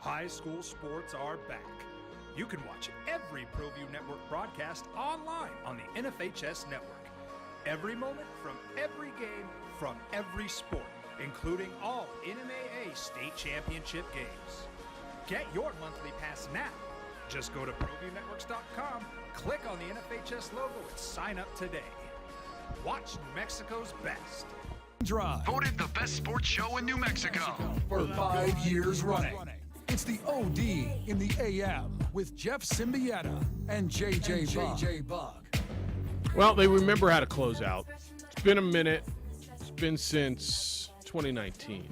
High school sports are back. You can watch every ProView Network broadcast online on the NFHS network. Every moment from every game from every sport, including all NMAA state championship games. Get your monthly pass now. Just go to ProViewNetworks.com, click on the NFHS logo, and sign up today. Watch New Mexico's best. Drive. Voted the best sports show in New Mexico For 5 years running. It's the OD in the AM with Jeff Symbieta and JJ Buck. Well, they remember how to close out. It's been a minute. It's been since 2019.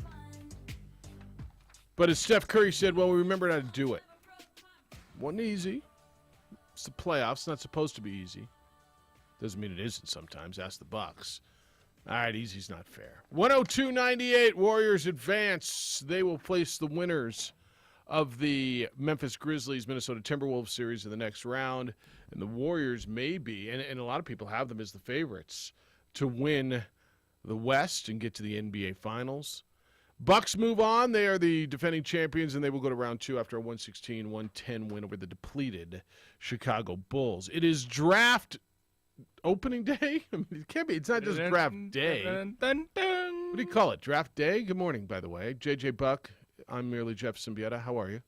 But as Steph Curry said, well, we remembered how to do it. Wasn't easy. It's the playoffs. It's not supposed to be easy. Doesn't mean it isn't sometimes. Ask the Bucks. All right, easy's not fair. 102-98, Warriors advance. They will place the winners of the Memphis Grizzlies-Minnesota Timberwolves series in the next round. And the Warriors may be, and a lot of people have them as the favorites, to win the West and get to the NBA Finals. Bucks move on. They are the defending champions, and they will go to round two after a 116-110 win over the depleted Chicago Bulls. It is draft opening day? I mean, it can't be. It's not just draft day. What do you call it? Draft day? Good morning, by the way. JJ Buck. I'm merely Jeff Symbieta. How are you?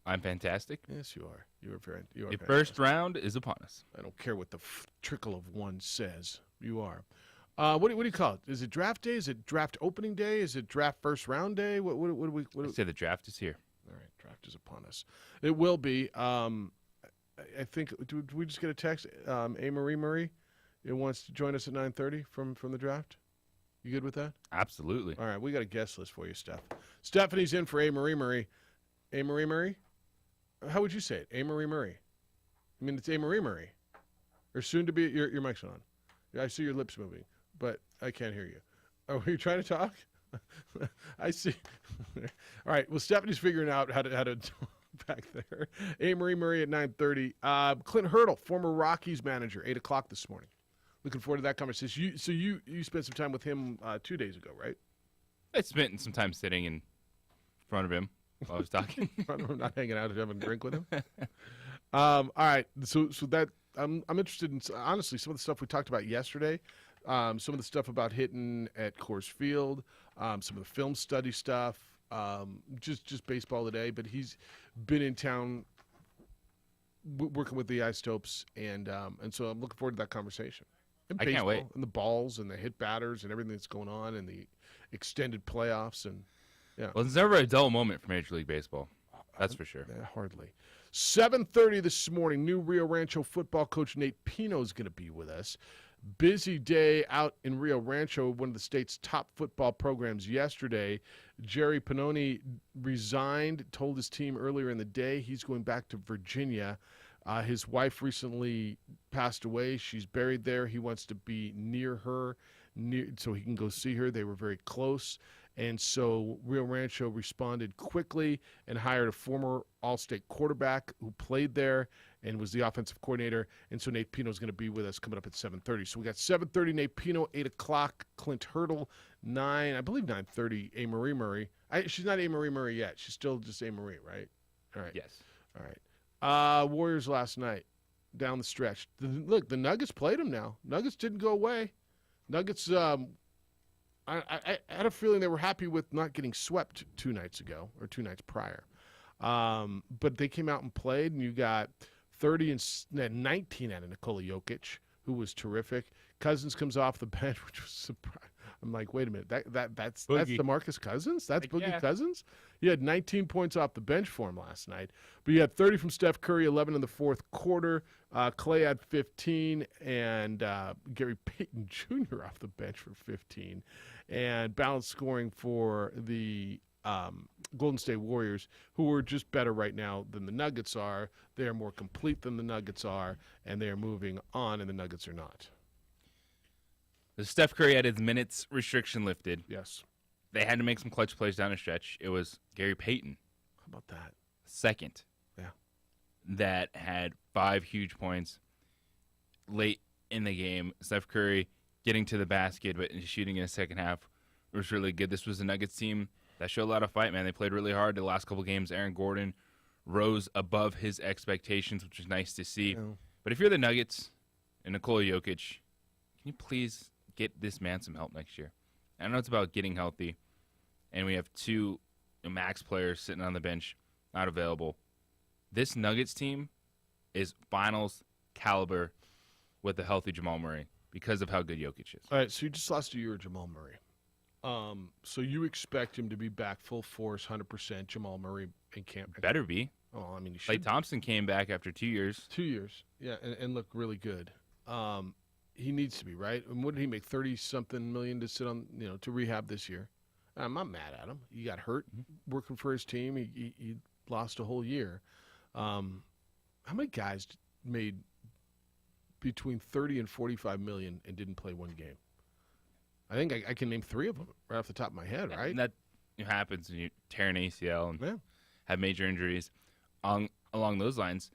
I'm fantastic. Yes, you are. You are very. You are. The fantastic. first round is upon us. I don't care what the trickle of one says. You are. What do you call it? Is it draft day? Is it draft opening day? Is it draft first round day? What do we? I say the draft is here. All right, draft is upon us. It will be. I think. Did we just get a text? A. Marie Murray, it wants to join us at 9:30 from the draft. You good with that? Absolutely. All right, we got a guest list for you, Steph. Stephanie's in for A. Marie Murray. A. Marie Murray? How would you say it? A. Marie Murray. I mean, it's A. Marie Murray. Or soon to be, your mic's on. I see your lips moving, but I can't hear you. Oh, are you trying to talk? I see. All right, well, Stephanie's figuring out how to back there. A. Marie Murray at 9:30. Clint Hurdle, former Rockies manager, 8 o'clock this morning. Looking forward to that conversation. You spent some time with him 2 days ago, right? I spent some time sitting in front of him while I was talking. I'm not hanging out and having a drink with him. All right, so that I'm interested in honestly some of the stuff we talked about yesterday, some of the stuff about hitting at Coors Field, some of the film study stuff, just baseball today. But he's been in town working with the Isotopes, and so I'm looking forward to that conversation. And I can't wait. And the balls and the hit batters and everything that's going on and the extended playoffs and yeah. Well, it's never a dull moment for Major League Baseball. That's for sure. Hardly. 7:30 this morning, new Rio Rancho football coach Nate Pino is going to be with us. Busy day out in Rio Rancho, one of the state's top football programs yesterday. Jerry Pannoni resigned, told his team earlier in the day he's going back to Virginia. His wife recently passed away. She's buried there. He wants to be near her so he can go see her. They were very close. And so Rio Rancho responded quickly and hired a former All-State quarterback who played there and was the offensive coordinator. And so Nate Pino is going to be with us coming up at 7:30. So we got 7:30 Nate Pino, 8 o'clock Clint Hurdle, 9, I believe 9:30 A. Marie Murray. She's not A. Marie Murray yet. She's still just A. Marie, right? All right. Yes. All right. Warriors last night down the stretch. Look, the Nuggets played them now. Nuggets didn't go away. Nuggets, I had a feeling they were happy with not getting swept 2 nights ago or 2 nights prior. But they came out and played, and you got 30 and 19 out of Nikola Jokic, who was terrific. Cousins comes off the bench, which was surprising. I'm like, wait a minute, that's DeMarcus Cousins? That's Boogie Cousins? He had 19 points off the bench for him last night. But you had 30 from Steph Curry, 11 in the fourth quarter. Clay had 15, and Gary Payton Jr. off the bench for 15. And balanced scoring for the Golden State Warriors, who are just better right now than the Nuggets are. They are more complete than the Nuggets are, and they are moving on, and the Nuggets are not. The Steph Curry had his minutes restriction lifted. Yes. They had to make some clutch plays down the stretch. It was Gary Payton. How about that? Second. Yeah. That had 5 huge points late in the game. Steph Curry getting to the basket, but shooting in the second half was really good. This was the Nuggets team that showed a lot of fight, man. They played really hard the last couple games. Aaron Gordon rose above his expectations, which is nice to see. Yeah. But if you're the Nuggets and Nikola Jokic, can you please get this man some help next year? I know it's about getting healthy, and we have two max players sitting on the bench, not available. This Nuggets team is finals caliber with a healthy Jamal Murray because of how good Jokic is. All right, so you just lost a year of Jamal Murray. So you expect him to be back full force, 100%, Jamal Murray in camp? Better be. Oh, I mean, he Klay should. Thompson came back after 2 years. 2 years, yeah, and look really good. He needs to be, right? And what did he make, 30-something million to sit on, to rehab this year? I'm not mad at him. He got hurt working for his team. He lost a whole year. How many guys made between 30 and 45 million and didn't play one game? I think I can name 3 of them right off the top of my head, right? And that happens when you tear an ACL and Yeah. have major injuries along those lines.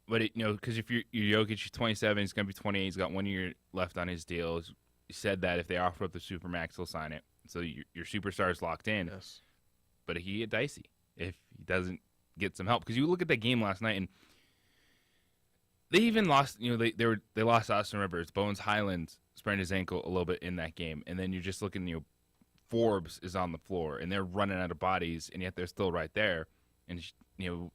But, because if you're Jokic, he's 27, he's going to be 28, he's got 1 year left on his deal. He said that if they offer up the Supermax, he'll sign it. So your superstar is locked in. Yes. But it can get dicey if he doesn't get some help. Because you look at that game last night, and they even lost, they lost Austin Rivers. Bones Highland sprained his ankle a little bit in that game. And then you're just looking, Forbes is on the floor, and they're running out of bodies, and yet they're still right there. And,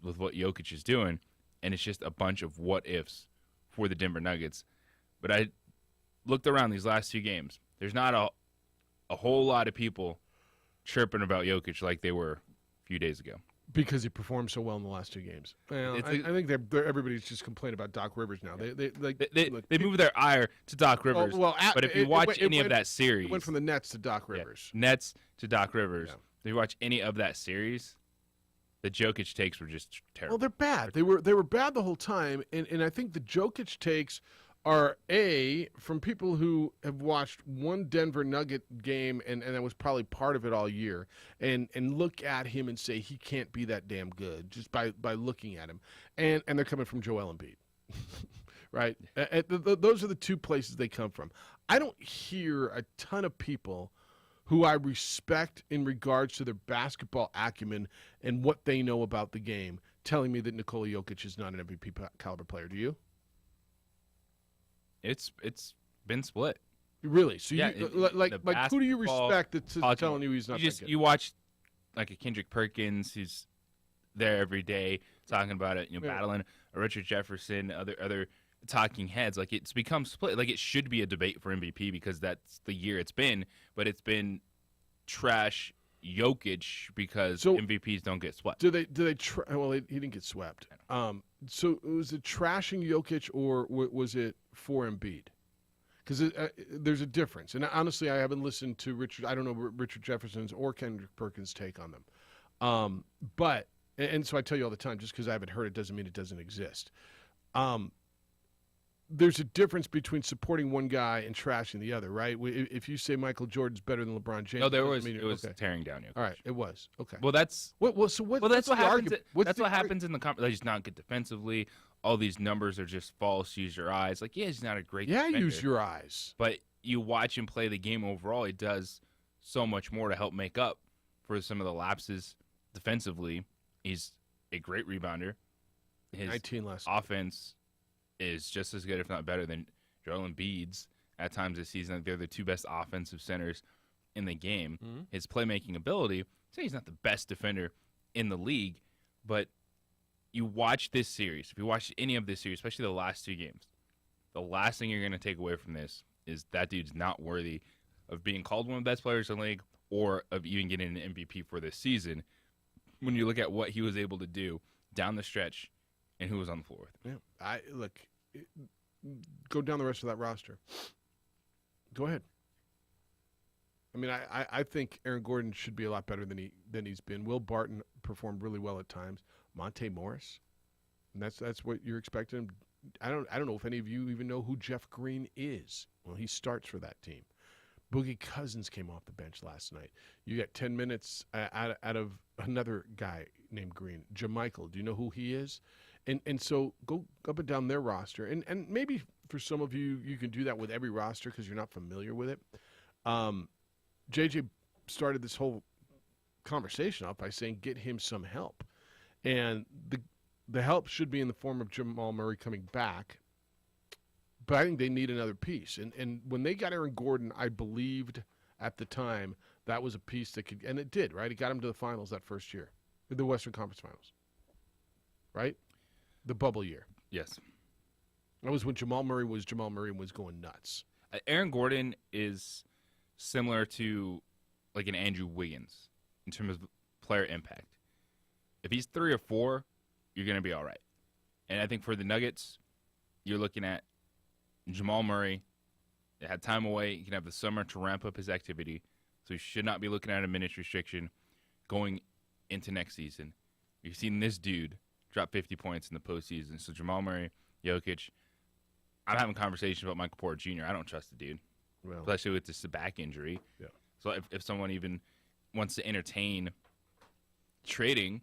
with what Jokic is doing, and it's just a bunch of what-ifs for the Denver Nuggets. But I looked around these last 2 games. There's not a whole lot of people chirping about Jokic like they were a few days ago. Because he performed so well in the last 2 games. Well, I think everybody's just complaining about Doc Rivers now. They moved their ire to Doc Rivers. But if you watch any of that series, it went from the Nets to Doc Rivers. Yeah, Nets to Doc Rivers. Yeah. If you watch any of that series, the Jokic takes were just terrible. Well, they're bad. They were bad the whole time, and I think the Jokic takes are from people who have watched one Denver Nugget game, and that was probably part of it all year, and look at him and say he can't be that damn good just by looking at him, and they're coming from Joel Embiid, right? Those are the 2 places they come from. I don't hear a ton of people who I respect in regards to their basketball acumen and what they know about the game telling me that Nikola Jokic is not an MVP caliber player. Do you? It's been split. Really? So Yeah, you, the like who do you basketball respect that's talking- telling you he's not that good? You watch like a Kendrick Perkins who's there every day talking about it, battling a Richard Jefferson, other talking heads. Like it's become split. Like it should be a debate for MVP because that's the year it's been, but it's been trash Jokic because So- MVPs don't get swept. Do they well, he didn't get swept. So was it trashing Jokic or was it for Embiid? Because there's a difference. And honestly, I haven't listened to Richard. I don't know Richard Jefferson's or Kendrick Perkins' take on them. But so I tell you all the time, just because I haven't heard it doesn't mean it doesn't exist. There's a difference between supporting one guy and trashing the other, right? If you say Michael Jordan's better than LeBron James, No, it was tearing down Jokic. all right. It was okay. Well, that's Well, that's the what happens. argument? What's That's the what happens in the conference. He's not good defensively. All these numbers are just false. Use your eyes. Like, yeah, he's not a great. Yeah, defender, use your eyes. But you watch him play the game overall. He does so much more to help make up for some of the lapses defensively. He's a great rebounder. His 19 last. offense is just as good, if not better, than Joel Embiid's at times this season. They're the 2 best offensive centers in the game. Mm-hmm. His playmaking ability, say he's not the best defender in the league, but you watch this series, if you watch any of this series, especially the last 2 games, the last thing you're going to take away from this is that dude's not worthy of being called one of the best players in the league or of even getting an MVP for this season when you look at what he was able to do down the stretch and who was on the floor with him. Yeah, go down the rest of that roster. Go ahead. I mean, I think Aaron Gordon should be a lot better than he's been. Will Barton performed really well at times. Monte Morris, and that's what you're expecting. I don't know if any of you even know who Jeff Green is. Well, he starts for that team. Boogie Cousins came off the bench last night. You got 10 minutes out of another guy named Green, JaMychal. Do you know who he is? And so go up and down their roster. And maybe for some of you, you can do that with every roster because you're not familiar with it. JJ started this whole conversation up by saying get him some help. And the help should be in the form of Jamal Murray coming back. But I think they need another piece. And when they got Aaron Gordon, I believed at the time that was a piece that could, and it did, right? It got him to the finals that first year, the Western Conference Finals, right? The bubble year. Yes. That was when Jamal Murray was going nuts. Aaron Gordon is similar to like an Andrew Wiggins in terms of player impact. If he's 3 or 4, you're going to be all right. And I think for the Nuggets, you're looking at Jamal Murray. He had time away. He can have the summer to ramp up his activity. So you should not be looking at a minutes restriction going into next season. You've seen this dude drop 50 points in the postseason. So Jamal Murray, Jokic, I'm having conversations about Michael Porter Jr. I don't trust the dude, especially with this back injury. Yeah. So if someone even wants to entertain trading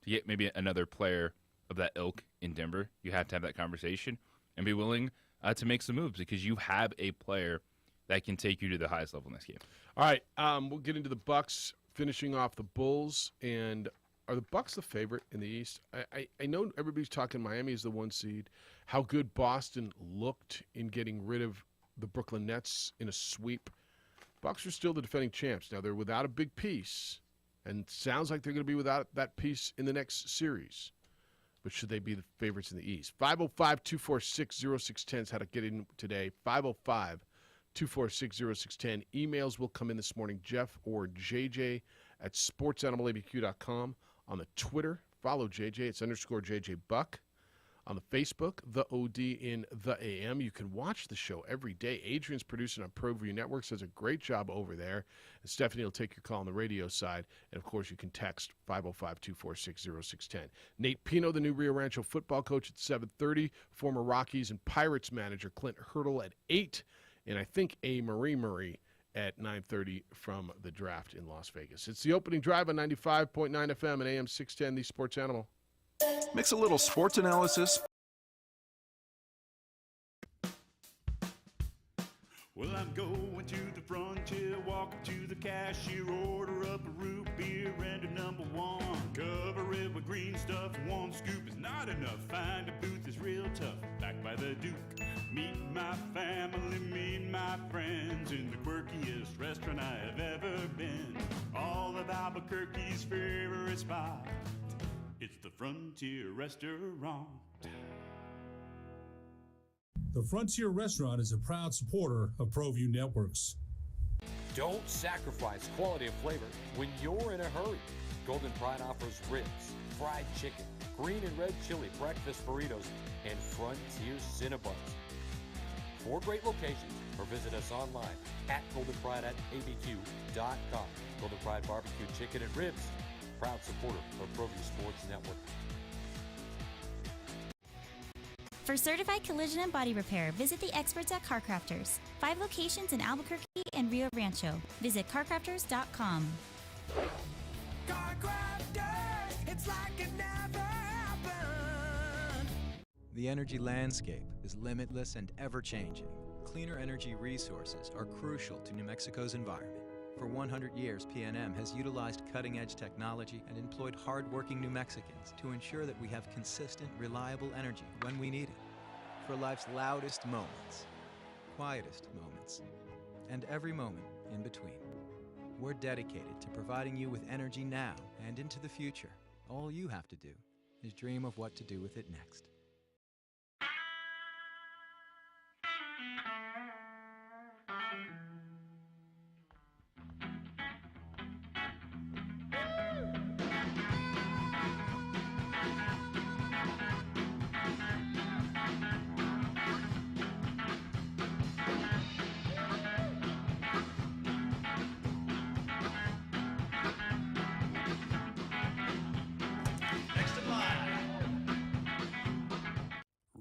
to get maybe another player of that ilk in Denver, you have to have that conversation and be willing to make some moves because you have a player that can take you to the highest level in this game. All right, we'll get into the Bucks finishing off the Bulls. And are the Bucks the favorite in the East? I know everybody's talking Miami is the 1 seed. How good Boston looked in getting rid of the Brooklyn Nets in a sweep. Bucks are still the defending champs. Now they're without a big piece, and sounds like they're going to be without that piece in the next series. But should they be the favorites in the East? 505-246-0610 is how to get in today. 505-246-0610. Emails will come in this morning, Jeff or JJ at sportsanimalabq.com. On the Twitter, follow JJ. It's _JJ Buck. On the Facebook, The OD in the AM. You can watch the show every day. Adrian's producing on ProView Networks. Does a great job over there. And Stephanie will take your call on the radio side. And, of course, you can text 505-246-0610. Nate Pino, the new Rio Rancho football coach at 7:30. Former Rockies and Pirates manager Clint Hurdle at 8. And I think a Marie at 9:30 from the draft in Las Vegas. It's the opening drive on 95.9 FM and AM 610, the Sports Animal. Mix a little sports analysis. Well, I'm going to the frontier, walk up to the cashier, order up a root beer and a number 1. Cover it with green stuff, 1 scoop is not enough. Find a booth is real tough, back by the Duke. Meet my family, meet my friends in the quirkiest restaurant I have ever been. All of Albuquerque's favorite spot. It's the Frontier Restaurant. The Frontier Restaurant is a proud supporter of ProView Networks. Don't sacrifice quality of flavor when you're in a hurry. Golden Pride offers ribs, fried chicken, green and red chili, breakfast burritos, and Frontier Cinnabons. 4 great locations, or visit us online at goldenpride@abq.com. Golden Pride Barbecue Chicken and Ribs, proud supporter of ProView Sports Network. For certified collision and body repair, visit the experts at CarCrafters. 5 locations in Albuquerque and Rio Rancho. Visit carcrafters.com. CarCrafters, it's like it never happened. The energy landscape is limitless and ever-changing. Cleaner energy resources are crucial to New Mexico's environment. For 100 years, PNM has utilized cutting-edge technology and employed hard-working New Mexicans to ensure that we have consistent, reliable energy when we need it. For life's loudest moments, quietest moments, and every moment in between. We're dedicated to providing you with energy now and into the future. All you have to do is dream of what to do with it next.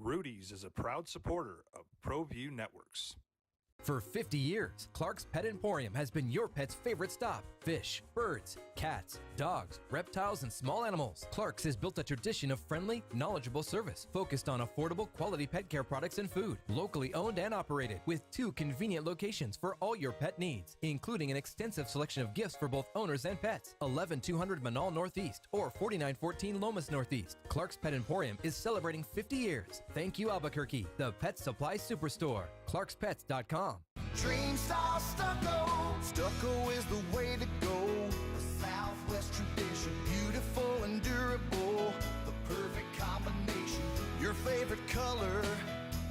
Rudy's is a proud supporter of ProView Networks. For 50 years, Clark's Pet Emporium has been your pet's favorite stop. Fish, birds, cats, dogs, reptiles, and small animals. Clark's has built a tradition of friendly, knowledgeable service focused on affordable, quality pet care products and food. Locally owned and operated with 2 convenient locations for all your pet needs, including an extensive selection of gifts for both owners and pets. 11200 Manal Northeast or 4914 Lomas Northeast. Clark's Pet Emporium is celebrating 50 years. Thank you, Albuquerque, the Pet Supply Superstore. ClarksPets.com. Dream style stucco. Stucco is the way to go. The Southwest tradition, beautiful and durable. The perfect combination. Your favorite color,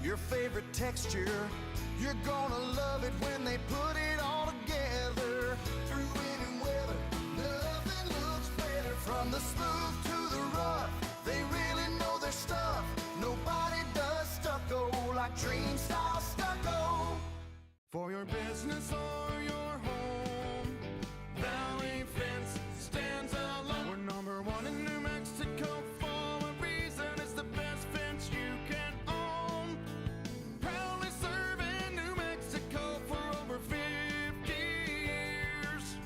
your favorite texture. You're gonna love it when they put it all together. Through any weather, nothing looks better. From the smooth to the rough, they really know their stuff. Nobody does stucco like Dream Style Stucco. For your business or your home, Valley Fence stands alone. We're number 1 in New Mexico for a reason. It's the best fence you can own. Proudly serving New Mexico for over 50 years.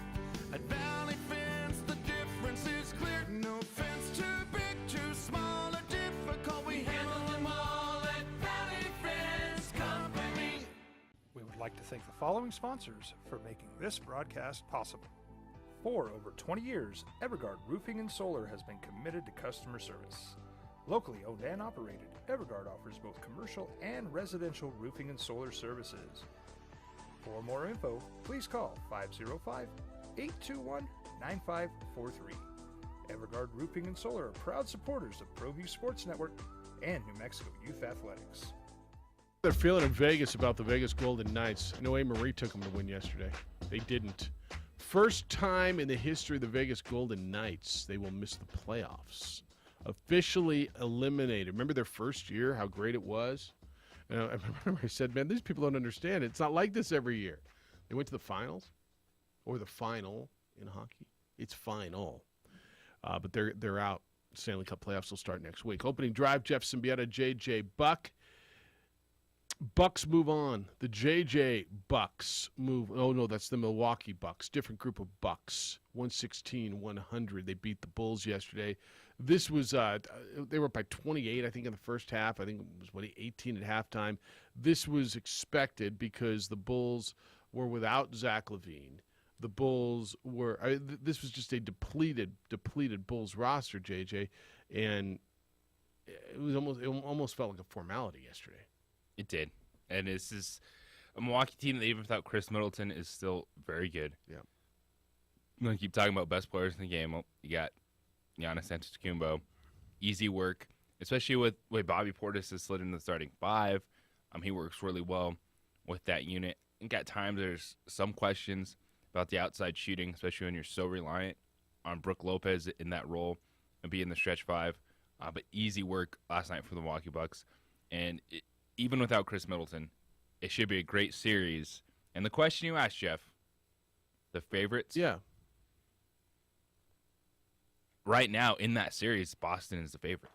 At Valley Fence, the difference is clear. No fence too big, too small, or difficult. We handle them all at Valley Fence Company. We would like to thank the following sponsors for making this broadcast possible. For over 20 years, Evergard Roofing and Solar has been committed to customer service. Locally owned and operated, Evergard offers both commercial and residential roofing and solar services. For more info, please call 505-821-9543. Evergard Roofing and Solar are proud supporters of ProView Sports Network and New Mexico Youth Athletics. They're feeling in Vegas about the Vegas Golden Knights. I know A. Marie took them to win yesterday. They didn't. First time in the history of the Vegas Golden Knights, they will miss the playoffs. Officially eliminated. Remember their first year, how great it was? And I remember I said, man, these people don't understand it. It's not like this every year. They went to the finals, or the final in hockey. It's final. But they're out. Stanley Cup playoffs will start next week. Opening drive, Jeff Symbieta, J.J. Buck. Bucks move on. The JJ Bucks move. Oh, no, that's the Milwaukee Bucks. Different group of Bucks. 116-100. They beat the Bulls yesterday. This was, they were up by 28, I think, in the first half. I think it was, 18 at halftime. This was expected because the Bulls were without Zach LaVine. The Bulls were, this was just a depleted Bulls roster, JJ. And it almost felt like a formality yesterday. It did. And this is a Milwaukee team that even without Chris Middleton is still very good. Yeah. I'm going to keep talking about best players in the game. Well, you got Giannis Antetokounmpo. Easy work, especially with the way Bobby Portis has slid into the starting 5. He works really well with that unit. I think at times there's some questions about the outside shooting, especially when you're so reliant on Brook Lopez in that role and be in the stretch 5. But easy work last night for the Milwaukee Bucks. And even without Chris Middleton, it should be a great series. And the question you asked, Jeff, the favorites? Yeah. Right now, in that series, Boston is the favorite.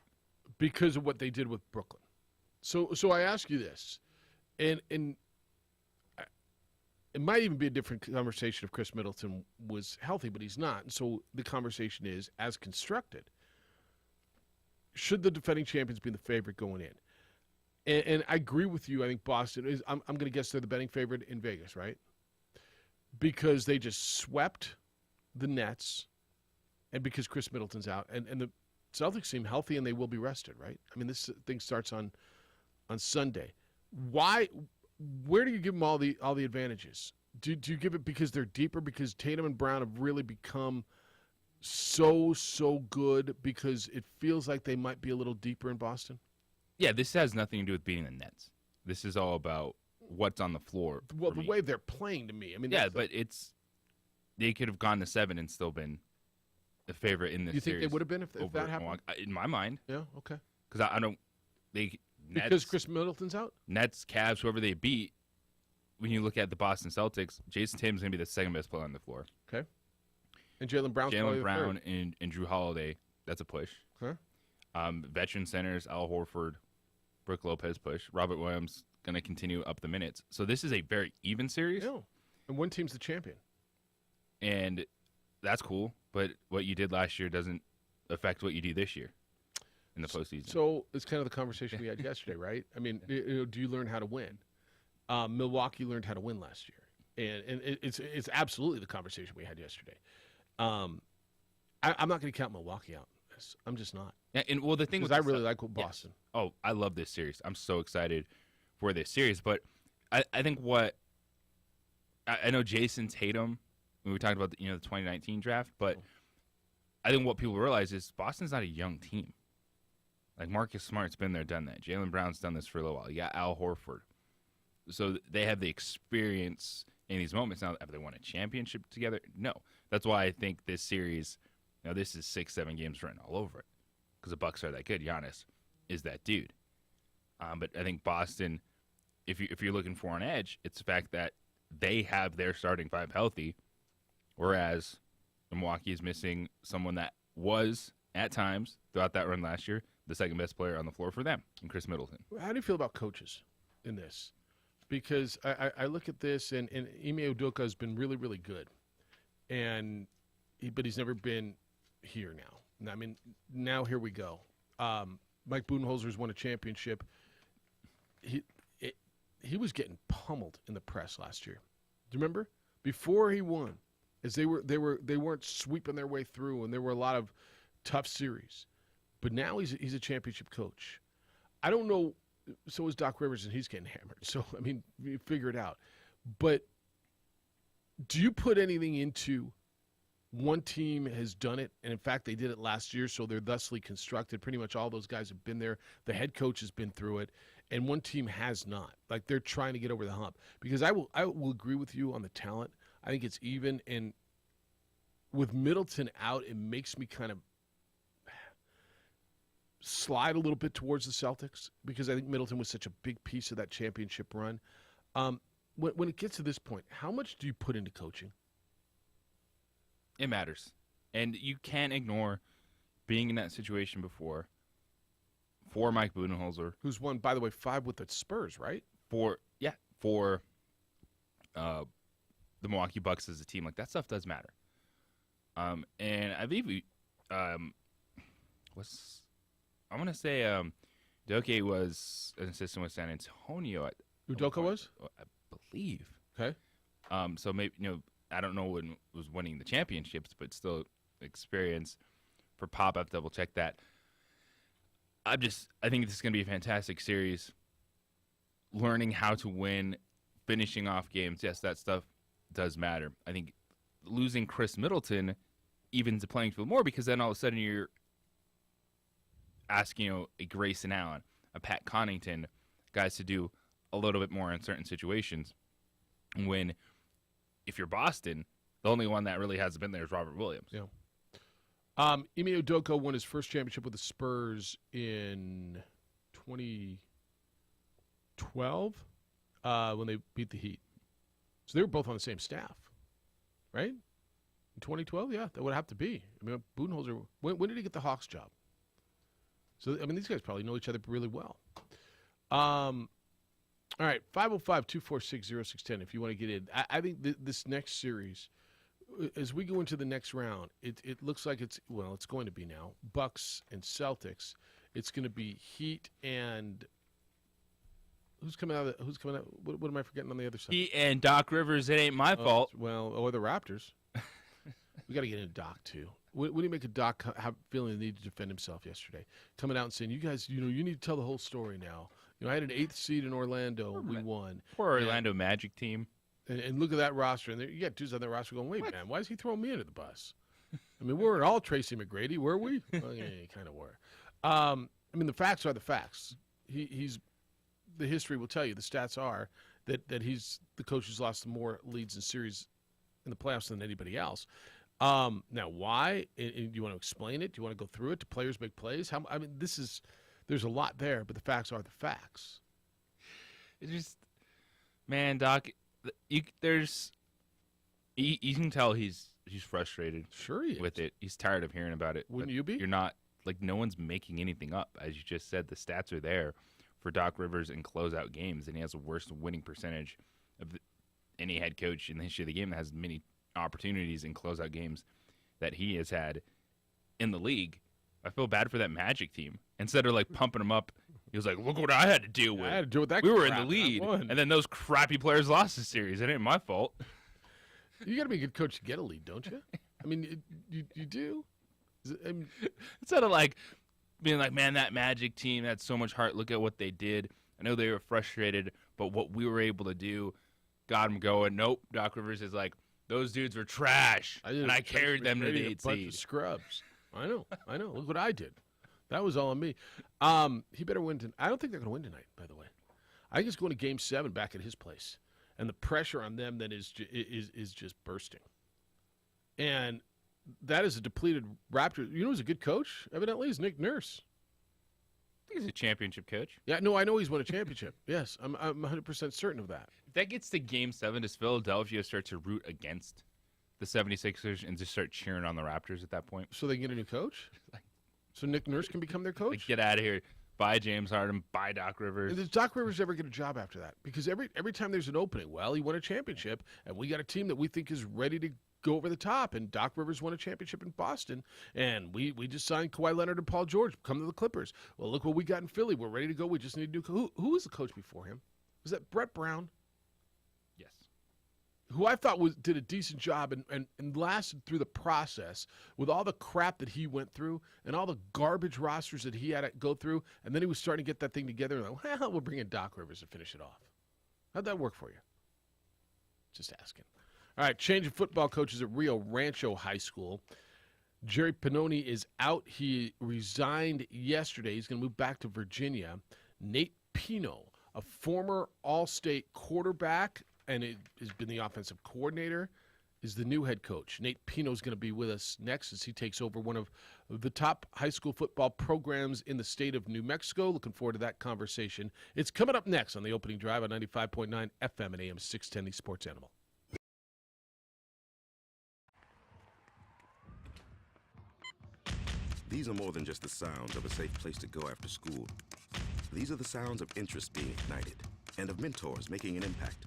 Because of what they did with Brooklyn. So I ask you this, and it might even be a different conversation if Chris Middleton was healthy, but he's not. And so the conversation is, as constructed, should the defending champions be the favorite going in? And I agree with you. I think Boston is. I'm going to guess they're the betting favorite in Vegas, right? Because they just swept the Nets, and because Chris Middleton's out, and the Celtics seem healthy and they will be rested, right? I mean, this thing starts on Sunday. Why? Where do you give them all the advantages? Do you give it because they're deeper? Because Tatum and Brown have really become so good because it feels like they might be a little deeper in Boston? Yeah, this has nothing to do with beating the Nets. This is all about what's on the floor. Well, the way they're playing to me. I mean, yeah, but they could have gone to 7 and still been the favorite in this series. You think they would have been if that happened? In my mind. Yeah, okay. Because I don't. Nets, because Chris Middleton's out? Nets, Cavs, whoever they beat, when you look at the Boston Celtics, Jason Tatum's going to be the second best player on the floor. Okay. And Jaylen Brown's Jaylen Brown and Drew Holiday, that's a push. Okay. Veteran centers, Al Horford, Brook Lopez push. Robert Williams going to continue up the minutes. So this is a very even series. Yeah. And one team's the champion. And that's cool. But what you did last year doesn't affect what you do this year in the postseason. So it's kind of the conversation we had yesterday, right? I mean, do you learn how to win? Milwaukee learned how to win last year. And it's absolutely the conversation we had yesterday. I'm not going to count Milwaukee out. I'm just not. Yeah, and well, the thing was, I really like Boston. Yeah. Oh, I love this series. I'm so excited for this series. But I think what I know Jason Tatum, when we talked about the 2019 draft, but I think what people realize is Boston's not a young team. Like Marcus Smart's been there, done that. Jaylen Brown's done this for a little while. You got Al Horford. So they have the experience in these moments. Now, have they won a championship together? No. That's why I think this series, this is 6-7 games written all over it, because the Bucks are that good. Giannis is that dude. But I think Boston, if you're looking for an edge, it's the fact that they have their starting five healthy, whereas Milwaukee is missing someone that was, at times, throughout that run last year, the second best player on the floor for them, and Chris Middleton. How do you feel about coaches in this? Because I look at this, and Ime Udoka has been really, really good, but he's never been here now. I mean, now here we go. Mike Budenholzer's won a championship. He was getting pummeled in the press last year. Do you remember? Before he won, as they weren't sweeping their way through, and there were a lot of tough series. But now he's a championship coach. I don't know. So is Doc Rivers, and he's getting hammered. So, I mean, you figure it out. But do you put anything into one team has done it, and in fact, they did it last year, so they're thusly constructed. Pretty much all those guys have been there. The head coach has been through it, and one team has not. Like, they're trying to get over the hump. Because I will agree with you on the talent. I think it's even, and with Middleton out, it makes me kind of slide a little bit towards the Celtics, because I think Middleton was such a big piece of that championship run. When it gets to this point, how much do you put into coaching? It matters. And you can't ignore being in that situation before for Mike Budenholzer. Who's won, by the way, 5 with the Spurs, right? For the Milwaukee Bucks as a team. Like, that stuff does matter. And I believe I want to say Udoka was an assistant with San Antonio. Udoka was? I believe. Okay. So maybe, I don't know when was winning the championships, but still experience for Pop. I have to double check that. I think this is going to be a fantastic series. Learning how to win, finishing off games. Yes, that stuff does matter. I think losing Chris Middleton evens the playing field more, because then all of a sudden you're asking, a Grayson Allen, a Pat Connaughton, guys to do a little bit more in certain situations. When, if you're Boston, the only one that really hasn't been there is Robert Williams. Yeah. Ime Udoka won his first championship with the Spurs in 2012 when they beat the Heat. So they were both on the same staff, right? In 2012, yeah, that would have to be. I mean, Budenholzer, when did he get the Hawks job? So, I mean, these guys probably know each other really well. All right, 505-246-0610 if you want to get in. I think this next series, as we go into the next round, it looks like it's going to be now, Bucks and Celtics. It's going to be Heat and who's coming out? What am I forgetting on the other side? Heat and Doc Rivers. It ain't my fault. Well, or the Raptors. We got to get into Doc too. What do you make of Doc feeling the need to defend himself yesterday? Coming out and saying, you guys, you need to tell the whole story now. I had an 8th seed in Orlando. We won. Poor Orlando Magic team. And look at that roster. And you got dudes on that roster going, wait, man, why is he throwing me under the bus? I mean, we weren't all Tracy McGrady, were we? Well, yeah, you kind of were. I mean, the facts are the facts. The history will tell you, the stats are that he's the coach who's lost more leads in series in the playoffs than anybody else. Now, why? Do you want to explain it? Do you want to go through it? Do players make plays? There's a lot there, but the facts are the facts. It's just, man, Doc, you can tell he's frustrated. Sure he is. With it. He's tired of hearing about it. Wouldn't you be? You're not, no one's making anything up. As you just said, the stats are there for Doc Rivers in closeout games, and he has the worst winning percentage of any head coach in the history of the game that has many opportunities in closeout games that he has had in the league. I feel bad for that Magic team. Instead of like pumping them up, he was like, "Look what I had to deal with. I had to deal with that. We were in crap. the lead, I won." and then those crappy players lost the series. It ain't my fault." You got to be a good coach to get a lead, don't you? I mean, you do. Instead of like being like, "Man, that Magic team had so much heart. Look at what they did. I know they were frustrated, but what we were able to do got them going." Nope. Doc Rivers is like, "Those dudes were trash, and I carried them to the 8 bunch seed." of scrubs. I know. Look what I did. That was all on me. He better win. I don't think they're going to win tonight, by the way. I think it's going to Game 7 back at his place. And the pressure on them then is just bursting. And that is a depleted Raptors. You know who's a good coach, evidently, is Nick Nurse. I think he's a championship coach. Yeah, no, I know he's won a championship. Yes, I'm 100% certain of that. If that gets to Game 7, does Philadelphia start to root against the 76ers and just start cheering on the Raptors at that point? So they can get a new coach? So Nick Nurse can become their coach? Like, get out of here. Buy James Harden. Buy Doc Rivers. And does Doc Rivers ever get a job after that? Because every time there's an opening, well, he won a championship, and we got a team that we think is ready to go over the top. And Doc Rivers won a championship in Boston, and we just signed Kawhi Leonard and Paul George. Come to the Clippers. Well, look what we got in Philly. We're ready to go. We just need to do. Who was the coach before him? Was that Brett Brown? Yes. Who I thought did a decent job and lasted through the process with all the crap that he went through and all the garbage rosters that he had to go through, and then he was starting to get that thing together, and like, well, we'll bring in Doc Rivers to finish it off. How'd that work for you? Just asking. All right, change of football coaches at Rio Rancho High School. Jerry Pannoni is out. He resigned yesterday. He's going to move back to Virginia. Nate Pino, a former All-State quarterback, and it has been the offensive coordinator, is the new head coach. Nate Pino is going to be with us next as he takes over one of the top high school football programs in the state of New Mexico. Looking forward to that conversation. It's coming up next on the opening drive on 95.9 FM and AM 610, the Sports Animal. These are more than just the sounds of a safe place to go after school. These are the sounds of interest being ignited and of mentors making an impact.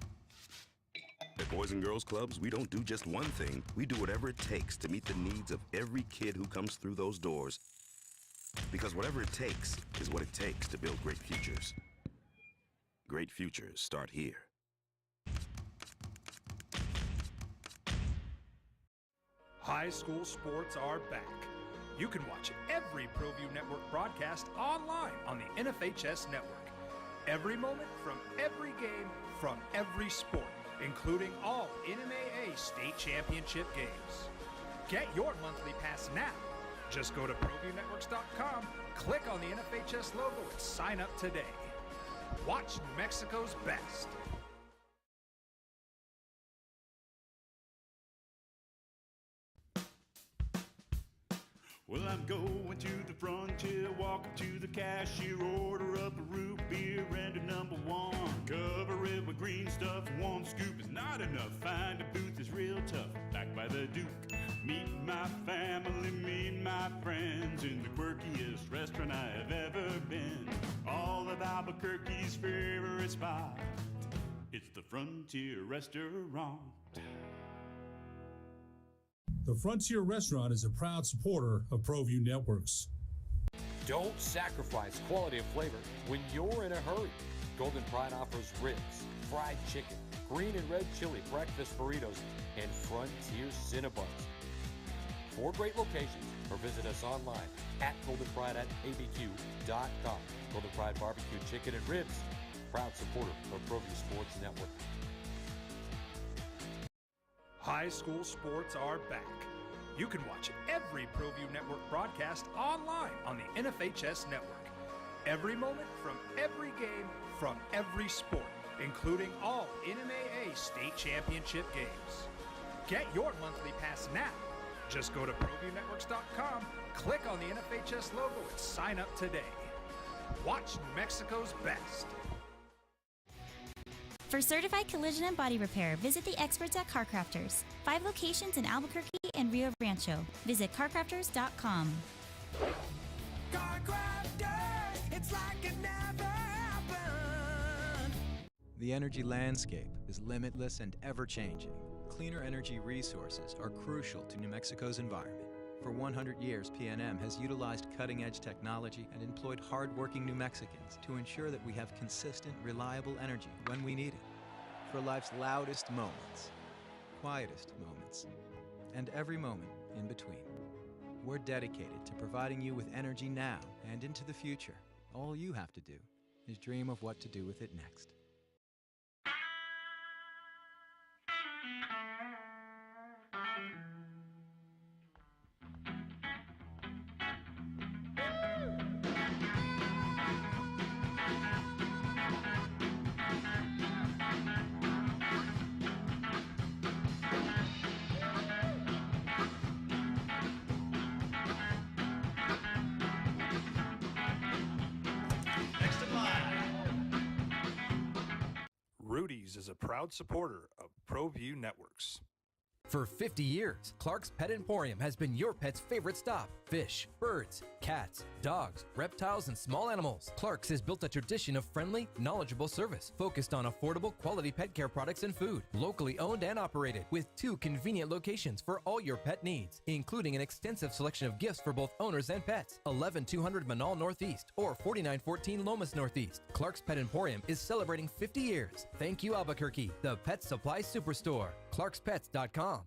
At Boys and Girls Clubs, we don't do just one thing. We do whatever it takes to meet the needs of every kid who comes through those doors. Because whatever it takes is what it takes to build great futures. Great futures start here. High school sports are back. You can watch every ProView Network broadcast online on the NFHS Network. Every moment from every game from every sport, including all NMAA state championship games. Get your monthly pass now. Just go to ProViewNetworks.com, click on the NFHS logo, and sign up today. Watch New Mexico's best. Well, I'm going to the frontier, walking to the cashier, order up a root beer and a number one. Cover it with green stuff, one scoop is not enough. Find a booth is real tough, back by the Duke. Meet my family, meet my friends in the quirkiest restaurant I have ever been. All of Albuquerque's favorite spot, it's the Frontier Restaurant. The Frontier Restaurant is a proud supporter of ProView Networks. Don't sacrifice quality of flavor when you're in a hurry. Golden Pride offers ribs, fried chicken, green and red chili breakfast burritos, and Frontier Cinnabons. 4 great locations, or visit us online at goldenpride@abq.com. Golden Pride Barbecue Chicken and Ribs, proud supporter of ProView Sports Network. High school sports are back. You can watch every ProView Network broadcast online on the NFHS Network. Every moment from every game from every sport, including all NMAA state championship games. Get your monthly pass now. Just go to ProViewNetworks.com, click on the NFHS logo, and sign up today. Watch New Mexico's best. For certified collision and body repair, visit the experts at CarCrafters. 5 locations in Albuquerque and Rio Rancho. Visit CarCrafters.com. CarCrafters, it's like it never happened The energy landscape is limitless and ever-changing. Cleaner energy resources are crucial to New Mexico's environment. For 100 years, PNM has utilized cutting-edge technology and employed hard-working New Mexicans to ensure that we have consistent, reliable energy when we need it. For life's loudest moments, quietest moments, and every moment in between. We're dedicated to providing you with energy now and into the future. All you have to do is dream of what to do with it next. Rudy's is a proud supporter of ProView Networks. For 50 years, Clark's Pet Emporium has been your pet's favorite stop. Fish, birds, cats, dogs, reptiles, and small animals. Clark's has built a tradition of friendly, knowledgeable service focused on affordable, quality pet care products and food. Locally owned and operated with 2 convenient locations for all your pet needs, including an extensive selection of gifts for both owners and pets. 11200 Manal Northeast or 4914 Lomas Northeast. Clark's Pet Emporium is celebrating 50 years. Thank you, Albuquerque, the Pet Supply Superstore. ClarksPets.com.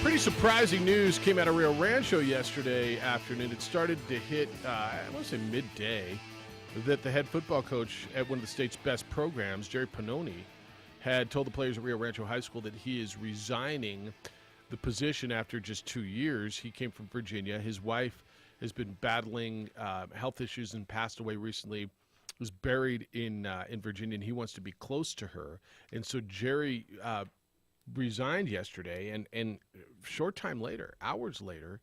Pretty surprising news came out of Rio Rancho yesterday afternoon. It started to hit, I want to say midday, that the head football coach at one of the state's best programs, Jerry Pannoni, had told the players at Rio Rancho High School that he is resigning the position after just 2 years. He came from Virginia. His wife has been battling health issues and passed away recently. Was buried in Virginia, and he wants to be close to her. And so Jerry resigned yesterday, and short time later, hours later,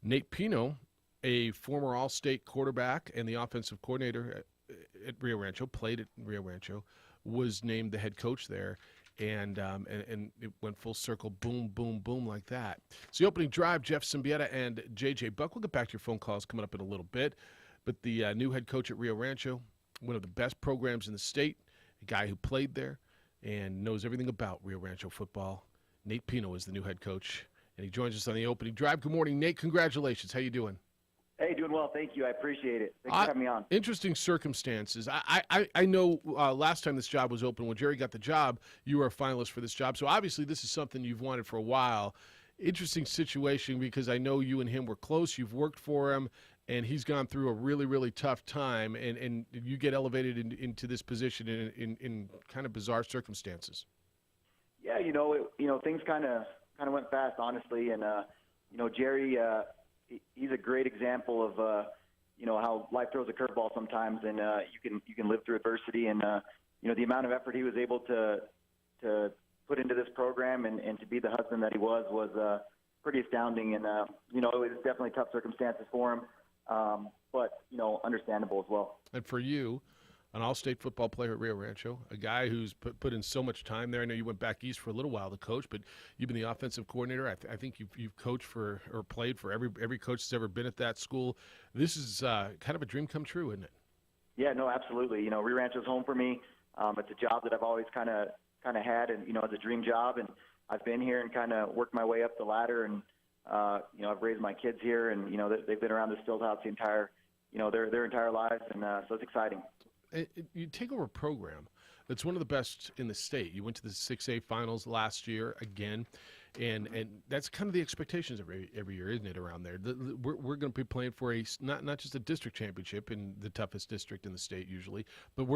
Nate Pino, a former All-State quarterback and the offensive coordinator at Rio Rancho, played at Rio Rancho, was named the head coach there, and it went full circle, boom, boom, boom, like that. It's the opening drive. Jeff Symbieta and J.J. Buck. We'll get back to your phone calls coming up in a little bit. But the new head coach at Rio Rancho, one of the best programs in the state, a guy who played there and knows everything about Rio Rancho football. Nate Pino is the new head coach, and he joins us on the opening drive. Good morning, Nate. Congratulations. How you doing? Hey, doing well. Thank you. I appreciate it. Thanks for having me on. Interesting circumstances. I know last time this job was open, when Jerry got the job, you were a finalist for this job. So obviously this is something you've wanted for a while. Interesting situation because I know you and him were close. You've worked for him, and he's gone through a really, really tough time, and you get elevated into this position in kind of bizarre circumstances. Yeah, things kind of went fast, honestly, and Jerry, he's a great example of how life throws a curveball sometimes, and you can live through adversity, and the amount of effort he was able to put into this program and to be the husband that he was pretty astounding, and it was definitely tough circumstances for him. But understandable as well. And for you, an all-state football player at Rio Rancho, a guy who's put in so much time there. I know you went back east for a little while to coach, but you've been the offensive coordinator. I think you've coached for or played for every coach that's ever been at that school. This is kind of a dream come true, isn't it? Yeah, no, absolutely. Rio Rancho's home for me. It's a job that I've always kind of had, and as a dream job, and I've been here and kind of worked my way up the ladder, and I've raised my kids here, and they've been around this field house the entire their entire lives, and so it's exciting. You take over a program that's one of the best in the state. You went to the 6A finals last year again, and that's kind of the expectations every year, isn't it, around there? We're going to be playing for not just a district championship in the toughest district in the state usually, but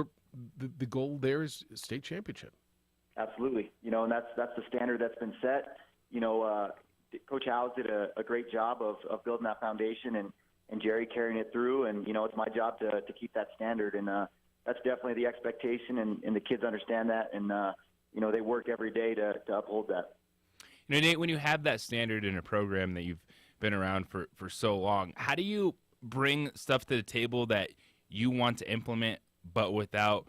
the goal there is state championship. Absolutely. And that's the standard that's been set. Coach Howes did a great job of building that foundation, and Jerry carrying it through, and it's my job to keep that standard, and that's definitely the expectation, and the kids understand that, and they work every day to uphold that. Nate, when you have that standard in a program that you've been around for so long, how do you bring stuff to the table that you want to implement, but without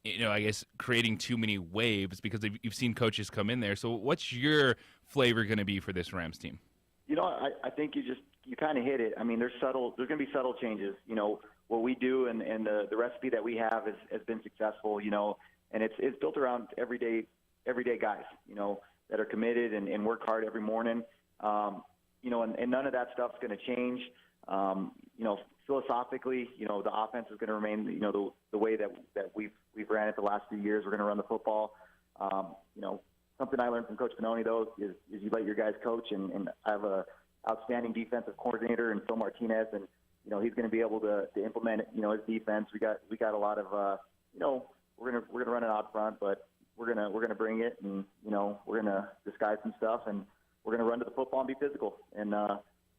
I guess creating too many waves, because you've seen coaches come in there? So what's your flavor going to be for this Rams team? You know, I think you kind of hit it. I mean, there's going to be subtle changes. You know, what we do and the recipe that we have has been successful. You know, and it's built around everyday guys. You know, that are committed and work hard every morning. You know, and none of that stuff's going to change. You know, philosophically, you know, the offense is going to remain, you know, the way that we've ran it the last few years. We're going to run the football. You know, something I learned from Coach Pannoni, though, is you let your guys coach, and I have a outstanding defensive coordinator in Phil Martinez, and you know, he's going to be able to implement, you know, his defense. We got a lot of, you know, we're gonna run it out front, but we're gonna bring it, and you know, we're gonna disguise some stuff, and we're gonna run to the football and be physical. And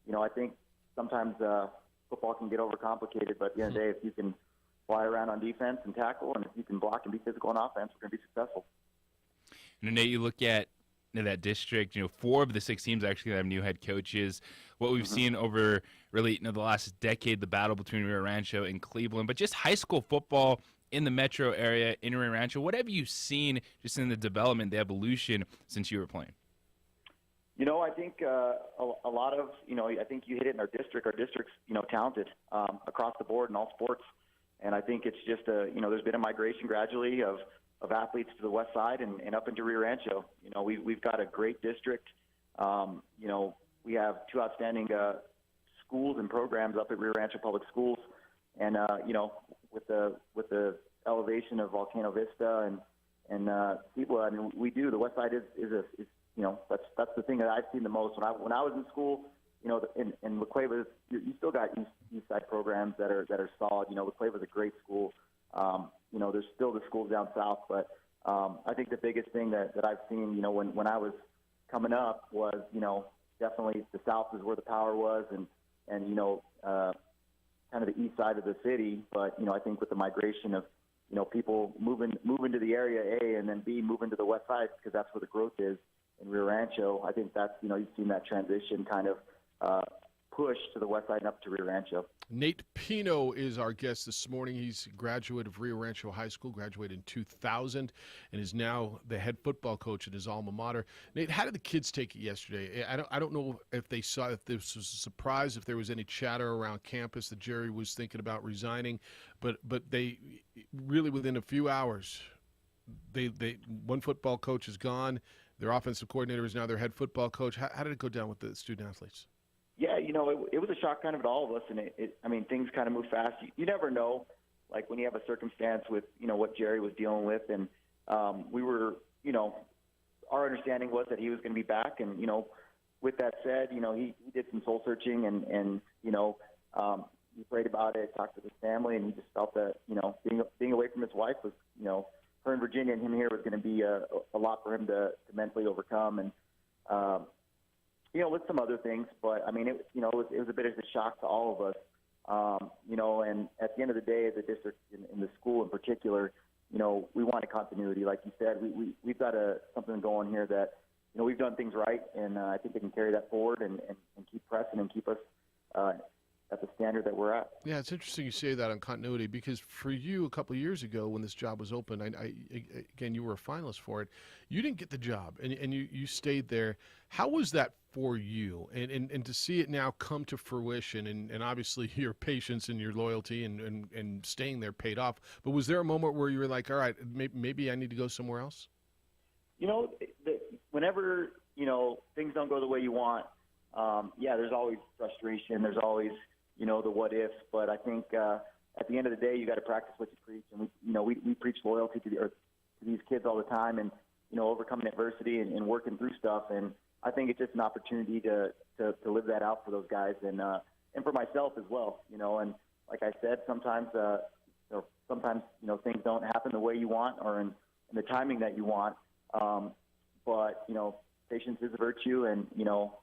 you know, I think sometimes football can get overcomplicated, but at the end of the day, if you can fly around on defense and tackle, and if you can block and be physical on offense, we're gonna be successful. And Nate, you look at that district, you know, 4 of the 6 teams actually have new head coaches. What we've seen over really, you know, the last decade, the battle between Rio Rancho and Cleveland, but just high school football in the metro area, in Rio Rancho, what have you seen just in the development, the evolution since you were playing? You know, I think a lot of, you know, I think you hit it in our district. Our district's, you know, talented across the board in all sports. And I think it's just you know, there's been a migration gradually of athletes to the west side and up into Rio Rancho. You know, we've got a great district. You know, we have 2 outstanding schools and programs up at Rio Rancho Public Schools. And, you know, with the elevation of Volcano Vista and Cibola, I mean, we do. The west side is you know, that's the thing that I've seen the most. When I was in school, you know, in La Cueva, you still got east side programs that are solid. You know, La Cueva is a great school. You know, there's still the schools down south, but I think the biggest thing that I've seen, you know, when I was coming up was, you know, definitely the south is where the power was, and you know, kind of the east side of the city. But you know, I think with the migration of, you know, people moving to the area A, and then B, moving to the west side because that's where the growth is in Rio Rancho. I think that's, you know, you've seen that transition kind of push to the west side and up to Rio Rancho. Nate Pino is our guest this morning. He's a graduate of Rio Rancho High School, graduated in 2000, and is now the head football coach at his alma mater. Nate, how did the kids take it yesterday? I don't know if they saw, if this was a surprise, if there was any chatter around campus that Jerry was thinking about resigning, but they really, within a few hours, they one football coach is gone. Their offensive coordinator is now their head football coach. How did it go down with the student athletes? Yeah, you know, it was a shock kind of to all of us, and I mean, things kind of move fast. You never know, like when you have a circumstance with, you know, what Jerry was dealing with, and we were, you know, our understanding was that he was going to be back, and you know, with that said, you know, he did some soul searching, and you know, he prayed about it, talked to his family, and he just felt that, you know, being away from his wife was, you know, her in Virginia and him here was going to be a lot for him to mentally overcome, and you know, with some other things, but I mean, it was a bit of a shock to all of us, you know, and at the end of the day, the district in the school in particular, you know, we wanted continuity. Like you said, we've got something going here that, you know, we've done things right, and I think they can carry that forward and keep pressing and keep us at the standard that we're at. Yeah, it's interesting you say that on continuity, because for you a couple of years ago when this job was open, again, you were a finalist for it. You didn't get the job, and you stayed there. How was that for you? And to see it now come to fruition, and obviously your patience and your loyalty and staying there paid off. But was there a moment where you were like, all right, maybe I need to go somewhere else? You know, whenever, you know, things don't go the way you want, yeah, there's always frustration. There's always, you know, the what ifs, but I think at the end of the day, you got to practice what you preach, and we preach loyalty to these kids all the time, and you know, overcoming adversity and working through stuff, and I think it's just an opportunity to live that out for those guys, and for myself as well, you know, and like I said, sometimes you know, things don't happen the way you want or in the timing that you want, but you know, patience is a virtue, and you know,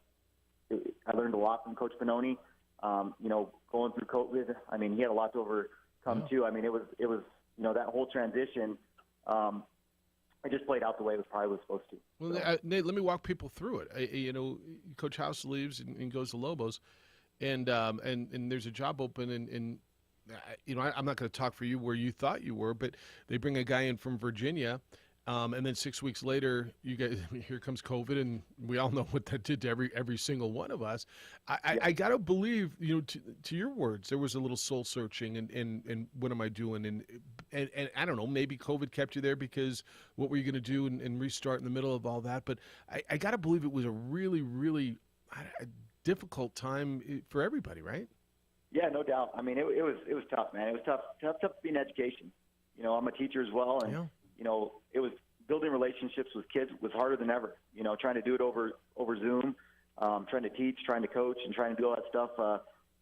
I learned a lot from Coach Pannoni. You know, going through COVID, I mean, he had a lot to overcome too. I mean, it was, you know, that whole transition, it just played out the way it probably was supposed to. Well, Nate, let me walk people through it. You know, Coach House leaves and goes to Lobos, and there's a job open, and you know, I'm not going to talk for you where you thought you were, but they bring a guy in from Virginia. And then 6 weeks later, you guys, here comes COVID, and we all know what that did to every single one of us. I got to believe, to your words, there was a little soul searching and what am I doing? And I don't know, maybe COVID kept you there because what were you going to do and restart in the middle of all that? But I got to believe it was a really, really difficult time for everybody, right? Yeah, no doubt. I mean, it was tough, man. It was tough to be in education. I'm a teacher as well, and it was building relationships with kids was harder than ever. Trying to do it over Zoom, trying to teach, trying to coach, and trying to do all that stuff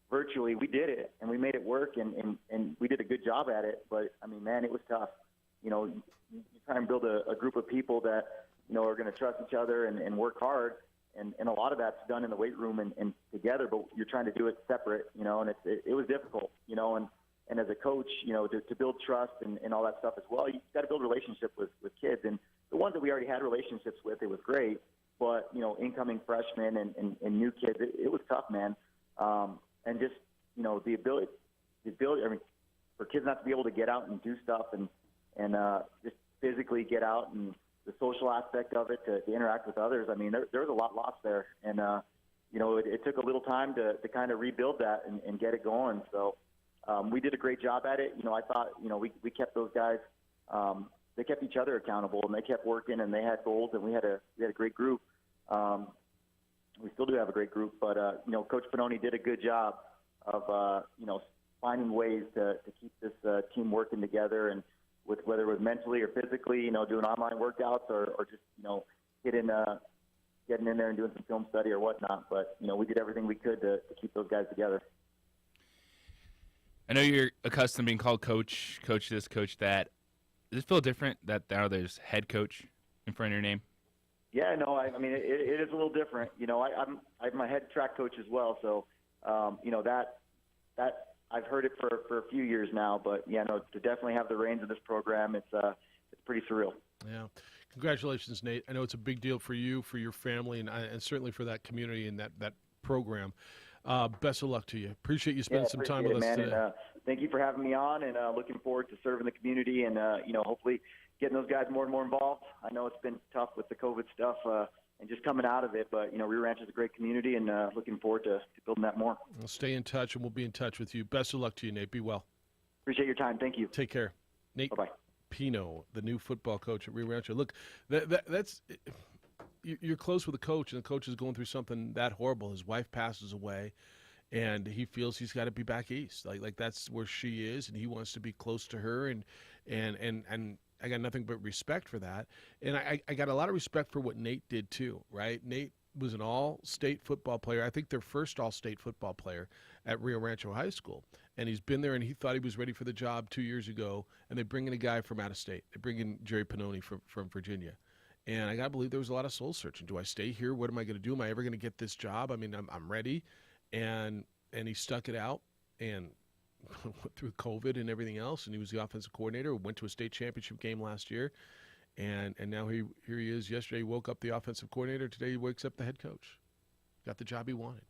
virtually. We did it, and we made it work, and we did a good job at it. But I mean, man, it was tough. You try and build a group of people that are going to trust each other and work hard. And a lot of that's done in the weight room and together, but you're trying to do it separate, and it was difficult, and as a coach, to build trust and all that stuff as well, you got to build relationships with kids. And the ones that we already had relationships with, it was great, but, incoming freshmen and new kids, it was tough, man. And just, the ability, I mean, for kids not to be able to get out and do stuff and just physically get out and the social aspect of it to interact with others. I mean, there was a lot lost there. And, it took a little time to kind of rebuild that and get it going. So we did a great job at it. I thought, we kept those guys, they kept each other accountable and they kept working and they had goals and we had a great group. We still do have a great group, but, Coach Pannoni did a good job of, finding ways to keep this team working together and, with whether it was mentally or physically, doing online workouts or just, getting in there and doing some film study or whatnot. But, we did everything we could to keep those guys together. I know you're accustomed to being called coach this, coach that. Does it feel different that now there's head coach in front of your name? Yeah, no, I mean, it is a little different. I'm a head track coach as well. So, that I've heard it for a few years now, but yeah, no, to definitely have the reins of this program, it's pretty surreal. Yeah, congratulations, Nate. I know it's a big deal for you, for your family, and certainly for that community and that program. Best of luck to you. Appreciate you spending some time with us today. And, thank you for having me on, and looking forward to serving the community and hopefully getting those guys more and more involved. I know it's been tough with the COVID stuff and just coming out of it, but Rio Rancho is a great community, and looking forward to building that more. We'll stay in touch, and we'll be in touch with you. Best of luck to you, Nate. Be well. Appreciate your time. Thank you. Take care. Nate Bye-bye. Pino, the new football coach at Rio Rancho. Look, that's you're close with a coach, and the coach is going through something that horrible. His wife passes away, and he feels he's got to be back east. Like that's where she is, and he wants to be close to her, and I got nothing but respect for that. And I got a lot of respect for what Nate did too, right? Nate was an all-state football player. I think their first all-state football player at Rio Rancho High School. And he's been there, and he thought he was ready for the job 2 years ago, and they bring in a guy from out of state. They bring in Jerry Pannoni from Virginia. And I got to believe there was a lot of soul searching. Do I stay here? What am I going to do? Am I ever going to get this job? I mean, I'm ready. And he stuck it out and went through COVID and everything else, and he was the offensive coordinator, went to a state championship game last year, and now here he is. Yesterday he woke up the offensive coordinator. Today he wakes up the head coach. Got the job he wanted.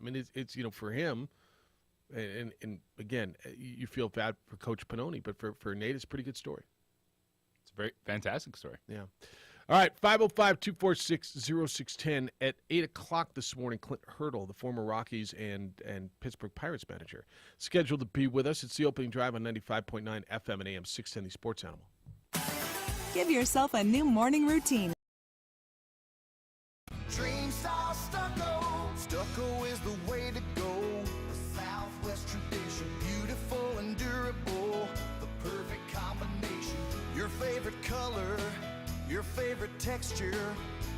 I mean, it's for him, and again, you feel bad for Coach Pannoni, but for Nate, it's a pretty good story. It's a very fantastic story. Yeah. All right, 505-246-0610. At 8 o'clock this morning, Clint Hurdle, the former Rockies and Pittsburgh Pirates manager, scheduled to be with us. It's the opening drive on 95.9 FM and AM 610, the Sports Animal. Give yourself a new morning routine. Dream style stucco. Stucco is the way to go. The Southwest tradition, beautiful and durable. The perfect combination. Your favorite color. Your favorite texture,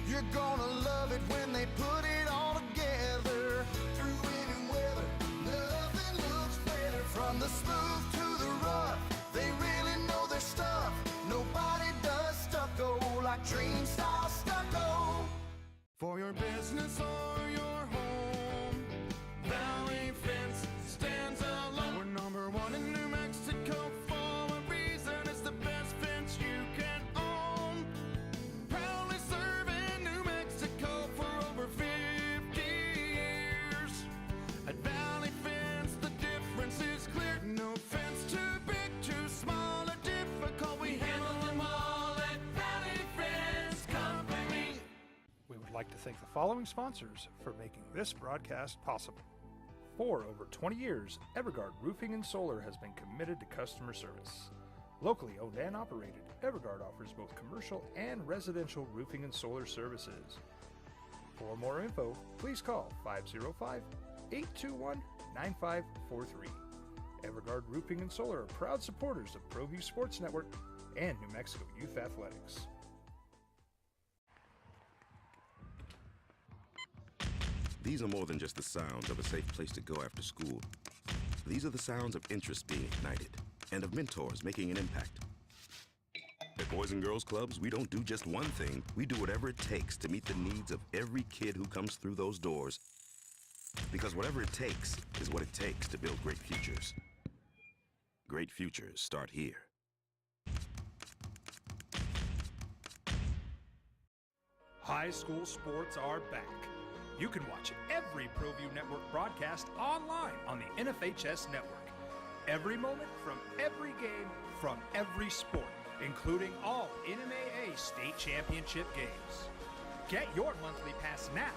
you're gonna love it when they put it all together. Through any weather, nothing looks better. From the smooth to the rough, they really know their stuff. Nobody does stucco like Dream Style Stucco. For your business or your home, Valley Fence stands alone. We're number one in New Mexico for a reason. It's the best fence you can own. Proudly serving New Mexico for over 50 years. At Valley Fence, the difference is clear. No thank the following sponsors for making this broadcast possible. For over 20 years, Evergard Roofing and Solar has been committed to customer service. Locally owned and operated, Evergard offers both commercial and residential roofing and solar services. For more info, please call 505-821-9543. Evergard Roofing and Solar are proud supporters of ProView Sports Network and New Mexico Youth Athletics. These are more than just the sounds of a safe place to go after school. These are the sounds of interest being ignited and of mentors making an impact. At Boys and Girls Clubs, we don't do just one thing. We do whatever it takes to meet the needs of every kid who comes through those doors. Because whatever it takes is what it takes to build great futures. Great futures start here. High school sports are back. You can watch every ProView Network broadcast online on the NFHS network. Every moment from every game from every sport, including all NMAA state championship games. Get your monthly pass now.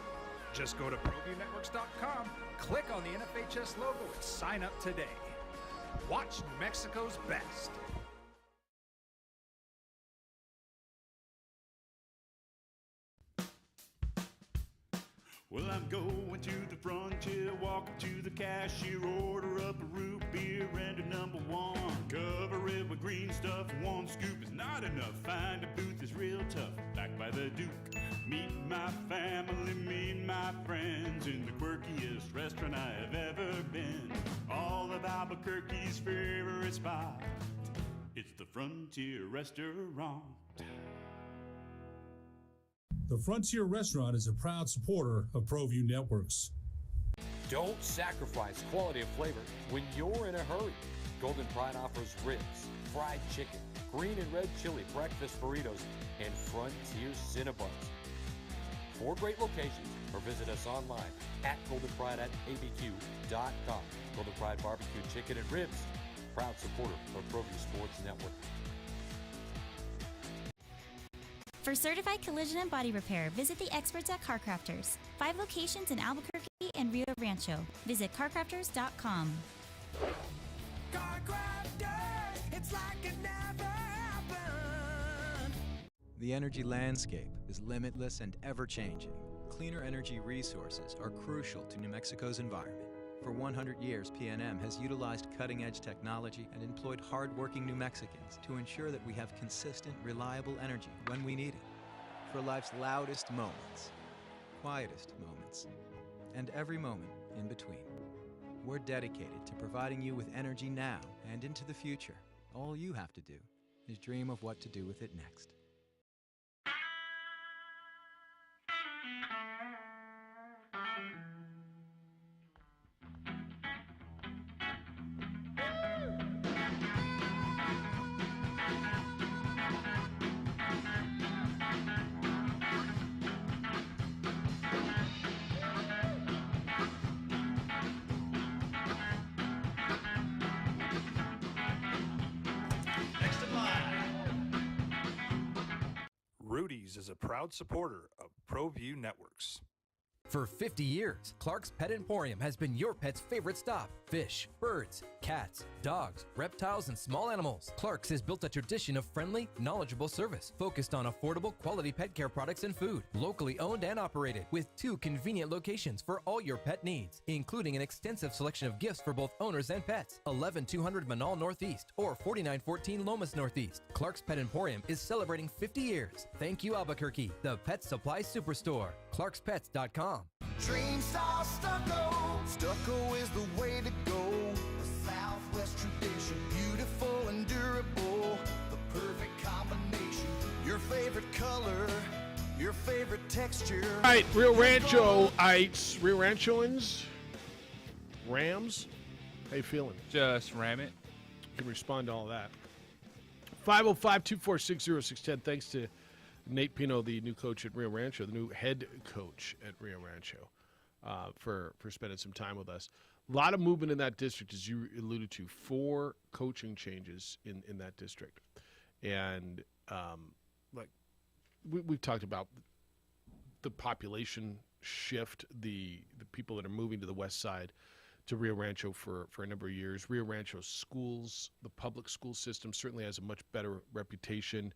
Just go to ProViewNetworks.com, click on the NFHS logo, and sign up today. Watch New Mexico's best. Well, I'm going to the frontier, walking to the cashier, order up a root beer and a number one. Cover it with green stuff, one scoop is not enough. Find a booth is real tough, back by the Duke. Meet my family, meet my friends in the quirkiest restaurant I have ever been. All of Albuquerque's favorite spot, it's the Frontier Restaurant. The Frontier Restaurant is a proud supporter of ProView Networks. Don't sacrifice quality of flavor when you're in a hurry. Golden Pride offers ribs, fried chicken, green and red chili breakfast burritos, and Frontier Cinnabons. 4 great locations, or visit us online at goldenpride@abq.com. Golden Pride Barbecue Chicken and Ribs, proud supporter of ProView Sports Network. For certified collision and body repair, visit the experts at CarCrafters. 5 locations in Albuquerque and Rio Rancho. Visit carcrafters.com. CarCrafters, it's like it never happened. The energy landscape is limitless and ever-changing. Cleaner energy resources are crucial to New Mexico's environment. For 100 years, PNM has utilized cutting-edge technology and employed hard-working New Mexicans to ensure that we have consistent, reliable energy when we need it. For life's loudest moments, quietest moments, and every moment in between. We're dedicated to providing you with energy now and into the future. All you have to do is dream of what to do with it next. Rudy's is a proud supporter of ProView Networks. For 50 years, Clark's Pet Emporium has been your pet's favorite stop. Fish, birds, cats, dogs, reptiles, and small animals. Clark's has built a tradition of friendly, knowledgeable service focused on affordable, quality pet care products and food. Locally owned and operated with 2 convenient locations for all your pet needs, including an extensive selection of gifts for both owners and pets. 11200 Manal Northeast or 4914 Lomas Northeast. Clark's Pet Emporium is celebrating 50 years. Thank you, Albuquerque, the Pet Supply Superstore. ClarksPets.com. Dreamstyle Stucco. Stucco is the way to go. The Southwest tradition, beautiful and durable. The perfect combination. Your favorite color, your favorite texture. All right, Rio Ranchoites, Rio Ranchoans, Rams. How you feeling? Just ram it. You can respond to all that. 505-246-0610. Thanks to Nate Pino, the new coach at Rio Rancho, the new head coach at Rio Rancho, for spending some time with us. A lot of movement in that district, as you alluded to. 4 coaching changes in that district. And we've talked about the population shift, the people that are moving to the west side to Rio Rancho for a number of years. Rio Rancho schools, the public school system certainly has a much better reputation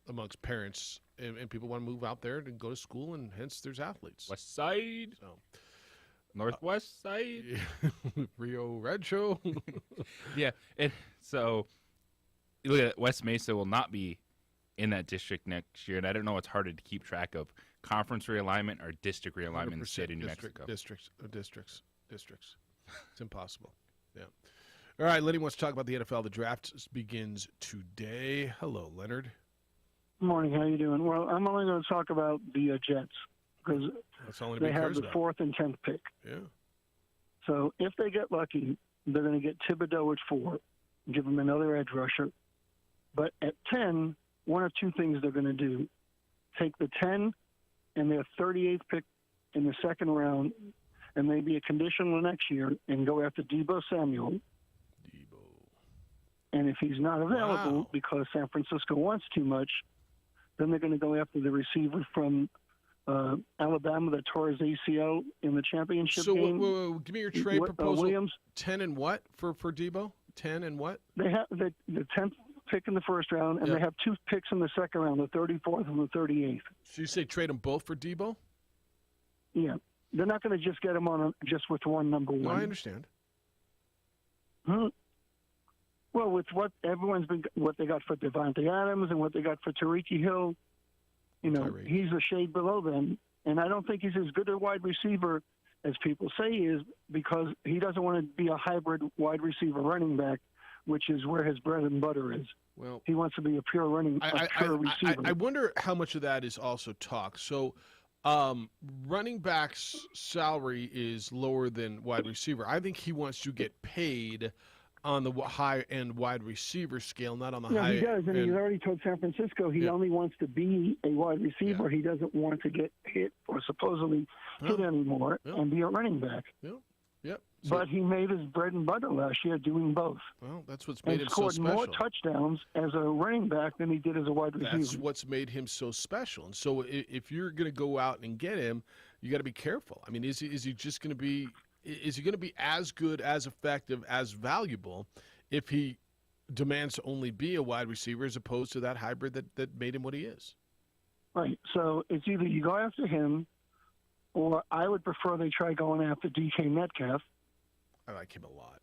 amongst parents, and people want to move out there and go to school, and hence there's athletes. West side. So. Northwest side. Rio Rancho. Yeah, and so you look at West Mesa will not be in that district next year, and I don't know what's harder to keep track of, conference realignment or district realignment in the state of New Mexico. Districts. It's impossible. Yeah. All right, Lenny wants to talk about the NFL. The draft begins today. Hello, Leonard. Good morning. How you doing? Well, I'm only going to talk about the Jets because they have the 4th and 10th pick. Yeah. So if they get lucky, they're going to get Thibodeau at 4, give them another edge rusher. But at 10, one of two things they're going to do. Take the 10 and their 38th pick in the second round and maybe a conditional next year and go after Deebo Samuel. And if he's not available because San Francisco wants too much, then they're going to go after the receiver from Alabama that tore his ACL in the championship game. So give me your trade proposal. Williams. 10 and what for Deebo? 10 and what? They have the 10th pick in the first round, and they have 2 picks in the second round, the 34th and the 38th. So you say trade them both for Deebo? Yeah. They're not going to just get him on just with one number one. No, I understand. Well, with what what they got for Devontae Adams and what they got for Tyreek Hill, he's a shade below them. And I don't think he's as good a wide receiver as people say he is because he doesn't want to be a hybrid wide receiver running back, which is where his bread and butter is. Well, he wants to be a pure receiver. I wonder how much of that is also talk. So running back's salary is lower than wide receiver. I think he wants to get paid on the high-end wide receiver scale, not on the high end. Yeah, he does, and he's already told San Francisco he only wants to be a wide receiver. Yeah. He doesn't want to get hit or supposedly hit anymore and be a running back. Yep. But he made his bread and butter last year doing both. Well, that's what's made him so special. And scored more touchdowns as a running back than he did as a wide receiver. That's what's made him so special. And so if you're going to go out and get him, you got to be careful. I mean, is he just going to be – is he going to be as good, as effective, as valuable if he demands to only be a wide receiver as opposed to that hybrid that made him what he is? Right. So it's either you go after him or I would prefer they try going after DK Metcalf. I like him a lot.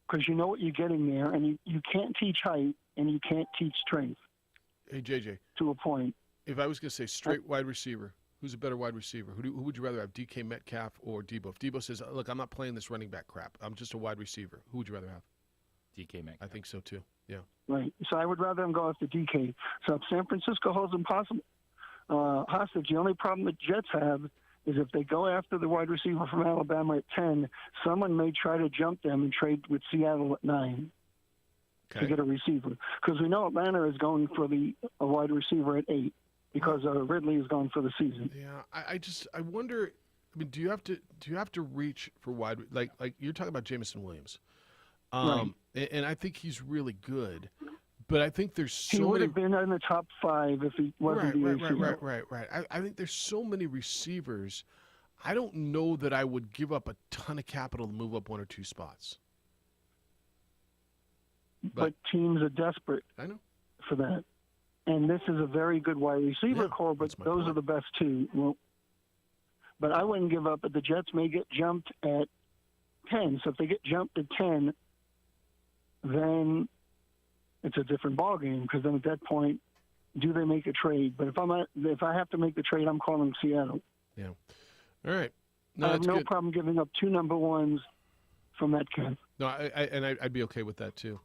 Because you know what you're getting there, and you can't teach height and you can't teach strength. Hey, JJ. To a point. If I was going to say straight wide receiver, who's a better wide receiver? Who would you rather have, DK Metcalf or Deebo? If Deebo says, look, I'm not playing this running back crap. I'm just a wide receiver. Who would you rather have? DK Metcalf. I think so, too. Yeah. Right. So I would rather him go after DK. So if San Francisco holds him hostage, the only problem the Jets have is if they go after the wide receiver from Alabama at 10, someone may try to jump them and trade with Seattle at 9 to get a receiver. Because we know Atlanta is going for a wide receiver at 8. Because Ridley is gone for the season. Yeah, I wonder. I mean, do you have to reach for wide like you're talking about Jameson Williams, right? And I think he's really good, but I think there's so he would many. Have been in the top 5 if he wasn't right. I think there's so many receivers. I don't know that I would give up a ton of capital to move up 1 or 2 spots. But teams are desperate. I know for that. And this is a very good wide receiver core, but those are the best 2. Well, but I wouldn't give up. But the Jets may get jumped at 10. So if they get jumped at 10, then it's a different ballgame. Because then at that point, do they make a trade? But if I have to make the trade, I'm calling Seattle. Yeah. All right. No, I have no problem giving up 2 number 1s from that camp. No, I'd be okay with that too.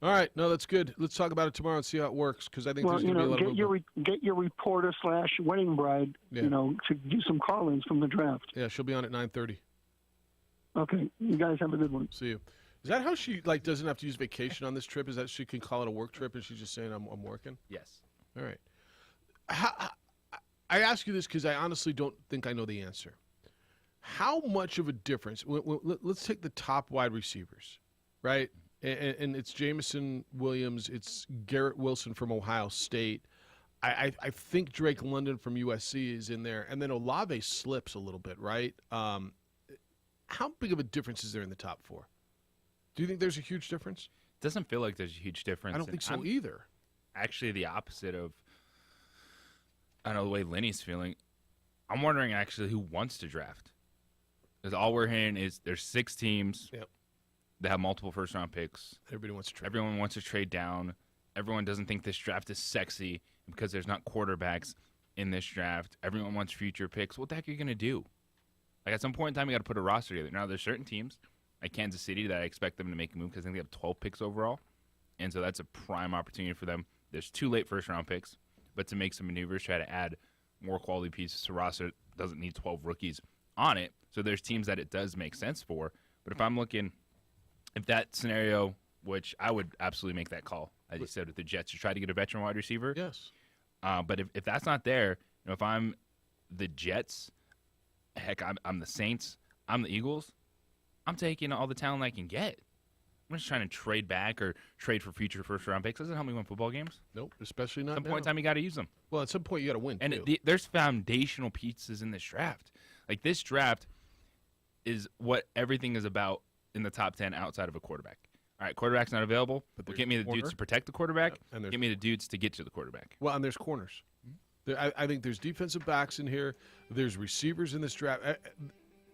All right, no, that's good. Let's talk about it tomorrow and see how it works because I think there's going to be a lot of get your reporter / wedding bride, to do some call-ins from the draft. Yeah, she'll be on at 9:30. Okay, you guys have a good one. See you. Is that how she doesn't have to use vacation on this trip? Is that she can call it a work trip and she's just saying I'm working? Yes. All right. I ask you this because I honestly don't think I know the answer. How much of a difference? Let's take the top wide receivers, right? And it's Jameson Williams, it's Garrett Wilson from Ohio State. I think Drake London from USC is in there, and then Olave slips a little bit, right? How big of a difference is there in the top 4? Do you think there's a huge difference? Doesn't feel like there's a huge difference. I don't think so either. Actually, the opposite of, I don't know, the way Lenny's feeling. I'm wondering actually who wants to draft. Because all we're hearing is there's 6 teams that have multiple first-round picks. Everybody wants to trade. Everyone wants to trade down. Everyone doesn't think this draft is sexy because there's not quarterbacks in this draft. Everyone wants future picks. What the heck are you going to do? Like, at some point in time, you got to put a roster together. Now, there's certain teams, like Kansas City, that I expect them to make a move because I think they have 12 picks overall. And so that's a prime opportunity for them. There's 2 late first-round picks, but to make some maneuvers, try to add more quality pieces to roster. Doesn't need 12 rookies on it. So there's teams that it does make sense for. But if I'm looking, if that scenario, which I would absolutely make that call, as you said, with the Jets, to try to get a veteran wide receiver. Yes. But if that's not there, if I'm the Jets, heck, I'm the Saints, I'm the Eagles, I'm taking all the talent I can get. I'm just trying to trade back or trade for future first-round picks. Doesn't help me win football games. Nope, especially not At some point in now. time, you got to use them. Well, at some point, you got to win, and too. there's foundational pieces in this draft. Like, this draft is what everything is about in the top 10 outside of a quarterback. All right, quarterback's not available, but get me the dudes to protect the quarterback, and get me the dudes to get to the quarterback. Well, and there's corners. I think there's defensive backs in here. There's receivers in this draft.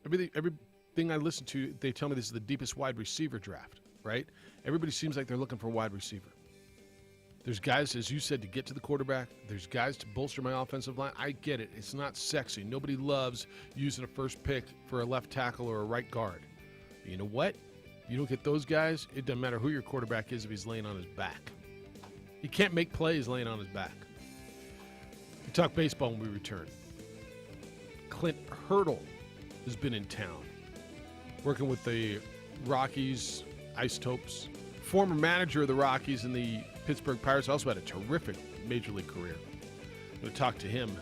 Everything I listen to, they tell me this is the deepest wide receiver draft, right? Everybody seems like they're looking for a wide receiver. There's guys, as you said, to get to the quarterback. There's guys to bolster my offensive line. I get it. It's not sexy. Nobody loves using a first pick for a left tackle or a right guard. But you know what? You don't get those guys, it doesn't matter who your quarterback is if he's laying on his back. He can't make plays laying on his back. We talk baseball when we return. Clint Hurdle has been in town, working with the Rockies, Isotopes. Former manager of the Rockies and the Pittsburgh Pirates, also had a terrific Major League career. I'm going to talk to him,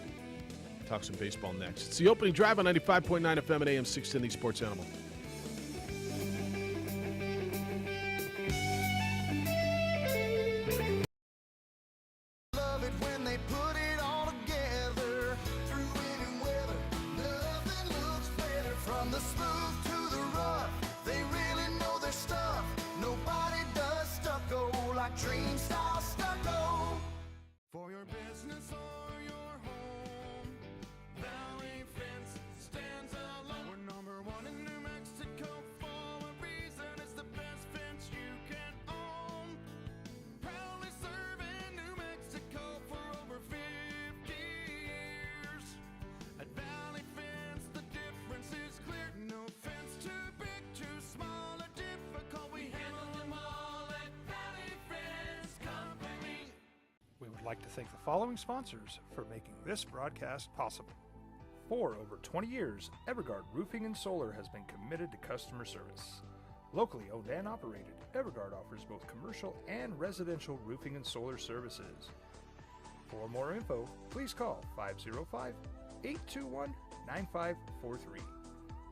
talk some baseball next. It's the opening drive on 95.9 FM and AM 610, the Sports Animal. Love it when they put it all together. Through any weather, nothing looks better. From the smooth to the rough, they really know their stuff. Nobody does stucco like Dream Style Stucco. For your business or your home, Valley Fence stands alone. We're number 1 in New Mexico for a reason. It's the best fence you can own. Proudly serving New Mexico for over 50 years. At Valley Fence, the difference is clear. No fence too big, too small, or difficult. We handle them all at Valley Fence Company. We would like to thank the following sponsors for making this broadcast possible. For over 20 years, Evergard Roofing and Solar has been committed to customer service. Locally owned and operated, Evergard offers both commercial and residential roofing and solar services. For more info, please call 505-821-9543.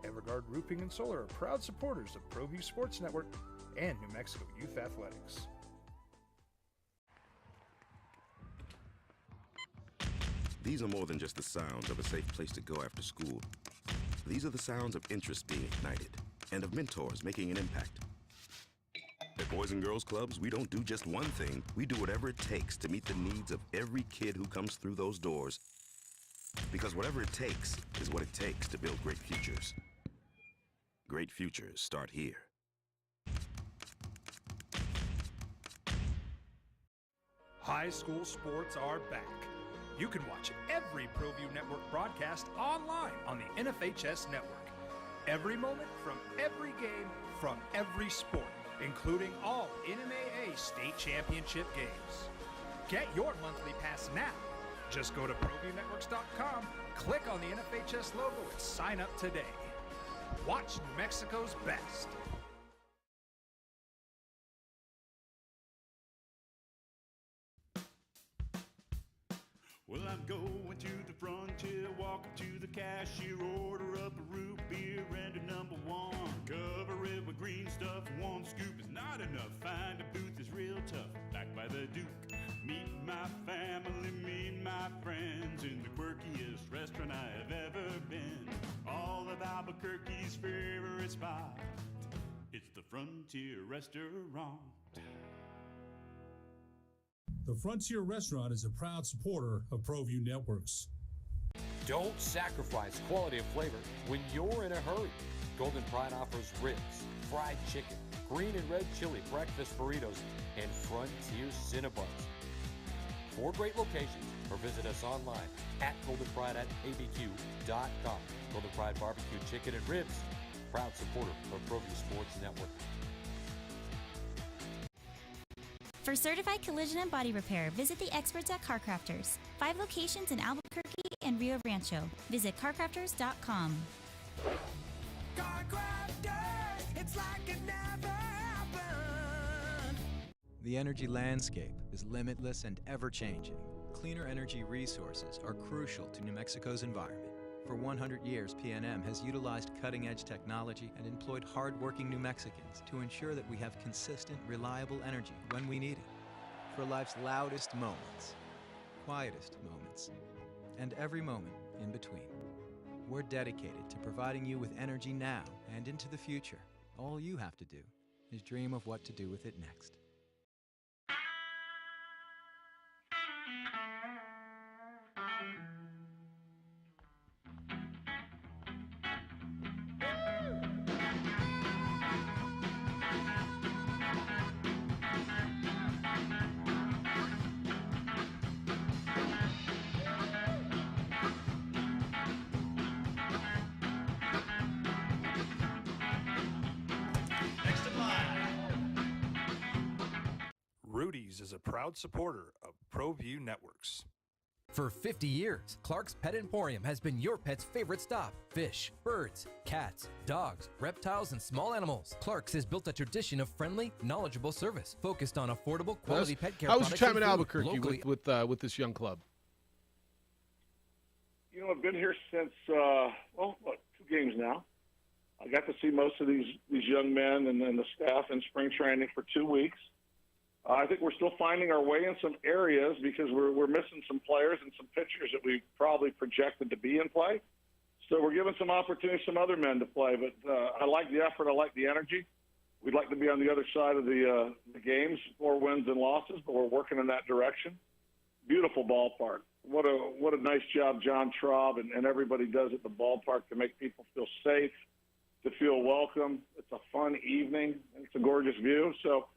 Evergard Roofing and Solar are proud supporters of ProView Sports Network and New Mexico Youth Athletics. These are more than just the sounds of a safe place to go after school. These are the sounds of interest being ignited and of mentors making an impact. At Boys and Girls Clubs, we don't do just one thing. We do whatever it takes to meet the needs of every kid who comes through those doors. Because whatever it takes is what it takes to build great futures. Great futures start here. High school sports are back. You can watch every ProView Network broadcast online on the NFHS network. Every moment from every game from every sport, including all NMAA state championship games. Get your monthly pass now. Just go to ProViewNetworks.com, click on the NFHS logo, and sign up today. Watch New Mexico's best. Well, I'm going to the frontier, walk up to the cashier, order up a root beer and a number 1. Cover it with green stuff, 1 scoop is not enough. Find a booth is real tough, back by the Duke. Meet my family, me and my Albuquerque's favorite spot. It's the Frontier Restaurant. The Frontier Restaurant is a proud supporter of ProView Networks. Don't sacrifice quality of flavor when you're in a hurry. Golden Pride offers ribs, fried chicken, green and red chili breakfast burritos, and Frontier Cinnabons. 4 great locations, or visit us online at goldenpride@abq.com. Golden Pride Barbecue Chicken and Ribs, proud supporter of ProView Sports Network. For certified collision and body repair, visit the experts at CarCrafters. 5 locations in Albuquerque and Rio Rancho. Visit carcrafters.com. CarCrafters, it's like it never happened. The energy landscape is limitless and ever-changing. Cleaner energy resources are crucial to New Mexico's environment. For 100 years, PNM has utilized cutting-edge technology and employed hard-working New Mexicans to ensure that we have consistent, reliable energy when we need it. For life's loudest moments, quietest moments, and every moment in between. We're dedicated to providing you with energy now and into the future. All you have to do is dream of what to do with it next. Rudy's is a proud supporter of ProView Networks. For 50 years, Clark's Pet Emporium has been your pet's favorite stop. Fish, birds, cats, dogs, reptiles, and small animals. Clark's has built a tradition of friendly, knowledgeable service focused on affordable, quality pet care How products. was your time in and food Albuquerque locally. with this young club? You know, I've been here since, 2 games now. I got to see most of these young men and the staff in spring training for 2 weeks. I think we're still finding our way in some areas because we're missing some players and some pitchers that we probably projected to be in play. So we're giving some opportunity to some other men to play. But I like the effort. I like the energy. We'd like to be on the other side of the games, 4 wins and losses, but we're working in that direction. Beautiful ballpark. What a nice job John Traub and everybody does at the ballpark to make people feel safe, to feel welcome. It's a fun evening. It's a gorgeous view. So,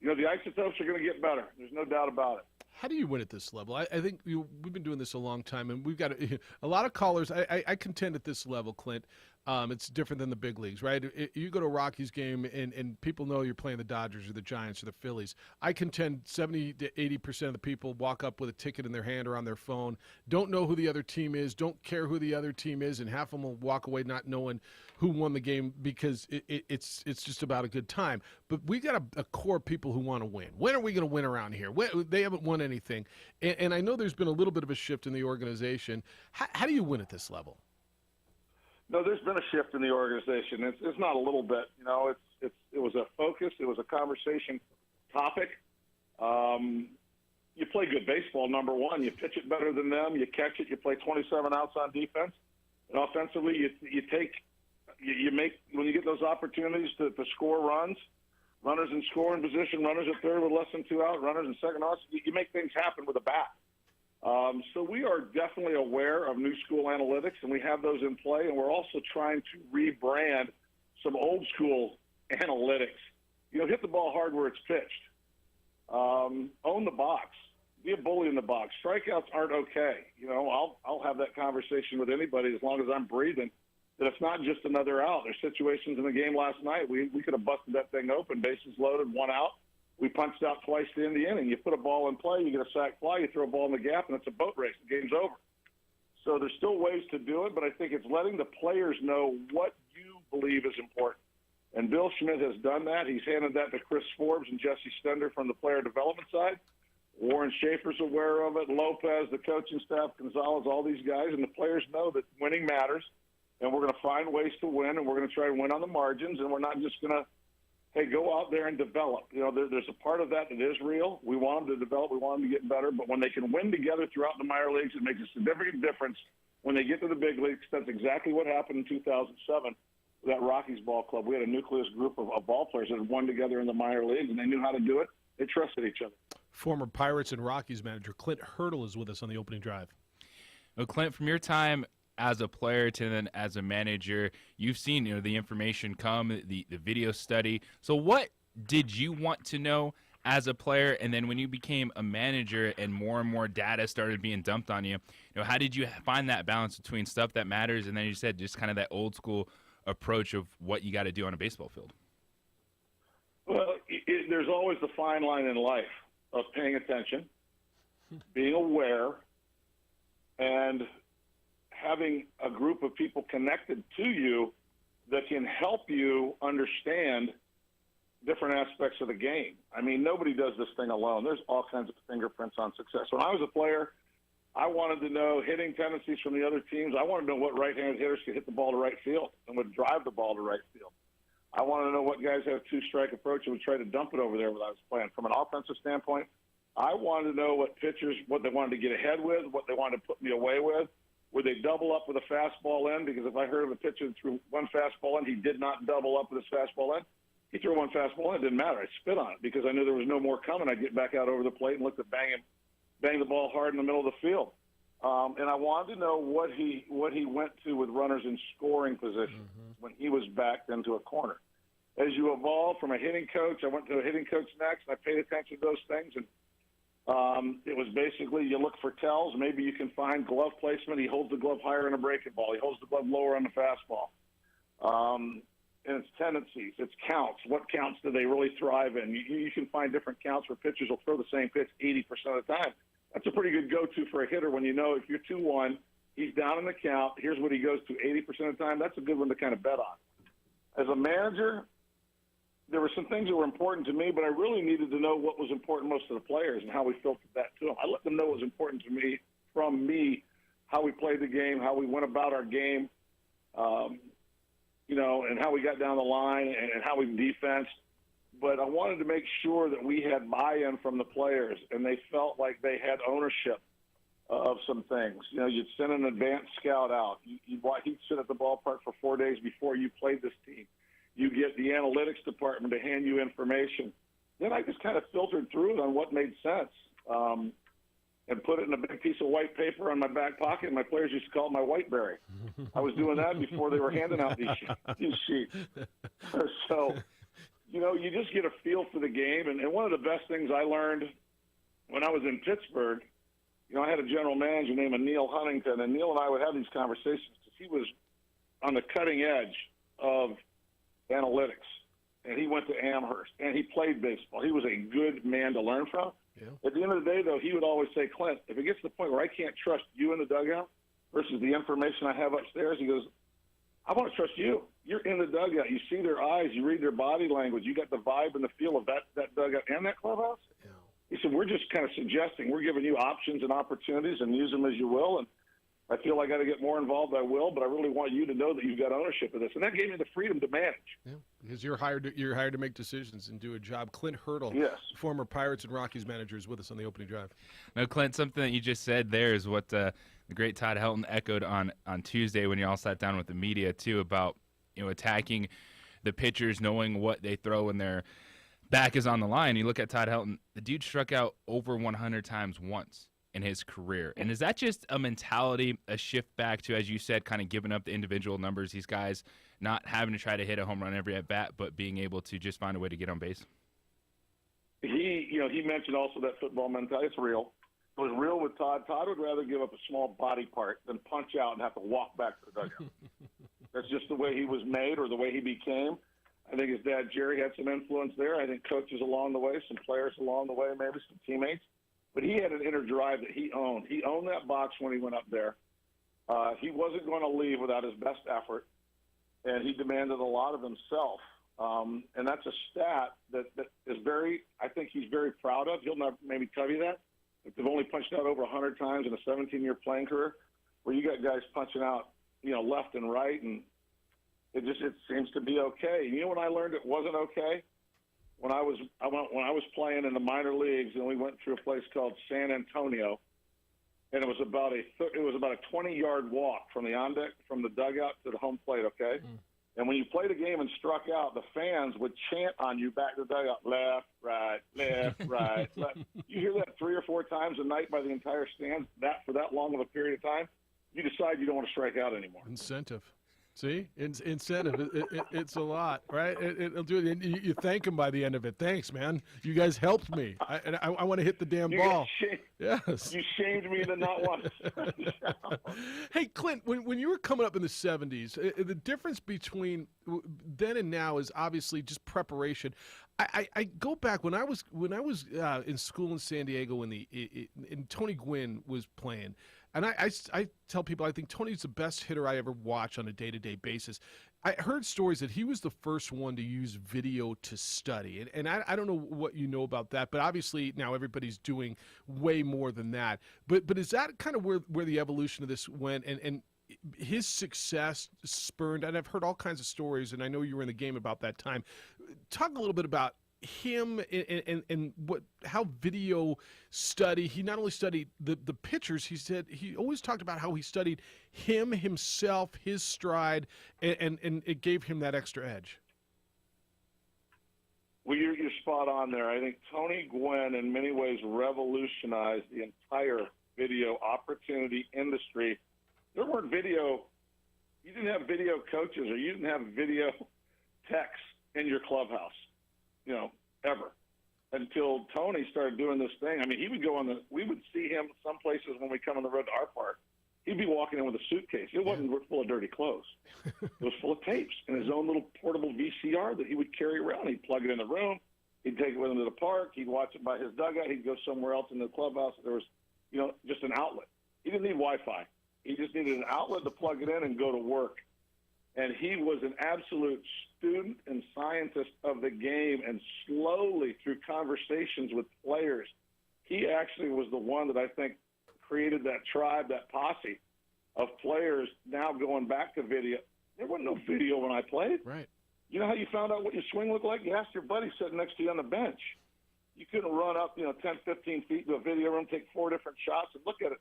you know, the Isotopes are going to get better. There's no doubt about it. How do you win at this level? I think we've been doing this a long time, and we've got a lot of callers. I contend at this level, Clint, it's different than the big leagues, right? You go to a Rockies game, and people know you're playing the Dodgers or the Giants or the Phillies. I contend 70 to 80% of the people walk up with a ticket in their hand or on their phone, don't know who the other team is, don't care who the other team is, and half of them will walk away not knowing who won the game because it's just about a good time. But we got a core of people who want to win. When are we going to win around here? They haven't won anything. And I know there's been a little bit of a shift in the organization. How do you win at this level? No, there's been a shift in the organization. It's not a little bit. You know, it was a focus. It was a conversation topic. You play good baseball, number one. You pitch it better than them. You catch it. You play 27 outs on defense. And offensively, you make when you get those opportunities to score runs, runners in scoring position, runners at third with less than 2 out, runners in second outs. You make things happen with a bat. So we are definitely aware of new school analytics, and we have those in play, and we're also trying to rebrand some old school analytics. You know, hit the ball hard where it's pitched. Own the box. Be a bully in the box. Strikeouts aren't okay. You know, I'll have that conversation with anybody as long as I'm breathing, that it's not just another out. There's situations in the game last night. We could have busted that thing open, bases loaded, 1 out. We punched out twice to end the inning. You put a ball in play, you get a sac fly, you throw a ball in the gap, and it's a boat race. The game's over. So there's still ways to do it, but I think it's letting the players know what you believe is important. And Bill Schmidt has done that. He's handed that to Chris Forbes and Jesse Stender from the player development side. Warren Schaefer's aware of it, Lopez, the coaching staff, Gonzalez, all these guys, and the players know that winning matters, and we're going to find ways to win, and we're going to try to win on the margins, and we're not just going to, hey, go out there and develop. You know, there's a part of that is real. We want them to develop. We want them to get better. But when they can win together throughout the minor leagues, it makes a significant difference when they get to the big leagues. That's exactly what happened in 2007. that Rockies ball club. We had a nucleus group of ball players that had won together in the minor leagues, and they knew how to do it. They trusted each other. Former Pirates and Rockies manager Clint Hurdle is with us on the opening drive. Well, Clint, from your time as a player to then as a manager, you've seen the information come, the video study. So what did you want to know as a player, and then when you became a manager and more data started being dumped on you, how did you find that balance between stuff that matters and then you said just kind of that old school approach of what you got to do on a baseball field? Well, there's always the fine line in life of paying attention, being aware, and having a group of people connected to you that can help you understand different aspects of the game. I mean, nobody does this thing alone. There's all kinds of fingerprints on success. When I was a player, I wanted to know hitting tendencies from the other teams. I wanted to know what right-handed hitters could hit the ball to right field and would drive the ball to right field. I wanted to know what guys have a two-strike approach and would try to dump it over there when I was playing. From an offensive standpoint, I wanted to know what pitchers, what they wanted to get ahead with, what they wanted to put me away with. Would they double up with a fastball in? Because if I heard of a pitcher that threw one fastball in, he did not double up with his fastball in. He threw one fastball in. It didn't matter. I spit on it because I knew there was no more coming. I'd get back out over the plate and look to bang the ball hard in the middle of the field. And I wanted to know what he went to with runners in scoring positions when he was backed into a corner. As you evolve from a hitting coach, I went to a hitting coach next, and I paid attention to those things. And it was basically you look for tells. Maybe you can find glove placement. He holds the glove higher on a breaking ball. He holds the glove lower on the fastball. And it's tendencies, it's counts. What counts do they really thrive in? You can find different counts where pitchers will throw the same pitch 80% of the time. That's a pretty good go-to for a hitter when you know if you're 2-1, he's down in the count, here's what he goes to 80% of the time. That's a good one to kind of bet on. As a manager, there were some things that were important to me, but I really needed to know what was important most to the players and how we filtered that to them. I let them know what was important to me, from me, how we played the game, how we went about our game, and how we got down the line and how we defensed. But I wanted to make sure that we had buy-in from the players and they felt like they had ownership of some things. You'd send an advanced scout out. He'd sit at the ballpark for 4 days before you played this team. You get the analytics department to hand you information. Then I just kind of filtered through it on what made sense and put it in a big piece of white paper on my back pocket. And my players used to call it my Whiteberry. I was doing that before they were handing out these sheets. So, you just get a feel for the game. And one of the best things I learned when I was in Pittsburgh, I had a general manager named Neil Huntington, and Neil and I would have these conversations because he was on the cutting edge of analytics, and he went to Amherst, and he played baseball. He was a good man to learn from. Yeah. At the end of the day, though, he would always say, Clint, if it gets to the point where I can't trust you in the dugout versus the information I have upstairs, he goes, I want to trust you. You're in the dugout. You see their eyes. You read their body language. You got the vibe and the feel of that dugout and that clubhouse. Yeah. He said, we're just kind of suggesting. We're giving you options and opportunities and use them as you will. And I feel I got to get more involved, I will, but I really want you to know that you've got ownership of this. And that gave me the freedom to manage. Yeah, because you're hired to make decisions and do a job. Clint Hurdle, yes, former Pirates and Rockies manager, is with us on the opening drive. Now, Clint, something that you just said there is what the great Todd Helton echoed on Tuesday when you all sat down with the media, too, about attacking the pitchers, knowing what they throw when their back is on the line. You look at Todd Helton, the dude struck out over 100 times once in his career. And is that just a mentality, a shift back to, as you said, kind of giving up the individual numbers, these guys not having to try to hit a home run every at bat, but being able to just find a way to get on base? He mentioned also that football mentality. It's real. It was real with Todd. Todd would rather give up a small body part than punch out and have to walk back to the dugout. That's just the way he was made or the way he became. I think his dad, Jerry, had some influence there. I think coaches along the way, some players along the way, maybe some teammates. But he had an inner drive that he owned. He owned that box when he went up there. He wasn't going to leave without his best effort, and he demanded a lot of himself. And that's a stat that is I think he's very proud of. He'll never maybe tell you that. If they've only punched out over 100 times in a 17-year playing career, where you got guys punching out, left and right, and it seems to be okay. When I learned it wasn't okay? When I was playing in the minor leagues, and we went through a place called San Antonio, and it was about a 20-yard walk from the dugout to the home plate. Okay, And when you played a game and struck out, the fans would chant on you back to the dugout, left, right, left. You hear that 3 or 4 times a night by the entire stand for that long of a period of time, you decide you don't want to strike out anymore. Incentive. See? Incentive. It's a lot, right? It'll do it. And you thank them by the end of it. Thanks, man. You guys helped me. I want to hit the damn ball. Yes. You shamed me into not wanting to. Hey, Clint, when you were coming up in the 70s, the difference between then and now is obviously just preparation. I go back when I was in school in San Diego when Tony Gwynn was playing. And I tell people I think Tony's the best hitter I ever watch on a day-to-day basis. I heard stories that he was the first one to use video to study. And I don't know what you know about that, but obviously now everybody's doing way more than that. But is that kind of where the evolution of this went? And his success spurned, and I've heard all kinds of stories, and I know you were in the game about that time. Talk a little bit about him and how video study. He not only studied the pitchers, he always talked about how he studied himself, his stride, and it gave him that extra edge. Well, you're spot on there. I think Tony Gwynn in many ways revolutionized the entire video opportunity industry. There weren't you didn't have video coaches or you didn't have video techs in your clubhouse. Ever, until Tony started doing this thing. I mean, he would we would see him some places when we come on the road to our park. He'd be walking in with a suitcase. It wasn't full of dirty clothes. It was full of tapes and his own little portable VCR that he would carry around. He'd plug it in the room. He'd take it with him to the park. He'd watch it by his dugout. He'd go somewhere else in the clubhouse. There was, just an outlet. He didn't need Wi-Fi. He just needed an outlet to plug it in and go to work. And he was an absolute student and scientist of the game, and slowly through conversations with players, he actually was the one that I think created that tribe, that posse of players now going back to video. There wasn't no video when I played. Right. You know how you found out what your swing looked like? You asked your buddy sitting next to you on the bench. You couldn't run up, 10, 15 feet to a video room, take 4 different shots and look at it.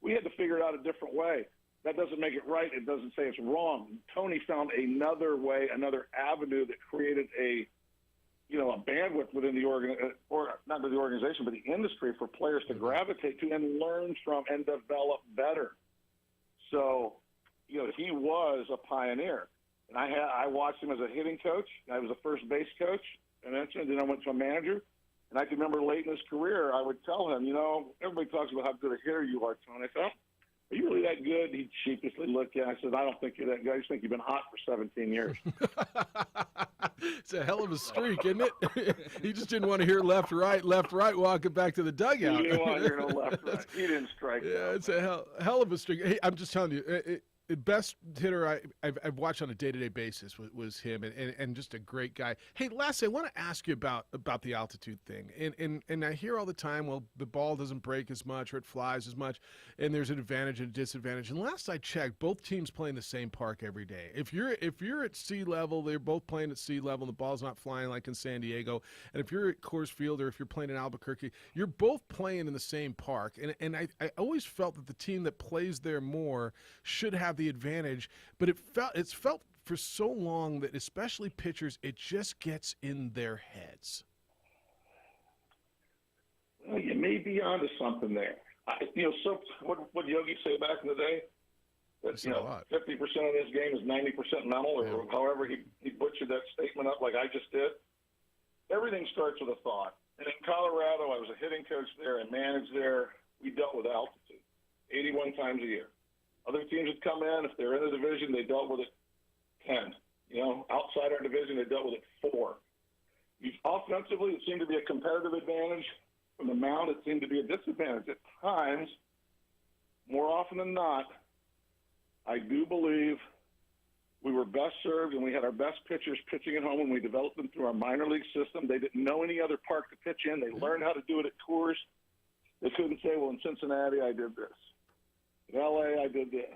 We had to figure it out a different way. That doesn't make it right. It doesn't say it's wrong. Tony found another way, another avenue that created a bandwidth within the not the organization, but the industry for players to gravitate to and learn from and develop better. So, he was a pioneer. And I watched him as a hitting coach. I was a first base coach, and then I went to a manager. And I can remember late in his career, I would tell him, everybody talks about how good a hitter you are, Tony. I thought, are you really that good? He'd sheepishly look at me. I said, I don't think you're that good. I just think you've been hot for 17 years. It's a hell of a streak, isn't it? He just didn't want to hear left, right, walking back to the dugout. He didn't want to hear no left, right. He didn't strike. Yeah, it's a hell of a streak. Hey, I'm just telling you, the best hitter I've watched on a day-to-day basis was him, and just a great guy. Hey, lastly, I want to ask you about the altitude thing. And I hear all the time, well, the ball doesn't break as much or it flies as much, and there's an advantage and a disadvantage. And last I checked, both teams play in the same park every day. If you're at sea level, they're both playing at sea level, and the ball's not flying like in San Diego. And if you're at Coors Field or if you're playing in Albuquerque, you're both playing in the same park. And I always felt that the team that plays there more should have the advantage, but it's felt for so long that especially pitchers, it just gets in their heads. Well, you may be onto something there. So what Yogi say back in the day? That 50% of this game is 90% mental, or however he butchered that statement up like I just did. Everything starts with a thought. And in Colorado, I was a hitting coach there and managed there. We dealt with altitude 81 times a year. Other teams would come in. If they're in the division, they dealt with it 10. Outside our division, they dealt with it 4. Offensively, it seemed to be a competitive advantage. From the mound, it seemed to be a disadvantage. At times, more often than not, I do believe we were best served and we had our best pitchers pitching at home when we developed them through our minor league system. They didn't know any other park to pitch in. They learned how to do it at Coors. They couldn't say, well, in Cincinnati, I did this. In L.A., I did this.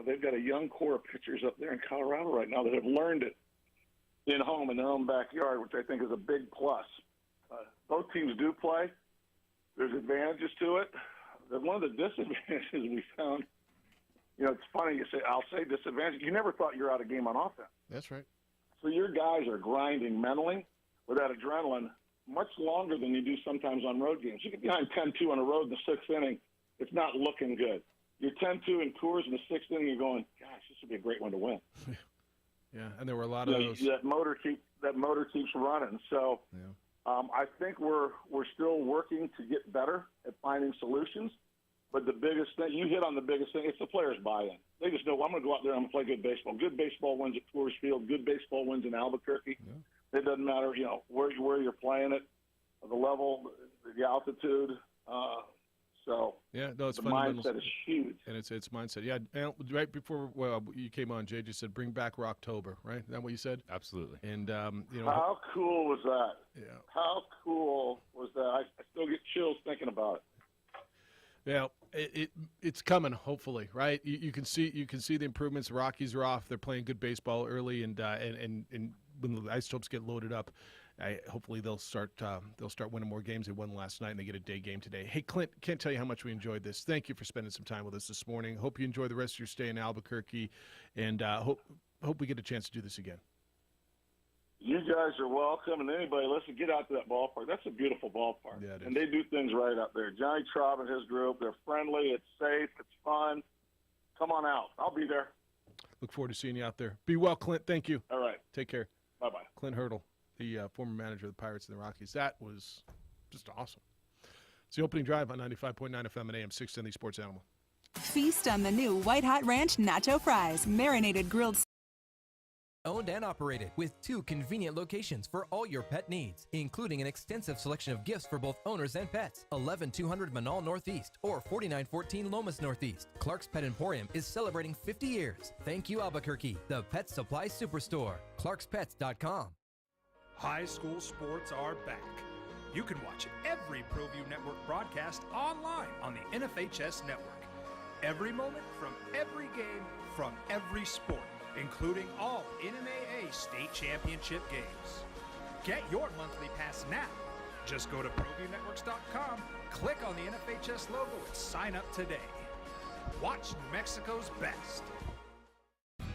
They've got a young core of pitchers up there in Colorado right now that have learned it in home in their own backyard, which I think is a big plus. Both teams do play. There's advantages to it. One of the disadvantages we found, it's funny you say, I'll say disadvantage. You never thought you're out of game on offense. That's right. So your guys are grinding mentally with that adrenaline much longer than you do sometimes on road games. You get behind 10-2 on a road in the sixth inning, it's not looking good. You're 10-2 in Coors in the sixth inning, you're going, gosh, this would be a great one to win. Yeah, and there were a lot of those. That motor keeps running. So I think we're still working to get better at finding solutions. But the biggest thing, you hit on the biggest thing, it's the players' buy-in. They just know, I'm going to go out there and I'm going to play good baseball. Good baseball wins at Coors Field. Good baseball wins in Albuquerque. Yeah. It doesn't matter, where you're playing it, the level, the altitude. It's the mindset is huge. And it's mindset. Yeah, and right before you came on, Jay just said, bring back Rocktober, right? Is that what you said? Absolutely. And, how cool was that? Yeah. How cool was that? I still get chills thinking about it. Yeah, it's coming. Hopefully, right? You can see the improvements. The Rockies are off. They're playing good baseball early, and when the Isotopes get loaded up, hopefully they'll start winning more games. They won last night, and they get a day game today. Hey, Clint, can't tell you how much we enjoyed this. Thank you for spending some time with us this morning. Hope you enjoy the rest of your stay in Albuquerque, and hope we get a chance to do this again. You guys are welcome, and anybody, listen, get out to that ballpark. That's a beautiful ballpark. Yeah, it is. And they do things right out there. Johnny Traub and his group, they're friendly, it's safe, it's fun. Come on out. I'll be there. Look forward to seeing you out there. Be well, Clint. Thank you. All right. Take care. Bye-bye. Clint Hurdle, the former manager of the Pirates and the Rockies. That was just awesome. It's the opening drive on 95.9 FM and AM 610, the Sports Animal. Feast on the new White Hot Ranch Nacho Fries, marinated grilled. Owned and operated with 2 convenient locations for all your pet needs, including an extensive selection of gifts for both owners and pets. 11200 Manal Northeast or 4914 Lomas Northeast. Clark's Pet Emporium is celebrating 50 years. Thank you, Albuquerque, the Pet Supply Superstore. ClarksPets.com. High school sports are back. You can watch every ProView Network broadcast online on the NFHS network. Every moment from every game from every sport, including all NMAA state championship games. Get your monthly pass now. Just go to ProViewNetworks.com, click on the NFHS logo, and sign up today. Watch New Mexico's best.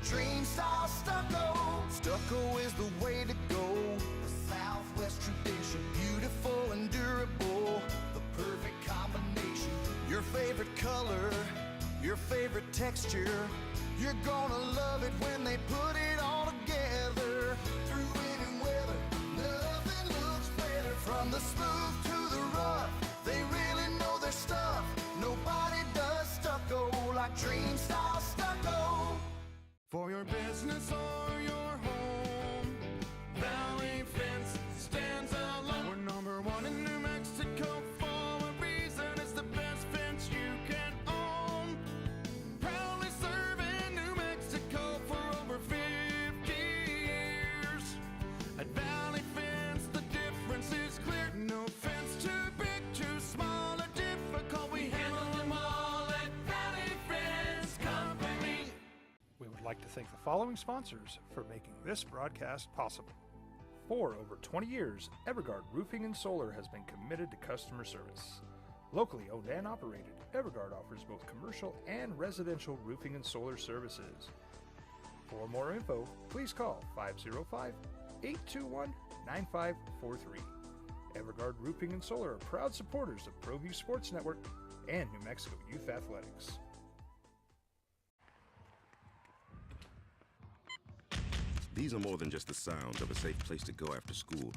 Dream style stucco. Stucco is the way to go. The Southwest tradition, beautiful and durable. The perfect combination. Your favorite color, your favorite texture. You're gonna love it when they put it all together. Through any weather, nothing looks better. From the smooth to the rough, they really know their stuff. Nobody does stucco like Dream Style Stucco. For your business or your home, Valley Fence stands alone. We're number 1 in New Mexico for a reason. It's the best fence you can own. Proudly serving New Mexico for over 50 years. At Valley Fence, the difference is clear. No fence too big, too small, or difficult. We handle them all at Valley Fence Company. We would like to thank the following sponsors for making this broadcast possible. For over 20 years, Evergard Roofing and Solar has been committed to customer service. Locally owned and operated, Evergard offers both commercial and residential roofing and solar services. For more info, please call 505-821-9543. Evergard Roofing and Solar are proud supporters of ProView Sports Network and New Mexico Youth Athletics. These are more than just the sounds of a safe place to go after school.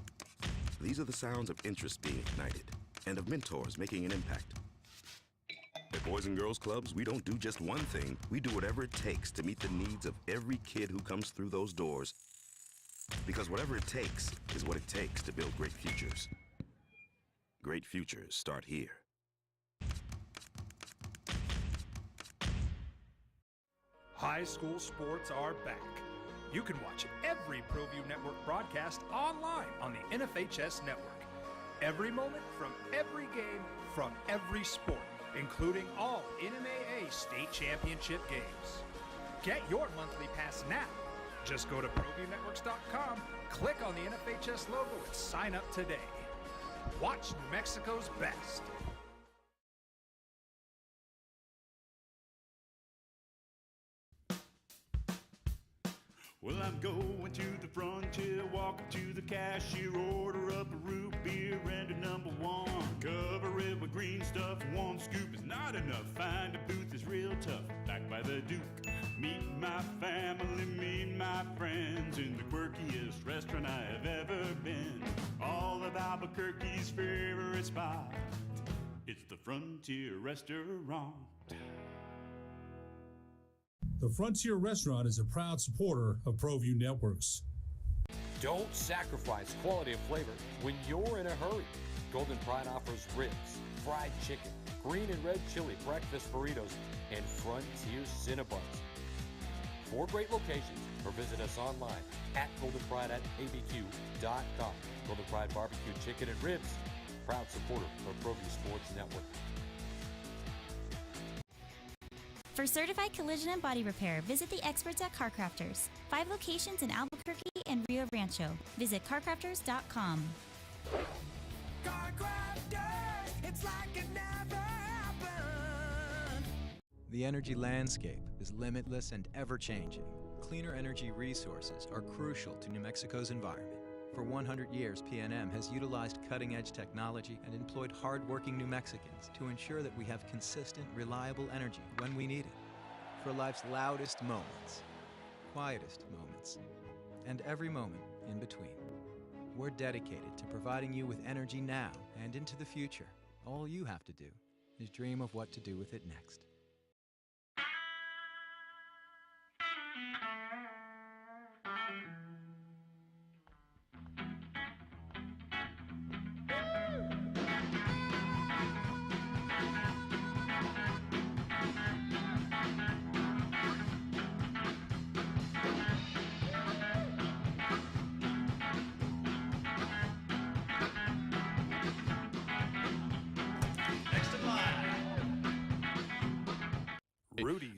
These are the sounds of interest being ignited and of mentors making an impact. At Boys and Girls Clubs, we don't do just one thing. We do whatever it takes to meet the needs of every kid who comes through those doors. Because whatever it takes is what it takes to build great futures. Great futures start here. High school sports are back. You can watch every ProView Network broadcast online on the NFHS network. Every moment from every game from every sport, including all NMAA state championship games. Get your monthly pass now. Just go to ProViewNetworks.com, click on the NFHS logo, and sign up today. Watch New Mexico's best. Well, I'm going to the frontier, walking to the cashier, order up a root beer and a number one. Cover it with green stuff, one scoop is not enough. Find a booth is real tough, back by the Duke. Meet my family, meet my friends in the quirkiest restaurant I have ever been. All of Albuquerque's favorite spot, it's the Frontier Restaurant. The Frontier Restaurant is a proud supporter of ProView Networks. Don't sacrifice quality of flavor when you're in a hurry. Golden Pride offers ribs, fried chicken, green and red chili breakfast burritos, and Frontier Cinnabons. 4 great locations, or visit us online at goldenpride@abq.com. Golden Pride Barbecue Chicken and Ribs, proud supporter of ProView Sports Network. For certified collision and body repair, visit the experts at CarCrafters. 5 locations in Albuquerque and Rio Rancho. Visit carcrafters.com. CarCrafters, it's like it never happened. The energy landscape is limitless and ever-changing. Cleaner energy resources are crucial to New Mexico's environment. For 100 years, PNM has utilized cutting-edge technology and employed hard-working New Mexicans to ensure that we have consistent, reliable energy when we need it. For life's loudest moments, quietest moments, and every moment in between. We're dedicated to providing you with energy now and into the future. All you have to do is dream of what to do with it next.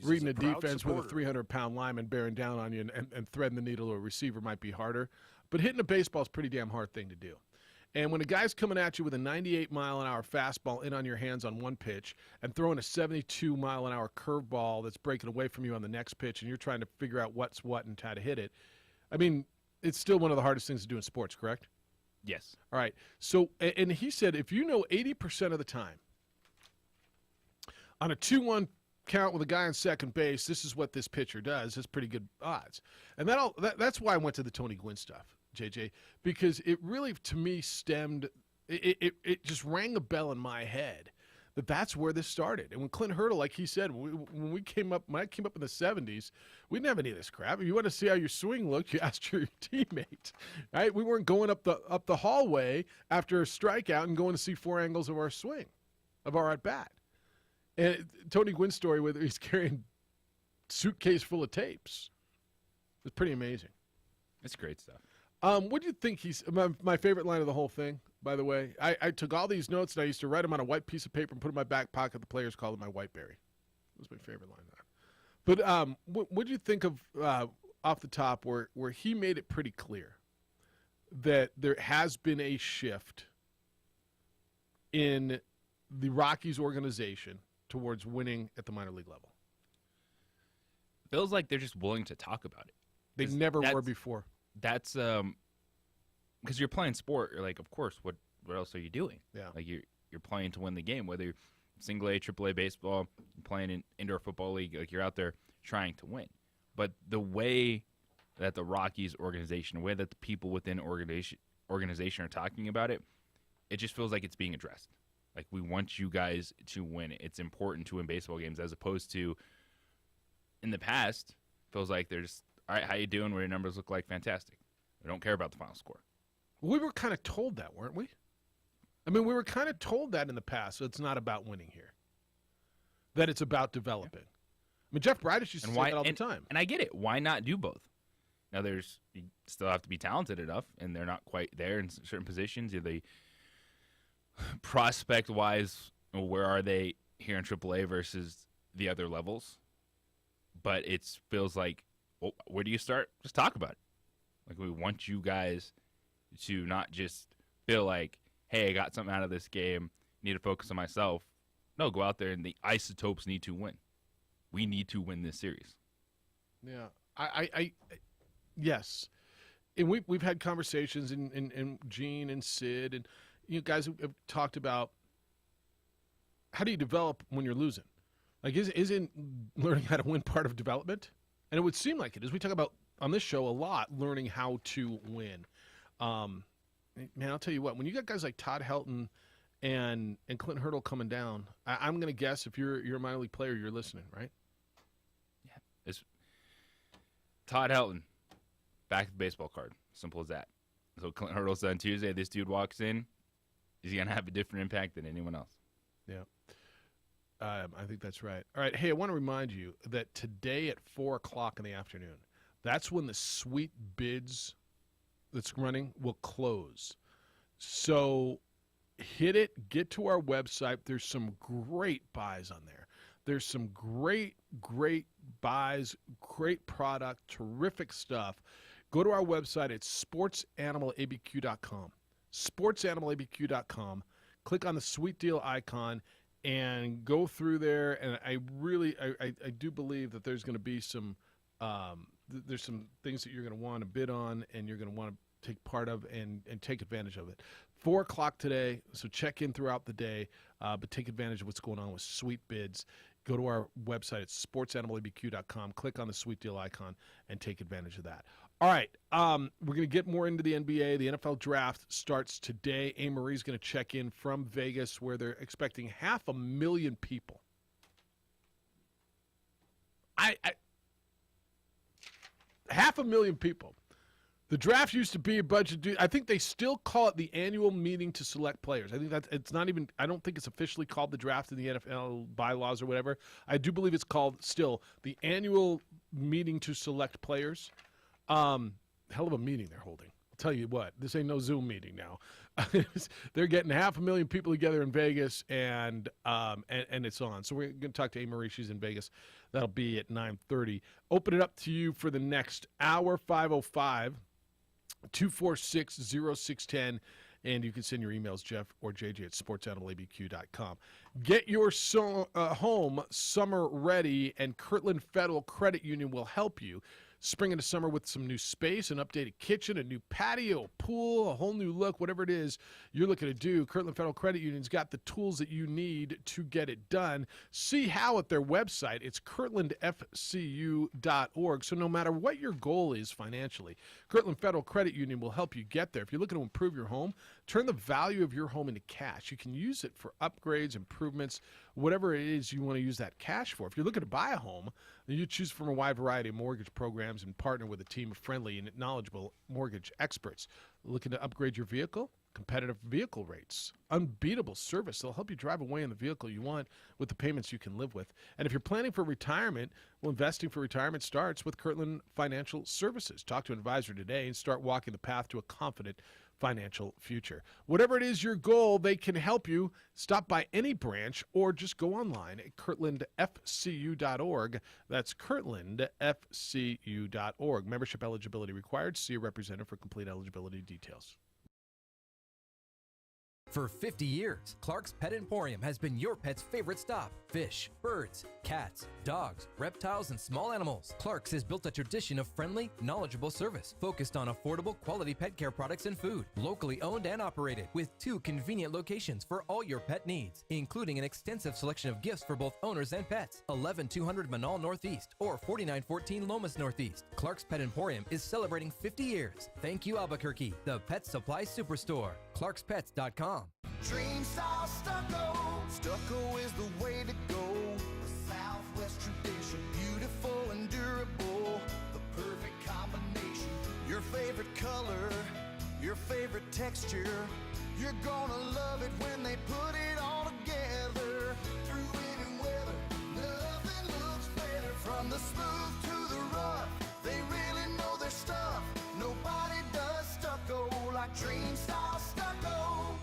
Reading a defense with a 300-pound lineman bearing down on you and threading the needle to a receiver might be harder, but hitting a baseball is a pretty damn hard thing to do. And when a guy's coming at you with a 98-mile-an-hour fastball in on your hands on one pitch and throwing a 72-mile-an-hour curveball that's breaking away from you on the next pitch and you're trying to figure out what's what and how to hit it, I mean, it's still one of the hardest things to do in sports, correct? Yes. All right. So, and he said if you know 80% of the time on a 2-1 count with a guy on second base, this is what this pitcher does. It's pretty good odds. And that's why I went to the Tony Gwynn stuff, JJ, because it really, to me, stemmed, it just rang a bell in my head that that's where this started. And when Clint Hurdle, like he said, when I came up in the 70s, we didn't have any of this crap. If you want to see how your swing looked, you asked your teammate, right? We weren't going up the hallway after a strikeout and going to see 4 angles of our swing, of our at-bat. And Tony Gwynn's story where he's carrying suitcase full of tapes. It's pretty amazing. It's great stuff. What do you think my favorite line of the whole thing, by the way? I took all these notes and I used to write them on a white piece of paper and put them in my back pocket. The players called it my Whiteberry. That was my favorite line of that. But what do you think of off the top where he made it pretty clear that there has been a shift in the Rockies organization towards winning at the minor league level? Feels like they're just willing to talk about it. They never were before. That's because you're playing sport. You're like, of course. What else are you doing? Yeah. Like you're playing to win the game. Whether you're single A, triple A baseball, you're playing in indoor football league, like you're out there trying to win. But the way that the Rockies organization, the way that the people within organization are talking about it, it just feels like it's being addressed. Like, we want you guys to win. It's important to win baseball games, as opposed to in the past, feels like they're just, all right, how you doing? What your numbers look like? Fantastic. We don't care about the final score. We were kind of told that, weren't we? I mean, we were kind of told that in the past, so it's not about winning here. That it's about developing. Yeah. I mean, Jeff Bridich used to say that all the time. And I get it. Why not do both? Now, you still have to be talented enough, and they're not quite there in certain positions. They prospect-wise, where are they here in AAA versus the other levels? But it feels like, well, where do you start? Just talk about it. Like, we want you guys to not just feel like, hey, I got something out of this game, need to focus on myself. No, go out there, and the Isotopes need to win. We need to win this series. Yeah. Yes. And we've had conversations, and Gene and Sid and guys have talked about how do you develop when you're losing? Like, isn't learning how to win part of development? And it would seem like it is. We talk about on this show a lot learning how to win. Man, I'll tell you what, when you got guys like Todd Helton and Clinton Hurdle coming down, I'm going to guess if you're a minor league player, you're listening, right? Yeah. It's Todd Helton, back to the baseball card. Simple as that. So Clinton Hurdle said on Tuesday, this dude walks in, he's going to have a different impact than anyone else. Yeah. I think that's right. All right. Hey, I want to remind you that today at 4 o'clock in the afternoon, that's when the sweet bids that's running will close. So hit it, get to our website. There's some great buys on there. There's some great buys, great product, terrific stuff. Go to our website. It's sportsanimалabq.com. Sportsanimалabq.com. Click on the sweet deal icon and go through there. And I do believe that there's going to be some there's some things that you're going to want to bid on and you're going to want to take part of and take advantage of it. 4 o'clock today, so check in throughout the day, but take advantage of what's going on with sweet bids. Go to our website. It's sportsanimалabq.com. Click on the sweet deal icon and take advantage of that. All right, we're going to get more into the NBA. The NFL draft starts today. A. Marie's going to check in from Vegas where they're expecting 500,000 people. 500,000 people. The draft used to be a bunch of dudes. I think they still call it the annual meeting to select players. I think it's not even. I don't think it's officially called the draft in the NFL bylaws or whatever. I do believe it's called still the annual meeting to select players. Hell of a meeting they're holding. I'll tell you what. This ain't no Zoom meeting now. They're getting 500,000 people together in Vegas, and it's on. So we're going to talk to A. Marie. She's in Vegas. That'll be at 9:30. Open it up to you for the next hour. 505-246-0610. And you can send your emails, Jeff or JJ, at sportsanimалabq.com. Get your home summer ready, and Kirtland Federal Credit Union will help you. Spring into summer with some new space, an updated kitchen, a new patio, pool, a whole new look, whatever it is you're looking to do. Kirtland Federal Credit Union's got the tools that you need to get it done. See how at their website. It's kirtlandfcu.org. So no matter what your goal is financially, Kirtland Federal Credit Union will help you get there. If you're looking to improve your home, turn the value of your home into cash. You can use it for upgrades, improvements, whatever it is you want to use that cash for. If you're looking to buy a home, then you choose from a wide variety of mortgage programs and partner with a team of friendly and knowledgeable mortgage experts. Looking to upgrade your vehicle? Competitive vehicle rates, unbeatable service. They'll help you drive away in the vehicle you want with the payments you can live with. And if you're planning for retirement, well, investing for retirement starts with Kirtland Financial Services. Talk to an advisor today and start walking the path to a confident financial future. Whatever it is your goal, they can help you. Stop by any branch or just go online at kirtlandfcu.org. That's kirtlandfcu.org. Membership eligibility required. See a representative for complete eligibility details. For 50 years, Clark's Pet Emporium has been your pet's favorite stop. Fish, birds, cats, dogs, reptiles, and small animals. Clark's has built a tradition of friendly, knowledgeable service focused on affordable, quality pet care products and food. Locally owned and operated with 2 convenient locations for all your pet needs, including an extensive selection of gifts for both owners and pets. 11200 Manal Northeast or 4914 Lomas Northeast. Clark's Pet Emporium is celebrating 50 years. Thank you, Albuquerque, the Pet Supply Superstore. ClarksPets.com. Dream style stucco. Stucco is the way to go. The Southwest tradition, beautiful and durable. The perfect combination. Your favorite color, your favorite texture. You're gonna love it when they put it all together. Through any weather, nothing looks better. From the smooth to the rough, they really know their stuff. Nobody does stucco like Dream style stucco.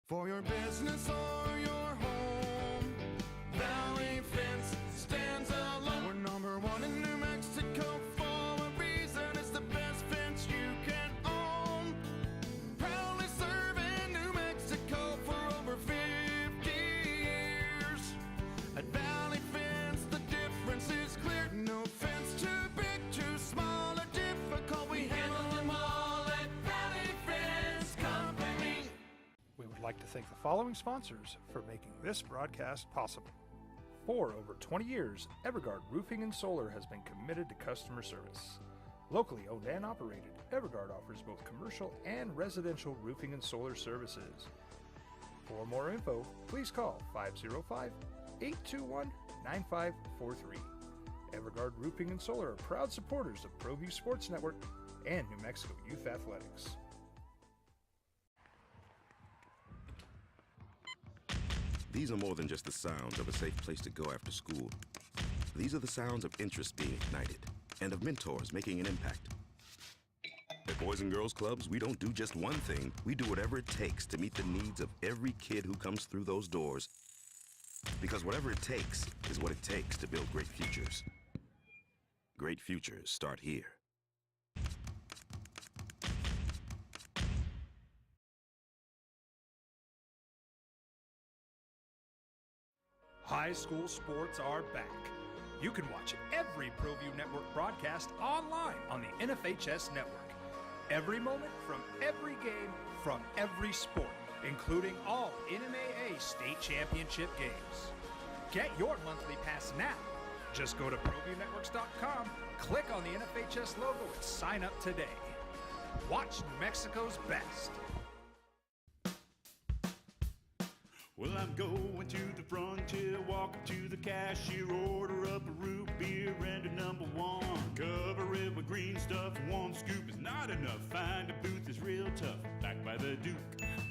For your business or your home, Valley Fence stands alone. We're number 1 in New Mexico for a reason. It's the best fence you can own. Proudly serving New Mexico for over 50 years. At Valley Fence, the difference is clear. No fence like to thank the following sponsors for making this broadcast possible. For over 20 years, Evergard Roofing and Solar has been committed to customer service. Locally owned and operated, Evergard offers both commercial and residential roofing and solar services. For more info, please call 505-821-9543. Evergard Roofing and Solar are proud supporters of ProView Sports Network and New Mexico Youth Athletics. These are more than just the sounds of a safe place to go after school. These are the sounds of interest being ignited and of mentors making an impact. At Boys and Girls Clubs, we don't do just one thing. We do whatever it takes to meet the needs of every kid who comes through those doors. Because whatever it takes is what it takes to build great futures. Great futures start here. High school sports are back. You can watch every ProView Network broadcast online on the NFHS network. Every moment from every game from every sport, including all NMAA state championship games. Get your monthly pass now. Just go to ProViewNetworks.com, click on the NFHS logo, and sign up today. Watch New Mexico's best. Well, I'm going to the frontier, walking to the cashier, order up a root beer and a number one. Cover it with green stuff, one scoop is not enough. Find a booth is real tough, back by the Duke.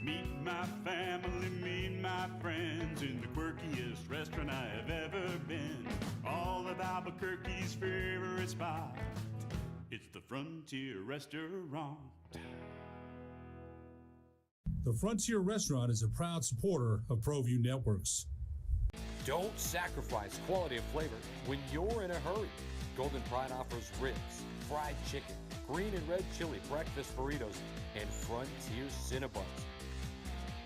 Meet my family, meet my friends in the quirkiest restaurant I have ever been. All of Albuquerque's favorite spot, it's the Frontier Restaurant. The Frontier Restaurant is a proud supporter of ProView Networks. Don't sacrifice quality of flavor when you're in a hurry. Golden Pride offers ribs, fried chicken, green and red chili breakfast burritos, and Frontier Cinnabons.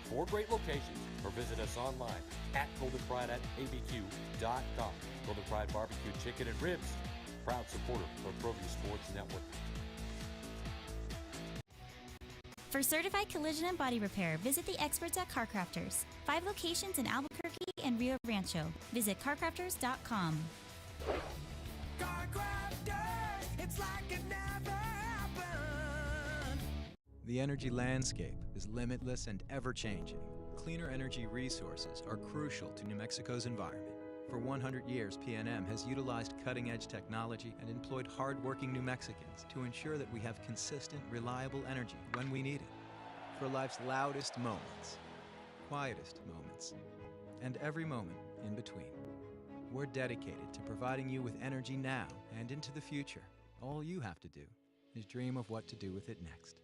4 great locations, or visit us online at goldenpride@abq.com. Golden Pride Barbecue Chicken and Ribs, proud supporter of ProView Sports Network. For certified collision and body repair, visit the experts at CarCrafters. 5 locations in Albuquerque and Rio Rancho. Visit carcrafters.com. CarCrafters, it's like it never happened. The energy landscape is limitless and ever-changing. Cleaner energy resources are crucial to New Mexico's environment. For 100 years, PNM has utilized cutting-edge technology and employed hard-working New Mexicans to ensure that we have consistent, reliable energy when we need it. For life's loudest moments, quietest moments, and every moment in between. We're dedicated to providing you with energy now and into the future. All you have to do is dream of what to do with it next.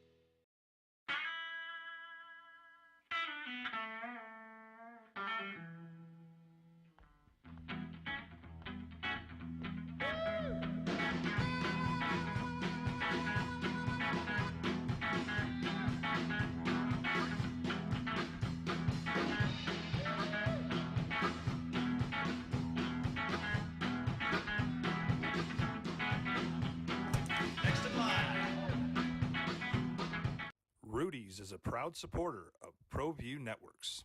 Rudy's is a proud supporter of ProView Networks.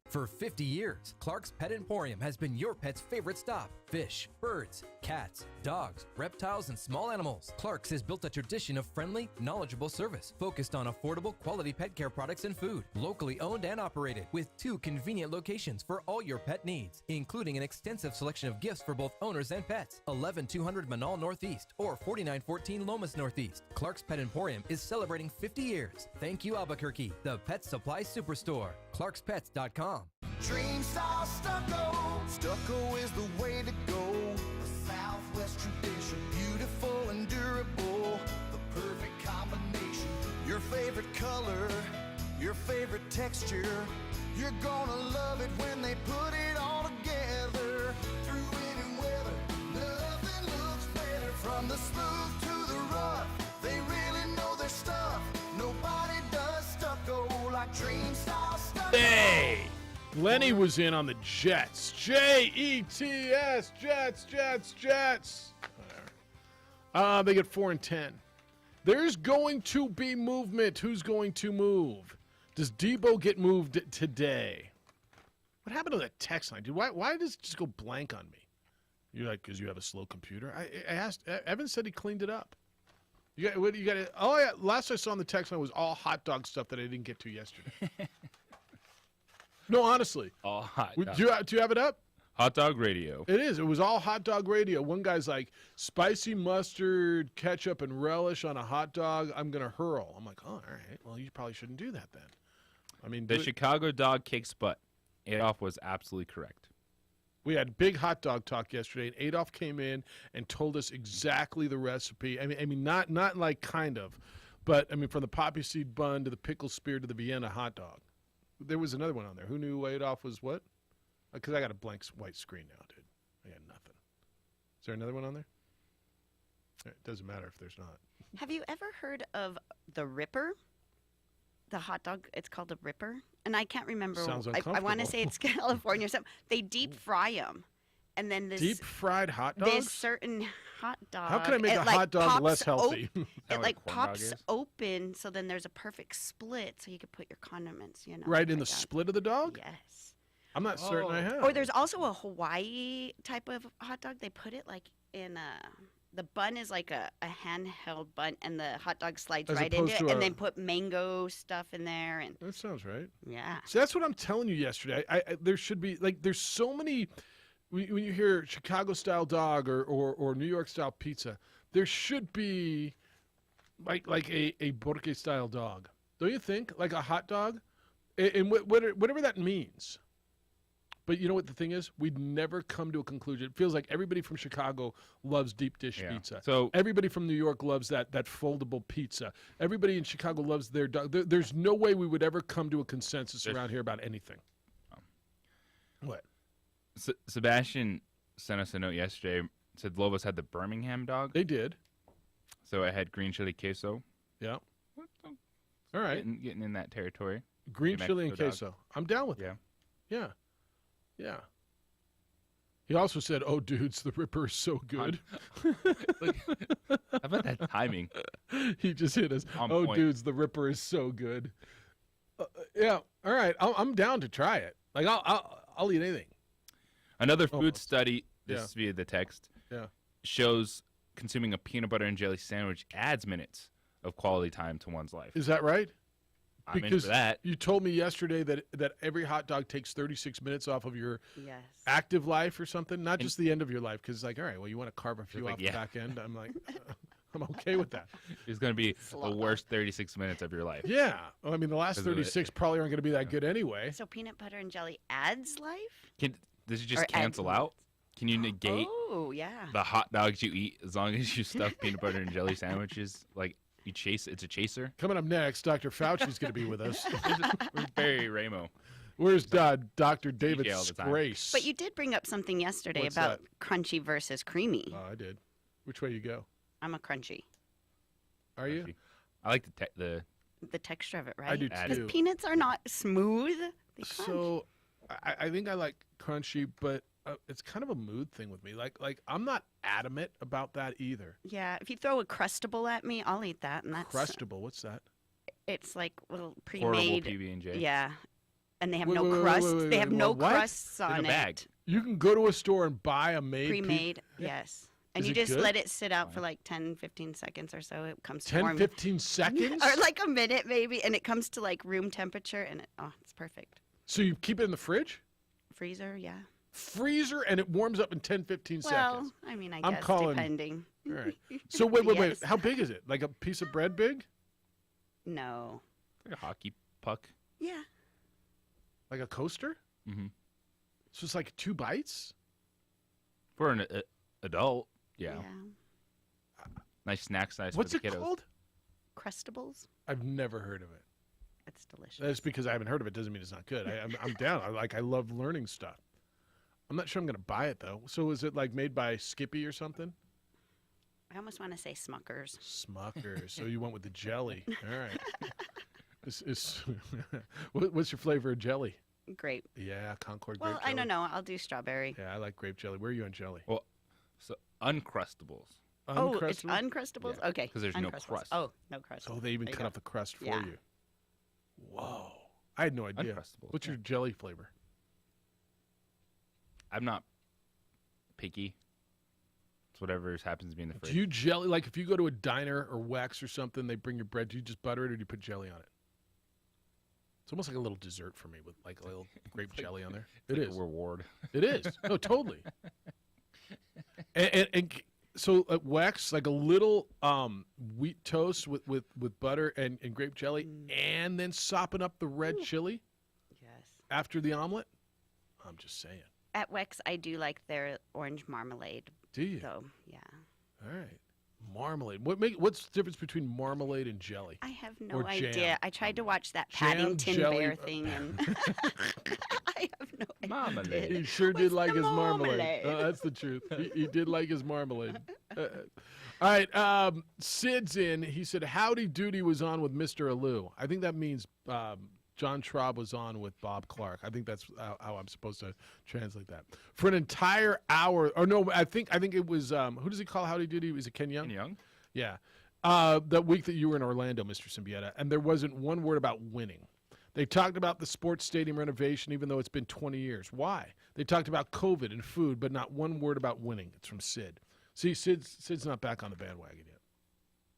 For 50 years, Clark's Pet Emporium has been your pet's favorite stop. Fish, birds, cats, dogs, reptiles, and small animals. Clark's has built a tradition of friendly, knowledgeable service focused on affordable, quality pet care products and food. Locally owned and operated with 2 convenient locations for all your pet needs, including an extensive selection of gifts for both owners and pets. 11200 Manal Northeast or 4914 Lomas Northeast. Clark's Pet Emporium is celebrating 50 years. Thank you, Albuquerque, the Pet Supply Superstore. ClarksPets.com. Dream style stucco. Stucco is the way to go. A Southwest tradition, beautiful and durable. The perfect combination. Your favorite color, your favorite texture. You're gonna love it when they put it all together. Through any weather, nothing looks better. From the smooth to the rough, they really know their stuff. Nobody does stucco like Dream style stucco. Hey! Lenny was in on the Jets. Jets, Jets. Whatever. They get 4-10. There's going to be movement. Who's going to move? Does Debo get moved today? What happened to the text line, dude? Why does it just go blank on me? You're like, because you have a slow computer? I asked. Evan said he cleaned it up. You got it. Oh, yeah. Last I saw on the text line was all hot dog stuff that I didn't get to yesterday. No, honestly. All hot dog. Do you have it up? Hot dog radio. It is. It was all hot dog radio. One guy's like, spicy mustard, ketchup, and relish on a hot dog. I'm going to hurl. I'm like, oh, all right. Well, you probably shouldn't do that then. I mean, The Chicago dog kicks butt. Adolph was absolutely correct. We had big hot dog talk yesterday, and Adolph came in and told us exactly the recipe. I mean, not like kind of, but I mean, from the poppy seed bun to the pickle spear to the Vienna hot dog. There was another one on there. Who knew Adolph was what? Because I got a blank white screen now, dude. I got nothing. Is there another one on there? It doesn't matter if there's not. Have you ever heard of the Ripper? The hot dog, it's called a Ripper. And I can't remember. Sounds I want to uncomfortable. say it's California or something. They deep fry them. And then this Deep fried hot dogs? This certain hot dog. How can I make a hot dog less healthy? It like pops open, so then there's a perfect split, so you could put your condiments, Right in the split of the dog? Yes. I'm not certain I have. Or there's also a Hawaii type of hot dog. They put it like in the bun is like a handheld bun, and the hot dog slides As right into opposed it, to and then put mango stuff in there. And that sounds right. Yeah. So that's what I'm telling you yesterday. I there should be there's so many. When you hear Chicago style dog or New York style pizza, there should be like a Borque style dog. Don't you think? Like a hot dog, and whatever that means. But you know what the thing is? We'd never come to a conclusion. It feels like everybody from Chicago loves deep dish pizza. So everybody from New York loves that foldable pizza. Everybody in Chicago loves their dog. There's no way we would ever come to a consensus around here about anything. What? Sebastian sent us a note yesterday. Said Lobos had the Birmingham dog. They did. So I had green chili queso. Yeah. All right. Getting in that territory. Green New chili and Mexico dog. queso. I'm down with Yeah. it. Yeah. Yeah. He also said, "Oh, dudes, the Ripper is so good." Look, how about that timing? He just hit us. On Oh, point. dudes, the Ripper is so good. Yeah. All right. I'm down to try it. Like I'll eat anything. Another food Almost. study, this Yeah. is via the text, Yeah. shows consuming a peanut butter and jelly sandwich adds minutes of quality time to one's life. Is that right? I'm in Because for that. you told me yesterday that every hot dog takes 36 minutes off of your Yes. active life or something, not just the end of your life. Because it's like, all right, well, you want to carve a few like, off yeah. the back end. I'm like, I'm okay with that. It's going to be the worst 36 minutes of your life. Yeah. Well, I mean, the last 'Cause of it. 36 probably aren't going to be that good anyway. So peanut butter and jelly adds life? Does it Or just adds cancel out? Can you negate Oh, yeah. the hot dogs you eat as long as you stuff peanut butter and jelly sandwiches? Like, you chase, it's a chaser? Coming up next, Dr. Fauci's going to be with us. Where's Barry Ramo? Where's Dr. David DJ all the time. Grace? But you did bring up something yesterday What's about crunchy versus creamy. Oh, I did. Which way you go? I'm a crunchy. Are you? I like the The texture of it, right? I do Because too. peanuts are not smooth. They crunch. So I think I like crunchy, but it's kind of a mood thing with me. Like I'm not adamant about that either. Yeah, if you throw a Crustable at me, I'll eat that, and that's Crustable, what's that? It's like little Portable pre-made. PB&J. Yeah, and they have Wait, no wait, wait, crust. wait, wait, They have wait, no what? crusts In a on bag. it. You can go to a store and buy a made Pre-made, yes. And Is you it just good? let it sit out for like 10, 15 seconds or so. It comes to 10, warm. 15 seconds? Or like a minute maybe, and it comes to like room temperature, and it's perfect. So you keep it in the fridge? Freezer, yeah. Freezer, and it warms up in 10, 15 Well, seconds. I mean, I I'm guess calling- depending. All right. So wait. Yes. How big is it? Like a piece of bread big? No. Like a hockey puck. Yeah. Like a coaster? Mm-hmm. So it's like 2 bites? For an adult, yeah. Nice snack size What's for the it kiddos. called? Crustables. I've never heard of it. It's delicious. That's because I haven't heard of it. Doesn't mean it's not good. I'm down. I love learning stuff. I'm not sure I'm going to buy it though. So is it like made by Skippy or something? I almost want to say Smuckers. Smuckers. So you went with the jelly. All right. What's your flavor of jelly? Grape. Yeah, Concord grape Well, jelly. I don't know. I'll do strawberry. Yeah, I like grape jelly. Where are you on jelly? Well, so Uncrustables. Oh, it's Uncrustables? Yeah, Okay. 'cause there's no Uncrustables. crust. Oh, no crust. So they even There you cut go. off the crust for Yeah. you. Whoa. I had no idea. Uncrustable. What's your jelly flavor? I'm not picky. It's whatever happens to be in the fridge. Do you jelly, like if you go to a diner or Wex or something, they bring your bread, do you just butter it or do you put jelly on it? It's almost like a little dessert for me with like a little grape jelly on there. It like is. a reward. It is. No, totally. And so at Wex, like a little wheat toast with butter and grape jelly, and then sopping up the red chili. Yes. After the omelet. I'm just saying. At Wex, I do like their orange marmalade. Do you? So, yeah. All right. Marmalade. What's the difference between marmalade and jelly? I have no Or idea. jam? I tried to watch that Jam, Paddington jelly, Bear thing, and I have no idea. Marmalade. He sure did like his marmalade. marmalade? That's the truth. He did like his marmalade. All right. Sid's in. He said, Howdy Doody was on with Mr. Alou. I think that means John Traub was on with Bob Clark. I think that's how I'm supposed to translate that. For an entire hour. Or no, I think it was, who does he call Howdy Doody? Was it Ken Young? Ken Young? Yeah. That week that you were in Orlando, Mr. Symbieta, and there wasn't one word about winning. They talked about the sports stadium renovation, even though it's been 20 years. Why? They talked about COVID and food, but not one word about winning. It's from Sid. See, Sid's not back on the bandwagon yet.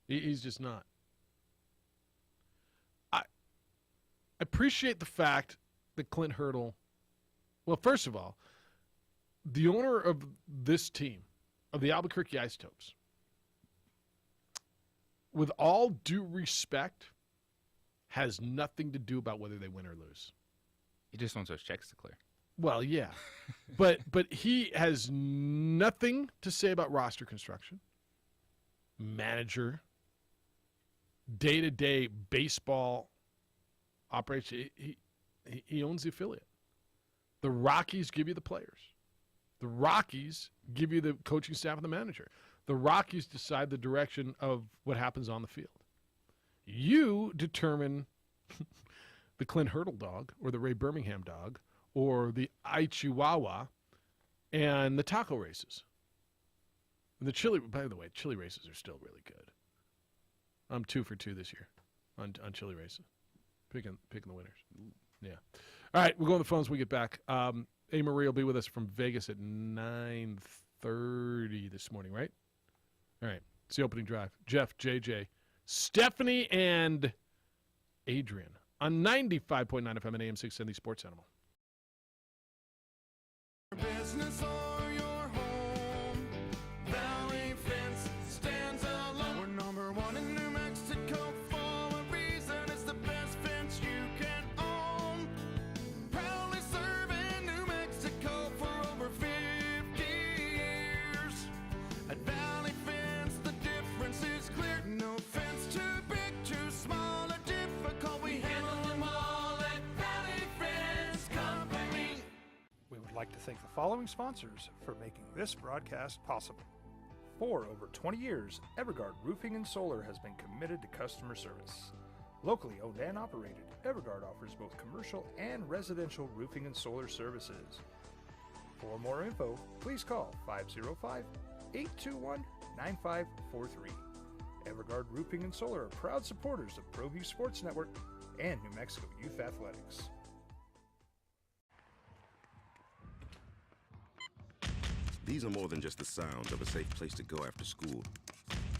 He's just not. I appreciate the fact that Clint Hurdle, well, first of all, the owner of this team, of the Albuquerque Isotopes, with all due respect, has nothing to do about whether they win or lose. He just wants those checks to clear. Well, yeah. but he has nothing to say about roster construction, manager, day-to-day baseball operation. He owns the affiliate. The Rockies give you the players. The Rockies give you the coaching staff and the manager. The Rockies decide the direction of what happens on the field. You determine the Clint Hurdle dog or the Ray Birmingham dog or the Chihuahua and the taco races. And the chili, by the way, chili races are still really good. I'm 2 for 2 this year on chili races. Picking the winners. Yeah. All right, we'll go on the phones when we get back. A. Marie will be with us from Vegas at 9:30 this morning, right? All right. It's the opening drive. Jeff, JJ, Stephanie, and Adrian on 95.9 FM and AM 670 Sports Animal. Business or your home, Valley Fence stands alone. We're number 1 in New Mexico for a reason. It's the best fence you can own. Proudly serving New Mexico for over 50 years. At Valley Fence, the difference is clear. No fence too big, too small, or difficult. We handle them all at Valley Fence Company. We would like to thank the following sponsors for making this broadcast possible. For over 20 years, Evergard Roofing and Solar has been committed to customer service. Locally owned and operated, Evergard offers both commercial and residential roofing and solar services. For more info, please call 505-821-9543. Evergard Roofing and Solar are proud supporters of ProView Sports Network and New Mexico Youth Athletics. These are more than just the sounds of a safe place to go after school.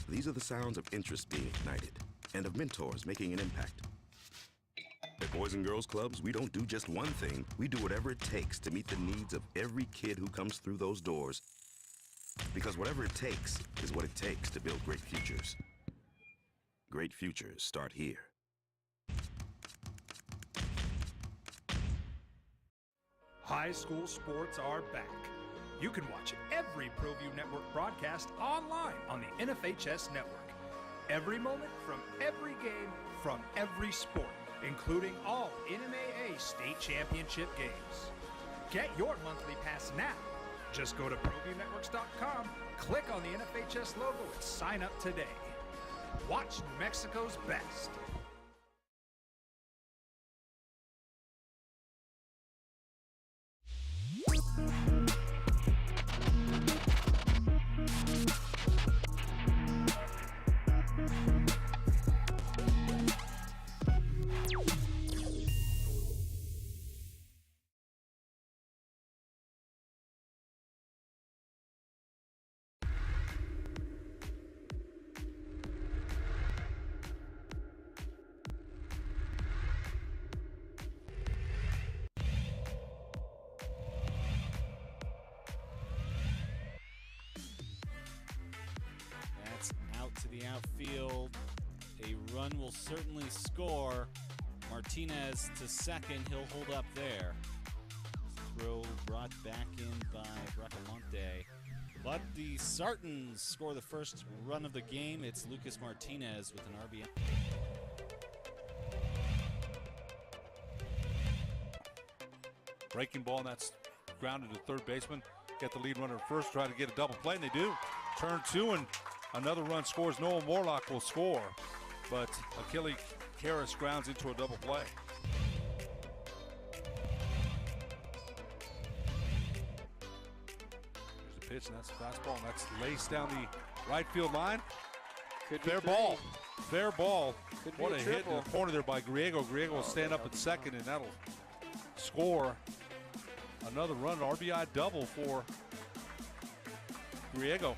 These are the sounds of interest being ignited and of mentors making an impact. At Boys and Girls Clubs, we don't do just one thing. We do whatever it takes to meet the needs of every kid who comes through those doors. Because whatever it takes is what it takes to build great futures. Great futures start here. High school sports are back. You can watch every ProView Network broadcast online on the NFHS network. Every moment from every game from every sport, including all NMAA state championship games. Get your monthly pass now. Just go to ProViewNetworks.com, click on the NFHS logo, and sign up today. Watch New Mexico's best. field. A run will certainly score. Martinez to second. He'll hold up there. Throw brought back in by Bracamonte. But the Sartans score the first run of the game. It's Lucas Martinez with an RBI. Breaking ball, and that's grounded to third baseman. Get the lead runner at first, try to get a double play, and they do. Turn two, and another run scores. Noah Morlock will score, but Achille Karras grounds into a double play. There's a pitch, and that's a fastball, and that's laced down the right field line. Fair ball. Fair ball. What a hit in the corner there by Griego. Griego will stand up at second, and that'll score another run, RBI double for Griego.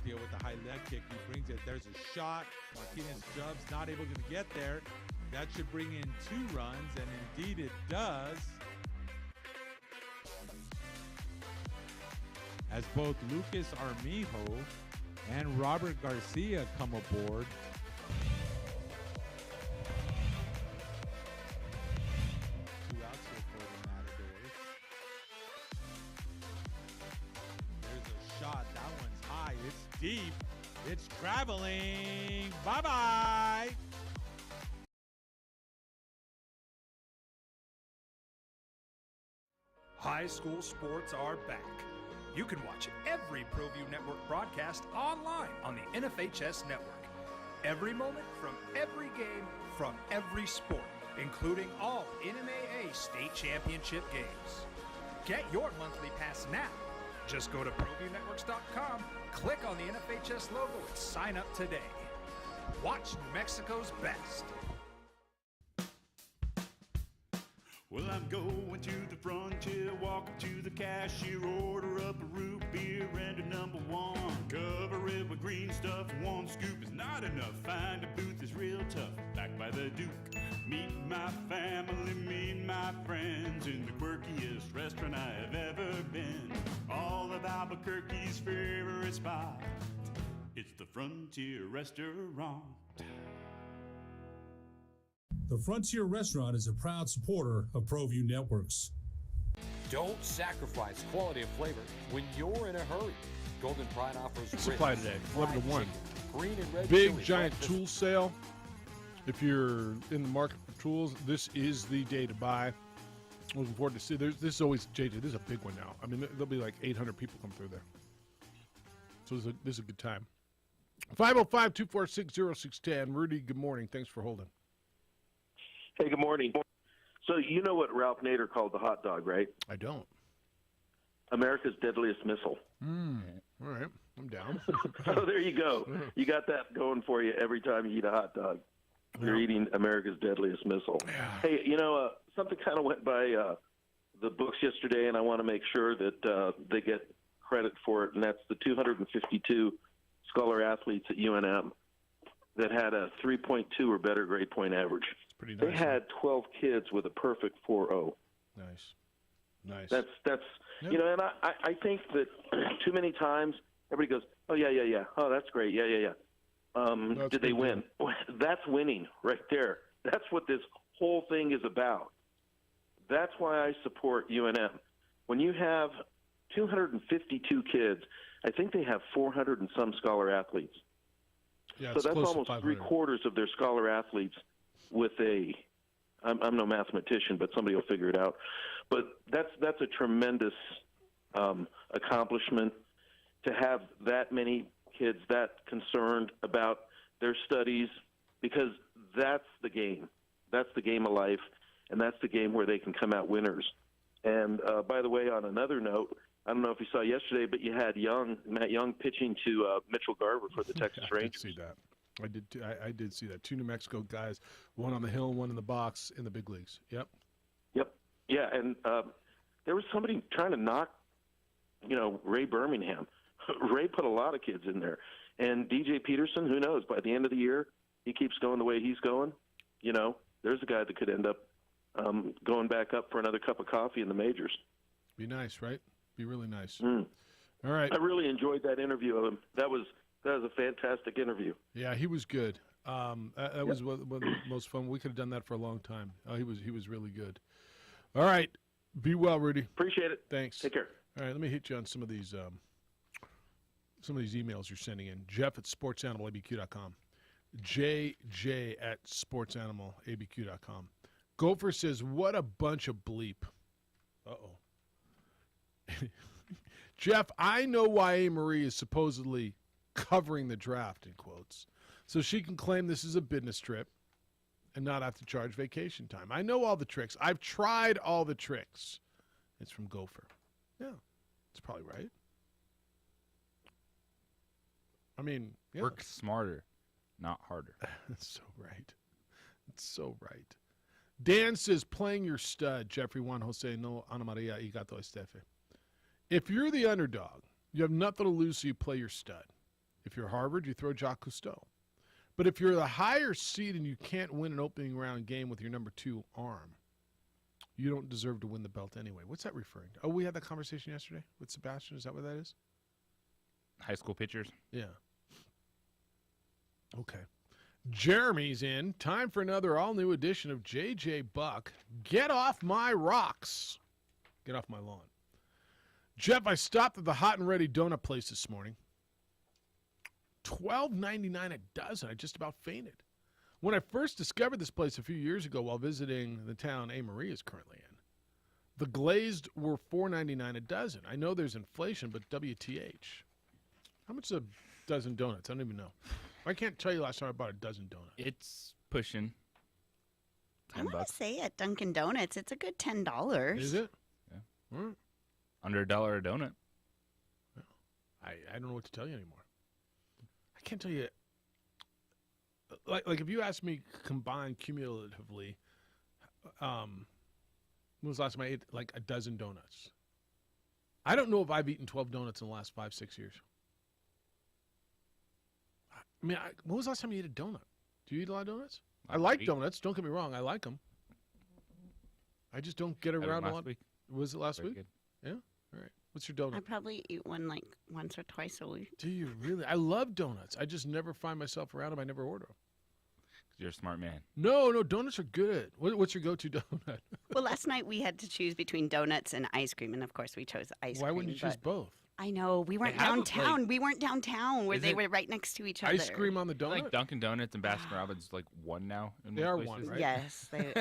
Deal with the high leg kick. He brings it. There's a shot. Martinez Jubs not able to get there. That should bring in 2 runs, and indeed it does. As both Lucas Armijo and Robert Garcia come aboard. Two outs here for the Matadors. There's a shot. That one's high. It's deep. It's traveling. Bye-bye. High school sports are back. You can watch every ProView Network broadcast online on the NFHS network. Every moment from every game from every sport, including all NMAA state championship games. Get your monthly pass now. Just go to ProViewNetworks.com, click on the NFHS logo, and sign up today. Watch New Mexico's best. Well, I'm going to the frontier, walking to the cashier, order up a root beer and a number 1. Cover it with green stuff, 1 scoop is not enough. Find a booth is real tough, back by the Duke. Meet my family, meet my friends in the quirkiest restaurant I have ever been. All of Albuquerque's favorite spot, it's the Frontier Restaurant. The Frontier Restaurant is a proud supporter of ProView Networks. Don't sacrifice quality of flavor when you're in a hurry. Golden Pride offers Supply ribs, today, fried 11 to 1. chicken, green and red Big chili, giant breakfast. tool sale. If you're in the market for tools, this is the day to buy. Looking forward to see. This is always, JJ, this is a big one now. I mean, there'll be like 800 people come through there. So this is a good time. 505-246-0610. Rudy, good morning. Thanks for holding. Hey, good morning. So you know what Ralph Nader called the hot dog, right? I don't. America's deadliest missile. All right, I'm down. So there you go. You got that going for you every time you eat a hot dog. You're eating America's deadliest missile. Hey, something kind of went by the books yesterday, and I want to make sure that they get credit for it, and that's the 252 scholar athletes at UNM that had a 3.2 or better grade point average. Pretty nice. They had 12 kids with a perfect 4.0. Nice. That's Yep. and I think that too many times everybody goes, oh yeah. Oh, that's great. Yeah. Did they win? That's winning right there. That's what this whole thing is about. That's why I support UNM. When you have 252 kids, I think they have 400 and some scholar athletes. Yeah, so it's that's close to almost 500. 3/4 of their scholar athletes with I'm no mathematician, but somebody will figure it out. But that's a tremendous accomplishment to have that many kids that concerned about their studies, because that's the game. That's the game of life, and that's the game where they can come out winners. And by the way, on another note, I don't know if you saw yesterday, but you had Matt Young pitching to Mitchell Garver for the Texas Rangers. I did see that. I did see that. 2 New Mexico guys, one on the hill, one in the box in the big leagues. Yep. Yeah, and there was somebody trying to knock, Ray Birmingham. Ray put a lot of kids in there. And DJ Peterson, who knows, by the end of the year, he keeps going the way he's going. There's a guy that could end up going back up for another cup of coffee in the majors. Be nice, right? Be really nice. Mm. All right. I really enjoyed that interview of him. That was a fantastic interview. Yeah, he was good. That was one of the most fun. We could have done that for a long time. He was really good. All right. Be well, Rudy. Appreciate it. Thanks. Take care. All right, let me hit you on some of these emails you're sending in. Jeff at sportsanimалabq.com. JJ at sportsanimалabq.com. Gopher says, what a bunch of bleep. Uh-oh. Jeff, I know why A. Marie is supposedly covering the draft, in quotes, so she can claim this is a business trip and not have to charge vacation time. I know all the tricks. I've tried all the tricks. It's from Gopher. Yeah, it's probably right. I mean, yeah. Work smarter, not harder. That's so right. It's so right. Dan says, playing your stud, Jeffrey Juan Jose, no Ana Maria y Gato Estefe. If you're the underdog, you have nothing to lose, so you play your stud. If you're Harvard, you throw Jacques Cousteau. But if you're the higher seed and you can't win an opening round game with your number 2 arm, you don't deserve to win the belt anyway. What's that referring to? Oh, we had that conversation yesterday with Sebastian. Is that what that is? High school pitchers? Yeah. Okay. Jeremy's in. Time for another all-new edition of J.J. Buck. Get off my rocks. Get off my lawn. Jeff, I stopped at the Hot and Ready donut place this morning. $12.99 a dozen. I just about fainted. When I first discovered this place a few years ago while visiting the town A. Marie is currently in, the glazed were $4.99 a dozen. I know there's inflation, but WTH. How much is a dozen donuts? I don't even know. I can't tell you last time I bought a dozen donuts. It's pushing I want to say at Dunkin' Donuts, it's a good $10. Is it? Yeah. Under $1 a donut. I don't know what to tell you anymore. I can't tell you. Like if you ask me combined cumulatively, when was the last time I ate like a dozen donuts? I don't know if I've eaten 12 donuts in the last 5-6 years. I mean, when was the last time you ate a donut? Do you eat a lot of donuts? I like donuts. Don't get me wrong. I like them. I just don't get around a lot. Week. Was it last week? Good. Yeah? All right. What's your donut? I probably eat one like once or twice a week. Do you really? I love donuts. I just never find myself around them. I never order them. You're a smart man. No, donuts are good. What's your go-to donut? Well, last night we had to choose between donuts and ice cream, and of course we chose ice cream. Why wouldn't you choose both? I know. We weren't have, downtown. like- we weren't downtown where Is they it were right next to each other. Ice cream on the donut? Like Dunkin' Donuts and Baskin Robbins, like one now. In They most are places. one, right? Yes, they,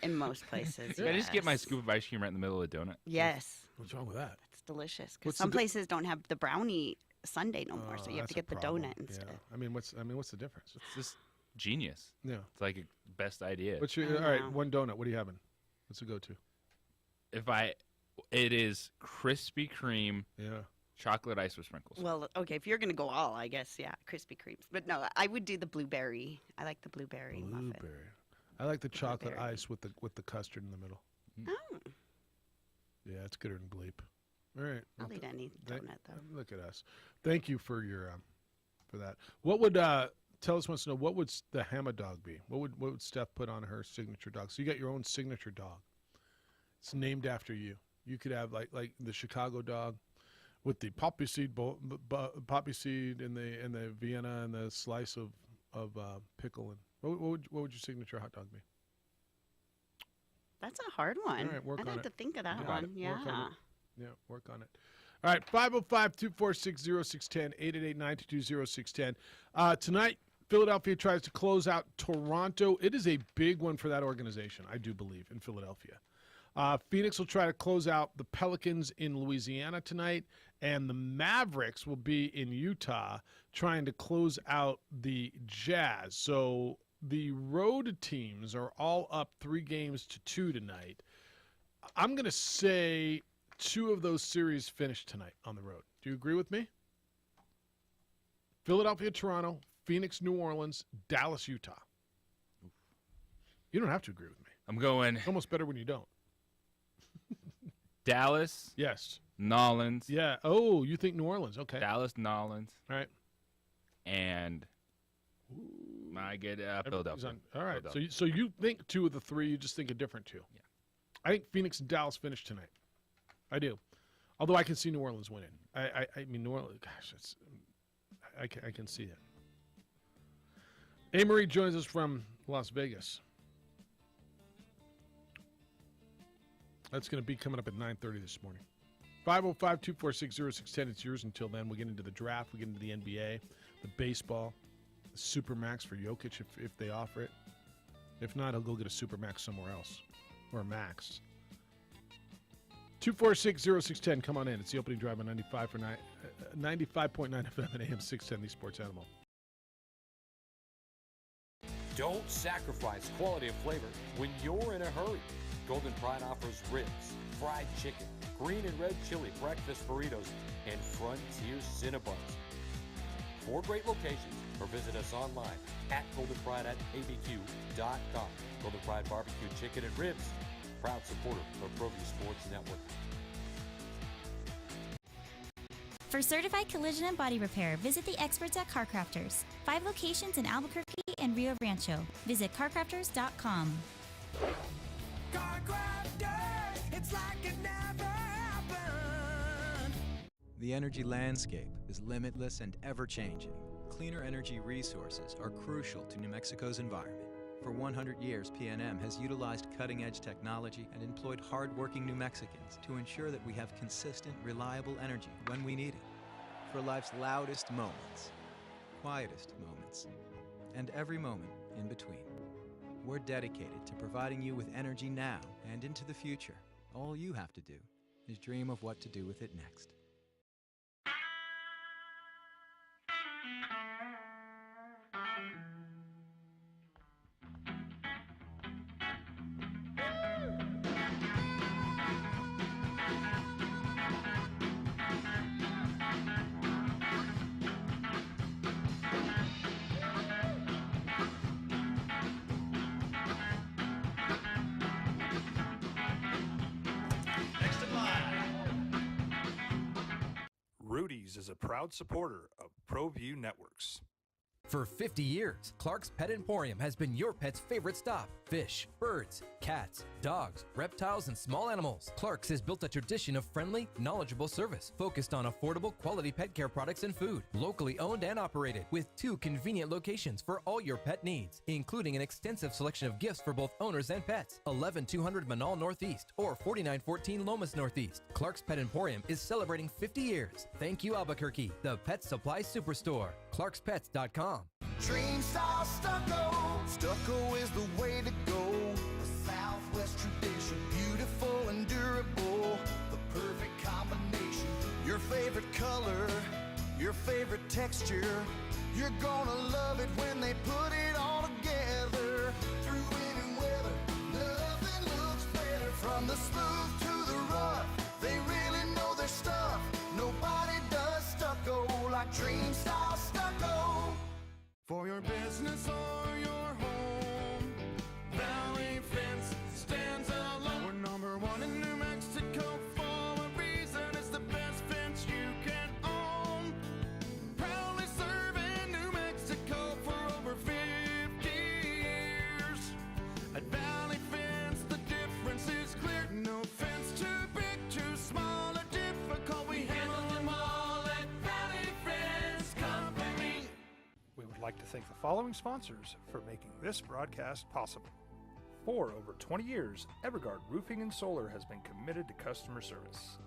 in most places. Can I just get my yes. scoop of ice cream right in the middle of the donut? Yes. What's wrong with that? It's delicious. Because What's some the di- places don't have the brownie sundae no more, so you have to that's a get the problem. donut instead. Yeah. I mean, what's the difference? It's just genius. Yeah. It's like a best idea. What's your all right? One donut. What are you having? What's the go-to? It is Krispy Kreme. Yeah. Chocolate ice with sprinkles. Well, okay, if you're gonna go all, I guess, yeah, Krispy Kremes. But no, I would do the blueberry. I like the blueberry muffin. I like the chocolate ice with the custard in the middle. Oh, Yeah, it's gooder than bleep. All right. I'll eat any donut though. Look at us. Thank you for your for that. What would Tellus wants to know what would the Hammer dog be? What would Steph put on her signature dog? So you got your own signature dog. It's named after you. You could have like the Chicago dog with the poppy seed and the Vienna and the slice of pickle. And what would your signature hot dog be? That's a hard one. All right, work I'd on have it. to think of that Work one. on it. Yeah. Work on it. Yeah, work on it. All right, 505-246-0610, 888-922-0610. Tonight, Philadelphia tries to close out Toronto. It is a big one for that organization, I do believe, in Philadelphia. Phoenix will try to close out the Pelicans in Louisiana tonight, and the Mavericks will be in Utah trying to close out the Jazz. So the road teams are all up 3-2 tonight. I'm going to say 2 of those series finish tonight on the road. Do you agree with me? Philadelphia, Toronto, Phoenix, New Orleans, Dallas, Utah. You don't have to agree with me. I'm going It's almost better when you don't. Dallas. Yes. Nolans. Yeah. Oh, you think New Orleans. Okay. Dallas, Nolans. All right. And my I get He's Philadelphia. on- all right. Philadelphia. So you think 2 of the 3, you just think a different 2. Yeah. I think Phoenix and Dallas finish tonight. I do. Although I can see New Orleans winning. I mean, New Orleans, gosh, I can see it. Marie joins us from Las Vegas. That's going to be coming up at 9:30 this morning. 505-246-0610. It's yours until then. We'll get into the draft. We get into the NBA, the baseball, the Supermax for Jokic if they offer it. If not, he'll go get a Supermax somewhere else. Or a Max. 246-0610. Come on in. It's the opening drive on 95.9 FM and AM 610, the Sports Animal. Don't sacrifice quality of flavor when you're in a hurry. Golden Pride offers ribs, fried chicken, green and red chili breakfast burritos, and Frontier Cinnabons. 4 great locations, or visit us online at goldenpride@abq.com. Golden Pride Barbecue Chicken and Ribs, proud supporter of ProView Sports Network. For certified collision and body repair, visit the experts at CarCrafters. 5 locations in Albuquerque and Rio Rancho. Visit carcrafters.com. It's like it never happened. The energy landscape is limitless and ever-changing. Cleaner energy resources are crucial to New Mexico's environment. For 100 years, PNM has utilized cutting-edge technology and employed hard-working New Mexicans to ensure that we have consistent, reliable energy when we need it. For life's loudest moments, quietest moments, and every moment in between. We're dedicated to providing you with energy now and into the future. All you have to do is dream of what to do with it next. Rudy's is a proud supporter of ProView Networks. For 50 years, Clark's Pet Emporium has been your pet's favorite stop. Fish, birds, cats, dogs, reptiles, and small animals. Clark's has built a tradition of friendly, knowledgeable service focused on affordable, quality pet care products and food. Locally owned and operated with 2 convenient locations for all your pet needs, including an extensive selection of gifts for both owners and pets. 11200 Manal Northeast or 4914 Lomas Northeast. Clark's Pet Emporium is celebrating 50 years. Thank you, Albuquerque, the Pet Supply Superstore. ClarksPets.com. Dream style stucco. Stucco is the way to go. A Southwest tradition, beautiful and durable. The perfect combination. Your favorite color, your favorite texture. You're gonna love it when they put it all together. Through any weather, nothing looks better. From the smooth to the rough, they really know their stuff. Nobody does stucco like Dream style stucco. For your business or your home, Valley Fence stands alone. We're number 1 in New Mexico for a reason. It's the best fence you can own. Proudly serving New Mexico for over 50 years. At Valley Fence, the difference is clear. No fence too big, too small, or difficult. We handle them all at Valley Fence Company. We would like to thank the following sponsors for making this broadcast possible. For over 20 years, Evergard Roofing and Solar has been committed to customer service.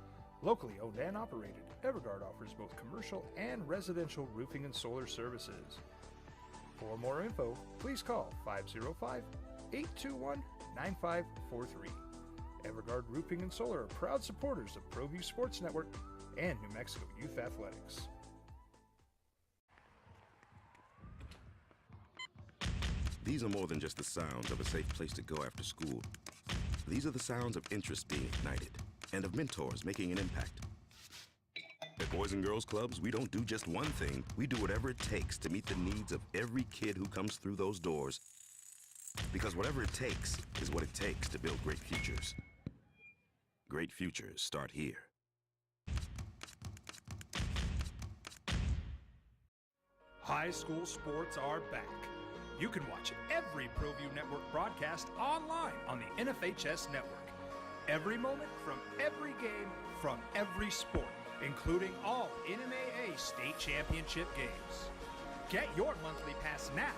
Locally owned and operated, Evergard offers both commercial and residential roofing and solar services. For more info, please call 505-821-9543. Evergard Roofing and Solar are proud supporters of ProView Sports Network and New Mexico Youth Athletics. These are more than just the sounds of a safe place to go after school. These are the sounds of interest being ignited and of mentors making an impact. At Boys and Girls Clubs, we don't do just one thing. We do whatever it takes to meet the needs of every kid who comes through those doors. Because whatever it takes is what it takes to build great futures. Great futures start here. High school sports are back. You can watch every ProView Network broadcast online on the NFHS Network. Every moment from every game from every sport, including all NMAA state championship games. Get your monthly pass now.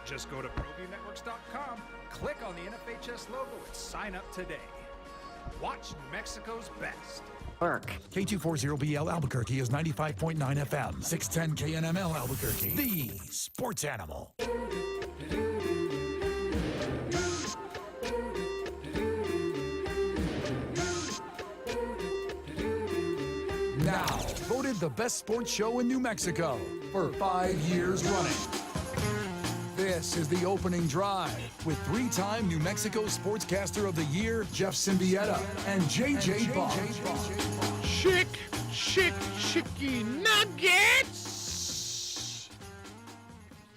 Just go to ProViewNetworks.com, click on the NFHS logo, and sign up today. Watch New Mexico's best. K240BL Albuquerque is 95.9 FM, 610 KNML Albuquerque, the sports animal. Now, voted the best sports show in New Mexico for 5 years running. This is the opening drive with 3-time New Mexico Sportscaster of the Year, Jeff Symbieta, and JJ Buck. Chicky nuggets!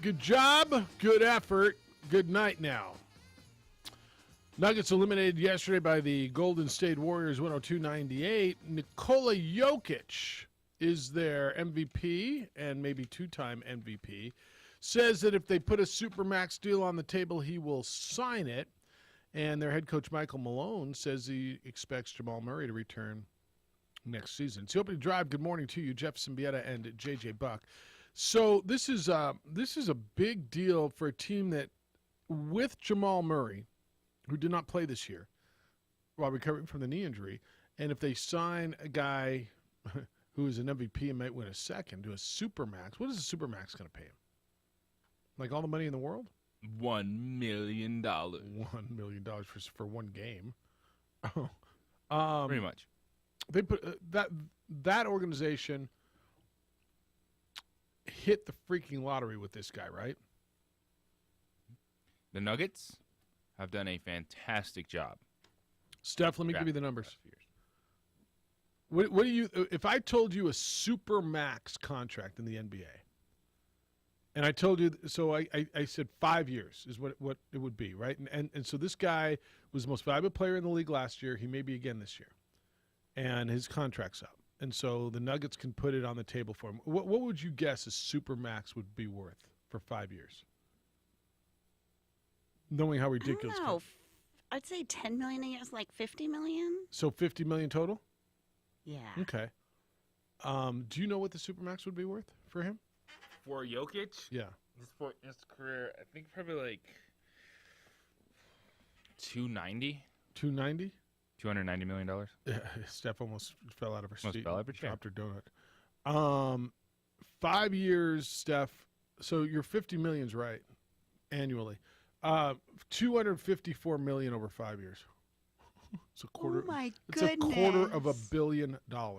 Good job, good effort, good night now. Nuggets eliminated yesterday by the Golden State Warriors 102-98. Nikola Jokic is their MVP and maybe 2-time MVP. Says that if they put a Supermax deal on the table, he will sign it. And their head coach, Michael Malone, says he expects Jamal Murray to return next season. It's the opening drive. Good morning to you, Jeff Symbieta and JJ Buck. So this is a big deal for a team that, with Jamal Murray, who did not play this year while recovering from the knee injury, and if they sign a guy who is an MVP and might win a second to a Supermax, what is a Supermax going to pay him? Like all the money in the world? $1 million. $1 million for one game. Pretty much. They put that organization hit the freaking lottery with this guy, right? The Nuggets have done a fantastic job. Steph, let me give you the numbers. What do you? If I told you a Supermax contract in the NBA, and I told you, so I said 5 years is what it would be, right? And so this guy was the most valuable player in the league last year. He may be again this year, and his contract's up. And so the Nuggets can put it on the table for him. What would you guess a Supermax would be worth for 5 years? Knowing how ridiculous. I don't know. I'd say $10 million a year is like $50 million. So $50 million total? Yeah. Okay. Do you know what the Supermax would be worth for him? For Jokic? Yeah. For his career, I think probably like $290 million. Yeah, Steph almost fell out of her seat. Fell out of her chair. Dropped her donut. 5 years, Steph. So your $50 million's right annually. $254 million over 5 years. It's a quarter. Oh my goodness. It's a quarter of $1 billion. Wow.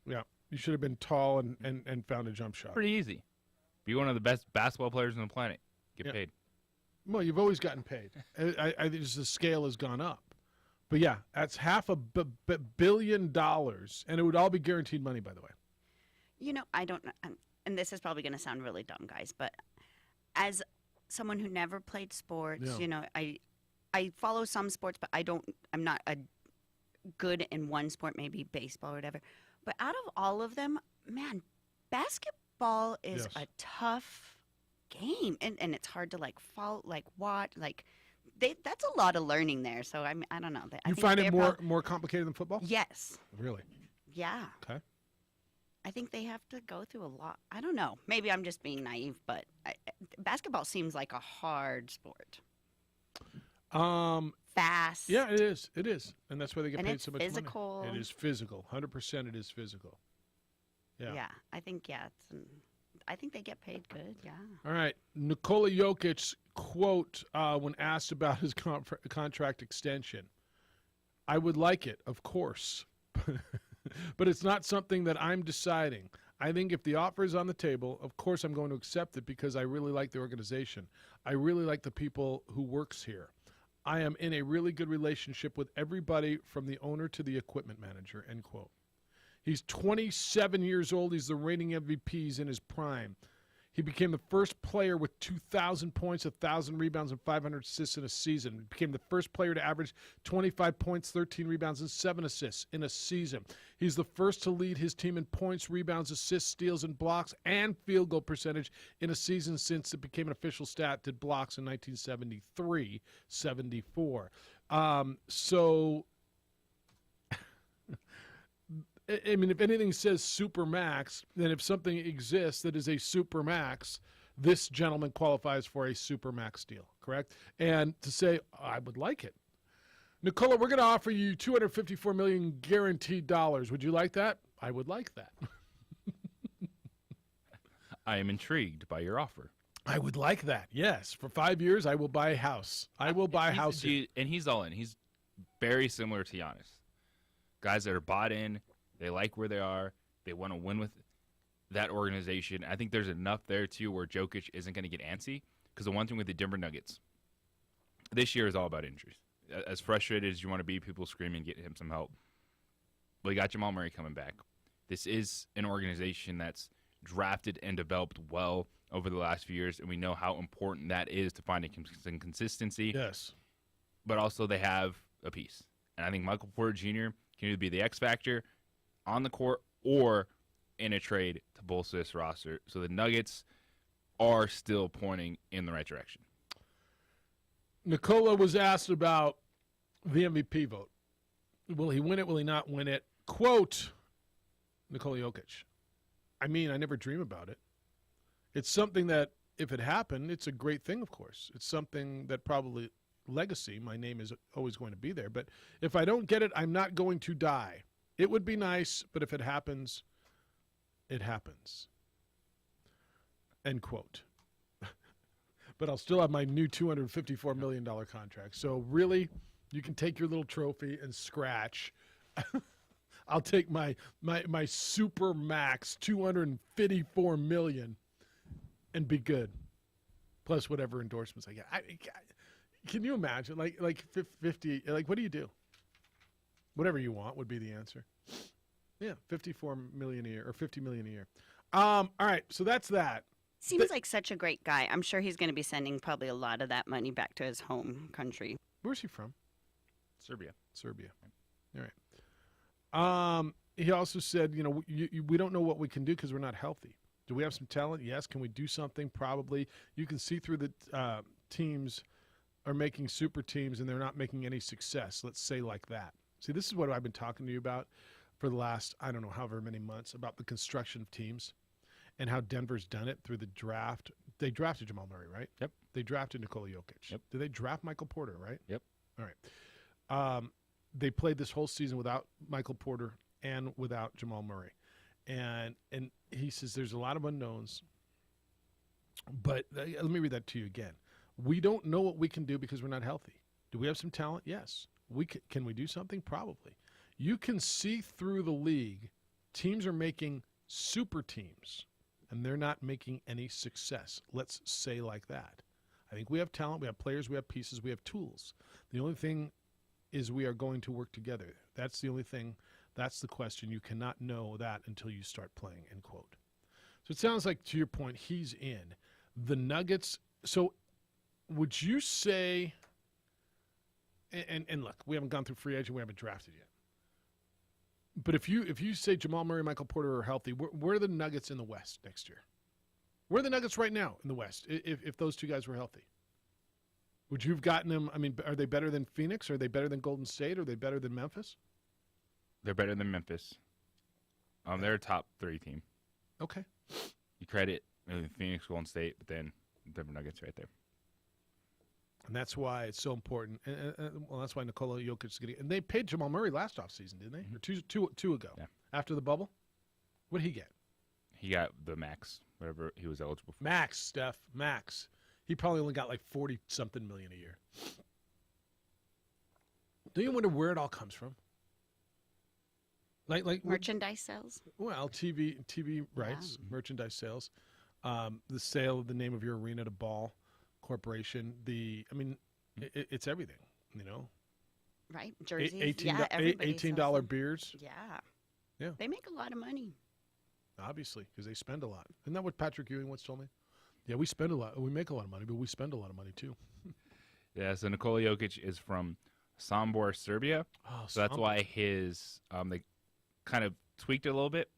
Yeah, you should have been tall and found a jump shot. Pretty easy. Be one of the best basketball players on the planet. Get paid. Well, you've always gotten paid. I think the scale has gone up. But yeah, that's $500 million, and it would all be guaranteed money, by the way. You know, I don't know, and this is probably going to sound really dumb, guys, but as someone who never played sports, Yeah. you know, I follow some sports, but I'm not a good in one sport, maybe baseball or whatever. But out of all of them, man, basketball is Yes. a tough game, and it's hard to watch, that's a lot of learning there. So I don't know. I You think find it they're more complicated than football? Yes. Really? Yeah. Okay. I think they have to go through a lot. I don't know. Maybe I'm just being naive, but basketball seems like a hard sport. Fast. Yeah, it is. It is, and that's why they get And paid it's so much physical. money. It is physical. 100%. It is physical. Yeah. I think I think they get paid good. Yeah. All right. Nikola Jokic quote when asked about his contract extension: "I would like it, of course, but it's not something that I'm deciding. I think if the offer is on the table, of course I'm going to accept it because I really like the organization. I really like the people who works here. I am in a really good relationship with everybody from the owner to the equipment manager," end quote. He's 27 years old. He's the reigning MVP. He's in his prime. He became the first player with 2,000 points, 1,000 rebounds, and 500 assists in a season. He became the first player to average 25 points, 13 rebounds, and 7 assists in a season. He's the first to lead his team in points, rebounds, assists, steals, and blocks, and field goal percentage in a season since it became an official stat. Did blocks in 1973-74. So, I mean, if anything says super max, then if something exists that is a super max, this gentleman qualifies for a super max deal, correct? And to say, I would like it. Nicola, we're going to offer you $254 million guaranteed dollars. Would you like that? I would like that. I am intrigued by your offer. I would like that. Yes, for 5 years, I will buy a house. I will buy a house. And he's all in. He's very similar to Giannis. Guys that are bought in. They like where they are. They want to win with that organization. I think there's enough there, too, where Jokic isn't going to get antsy. Because the one thing with the Denver Nuggets, this year is all about injuries. As frustrated as you want to be, people screaming, get him some help. Well, you got Jamal Murray coming back. This is an organization that's drafted and developed well over the last few years, and we know how important that is to finding some consistency. Yes. But also they have a piece. And I think Michael Porter Jr. can either be the X factor on the court or in a trade to bolster this roster. So the Nuggets are still pointing in the right direction. Nicola was asked about the MVP vote. Will he win it? Will he not win it? Quote, Nikola Jokic. I mean, I never dream about it. It's something that, if it happened, it's a great thing, of course. It's something that probably legacy, my name is always going to be there. But if I don't get it, I'm not going to die. It would be nice, but if it happens, it happens. End quote. But I'll still have my new $254 million contract. So really, you can take your little trophy and scratch. I'll take my super max $254 million and be good. Plus whatever endorsements I get. Can you imagine? Like 50, like what do you do? Whatever you want would be the answer. Yeah, $54 million a year or $50 million a year. All right, so that's that. Seems like such a great guy. I'm sure he's going to be sending probably a lot of that money back to his home country. Where's he from? Serbia. All right. He also said, you know, we don't know what we can do because we're not healthy. Do we have some talent? Yes. Can we do something? Probably. You can see through the teams are making super teams and they're not making any success. Let's say like that. See, this is what I've been talking to you about for the last, I don't know, however many months, about the construction of teams and how Denver's done it through the draft. They drafted Jamal Murray, right? Yep. They drafted Nikola Jokic. Yep. Did they draft Michael Porter, right? Yep. All right. They played this whole season without Michael Porter and without Jamal Murray. And he says there's a lot of unknowns. But let me read that to you again. We don't know what we can do because we're not healthy. Do we have some talent? Yes. Can we do something? Probably. You can see through the league. Teams are making super teams, and they're not making any success. Let's say like that. I think we have talent, we have players, we have pieces, we have tools. The only thing is we are going to work together. That's the only thing. That's the question. You cannot know that until you start playing, end quote. So it sounds like, to your point, he's in. The Nuggets, so would you say, and look, we haven't gone through free agent, we haven't drafted yet. But if you say Jamal Murray, Michael Porter are healthy, where are the Nuggets in the West next year? Where are the Nuggets right now in the West if those two guys were healthy? Would you have gotten them? I mean, are they better than Phoenix? Are they better than Golden State? Are they better than Memphis? They're better than Memphis. They're a top 3 team. Okay. You credit Phoenix, Golden State, but then Denver Nuggets right there. And that's why it's so important. Well, that's why Nikola Jokic is getting. And they paid Jamal Murray last offseason, didn't they? Mm-hmm. Or two ago. Yeah. After the bubble. What did he get? He got the max, whatever he was eligible for. Max, Steph. Max. He probably only got like 40-something million a year. Do you wonder where it all comes from? Like merchandise sales? Well, TV rights, merchandise sales, the sale of the name of your arena to Ball Corporation. It's everything, you know. Right, jerseys. $18 beers. Yeah. They make a lot of money. Obviously, because they spend a lot. Isn't that what Patrick Ewing once told me? Yeah, we spend a lot. We make a lot of money, but we spend a lot of money too. Yeah, so Nikola Jokic is from Sombor, Serbia. Oh, so that's Sombor. why his they kind of tweaked it a little bit.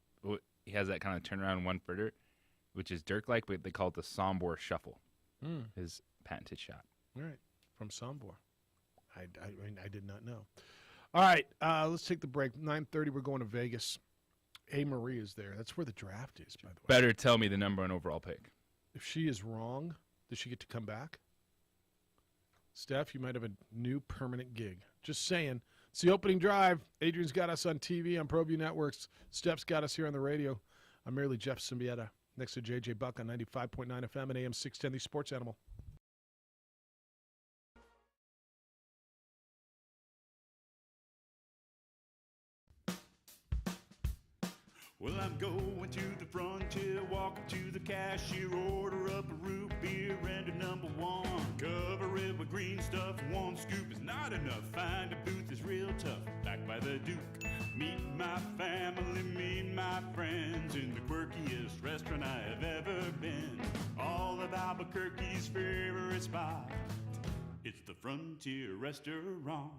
He has that kind of turnaround one footer, which is Dirk-like, but they call it the Sombor shuffle. His patented shot. All right, from Sombor. I mean, I did not know. All right, let's take the break. 9:30, we're going to Vegas. A. Marie is there. That's where the draft is, by the way. Better tell me the number one overall pick. If she is wrong, does she get to come back? Steph, you might have a new permanent gig. Just saying. It's the opening drive. Adrian's got us on TV on ProView Networks. Steph's got us here on the radio. I'm merely Jeff Symbieta, next to JJ Buck on 95.9 FM and AM 610, the Sports Animal. Well, I'm going to the frontier, walking to the cashier, order up a root beer and a number one. Cover it with green stuff, one scoop is not enough. Find a booth is real tough, back by the Duke. Meet my family, meet my friends in the quirkiest restaurant I have ever been. All of Albuquerque's favorite spot, it's the Frontier Restaurant.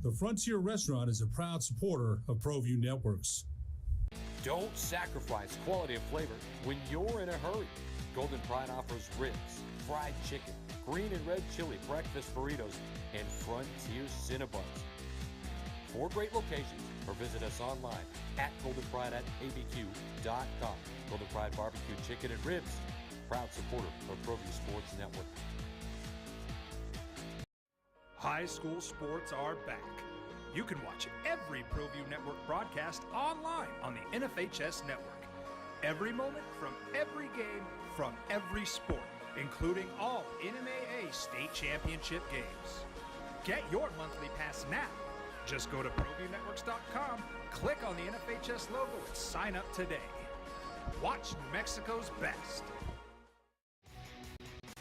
The Frontier Restaurant is a proud supporter of ProView Networks. Don't sacrifice quality of flavor when you're in a hurry. Golden Pride offers ribs, fried chicken, green and red chili breakfast burritos, and Frontier Cinnabons. 4 great locations, or visit us online at goldenpride@abq.com. Golden Pride Barbecue Chicken and Ribs, proud supporter of ProView Sports Network. High school sports are back. You can watch every ProView Network broadcast online on the NFHS network. Every moment from every game from every sport, including all NMAA state championship games. Get your monthly pass now. Just go to ProViewNetworks.com, click on the NFHS logo, and sign up today. Watch New Mexico's best.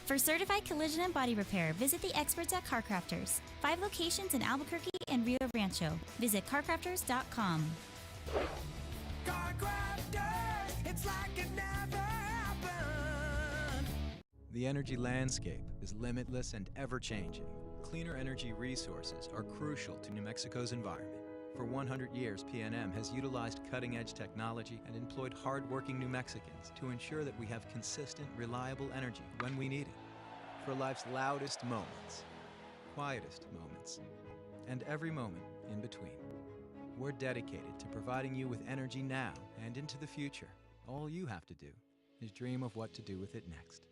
For certified collision and body repair, visit the experts at CarCrafters. 5 locations in Albuquerque and Rio Rancho. Visit CarCrafters.com. CarCrafters, it's like it never happened. The energy landscape is limitless and ever-changing. Cleaner energy resources are crucial to New Mexico's environment. For 100 years, PNM has utilized cutting-edge technology and employed hard-working New Mexicans to ensure that we have consistent, reliable energy when we need it. For life's loudest moments, quietest moments, and every moment in between. We're dedicated to providing you with energy now and into the future. All you have to do is dream of what to do with it next.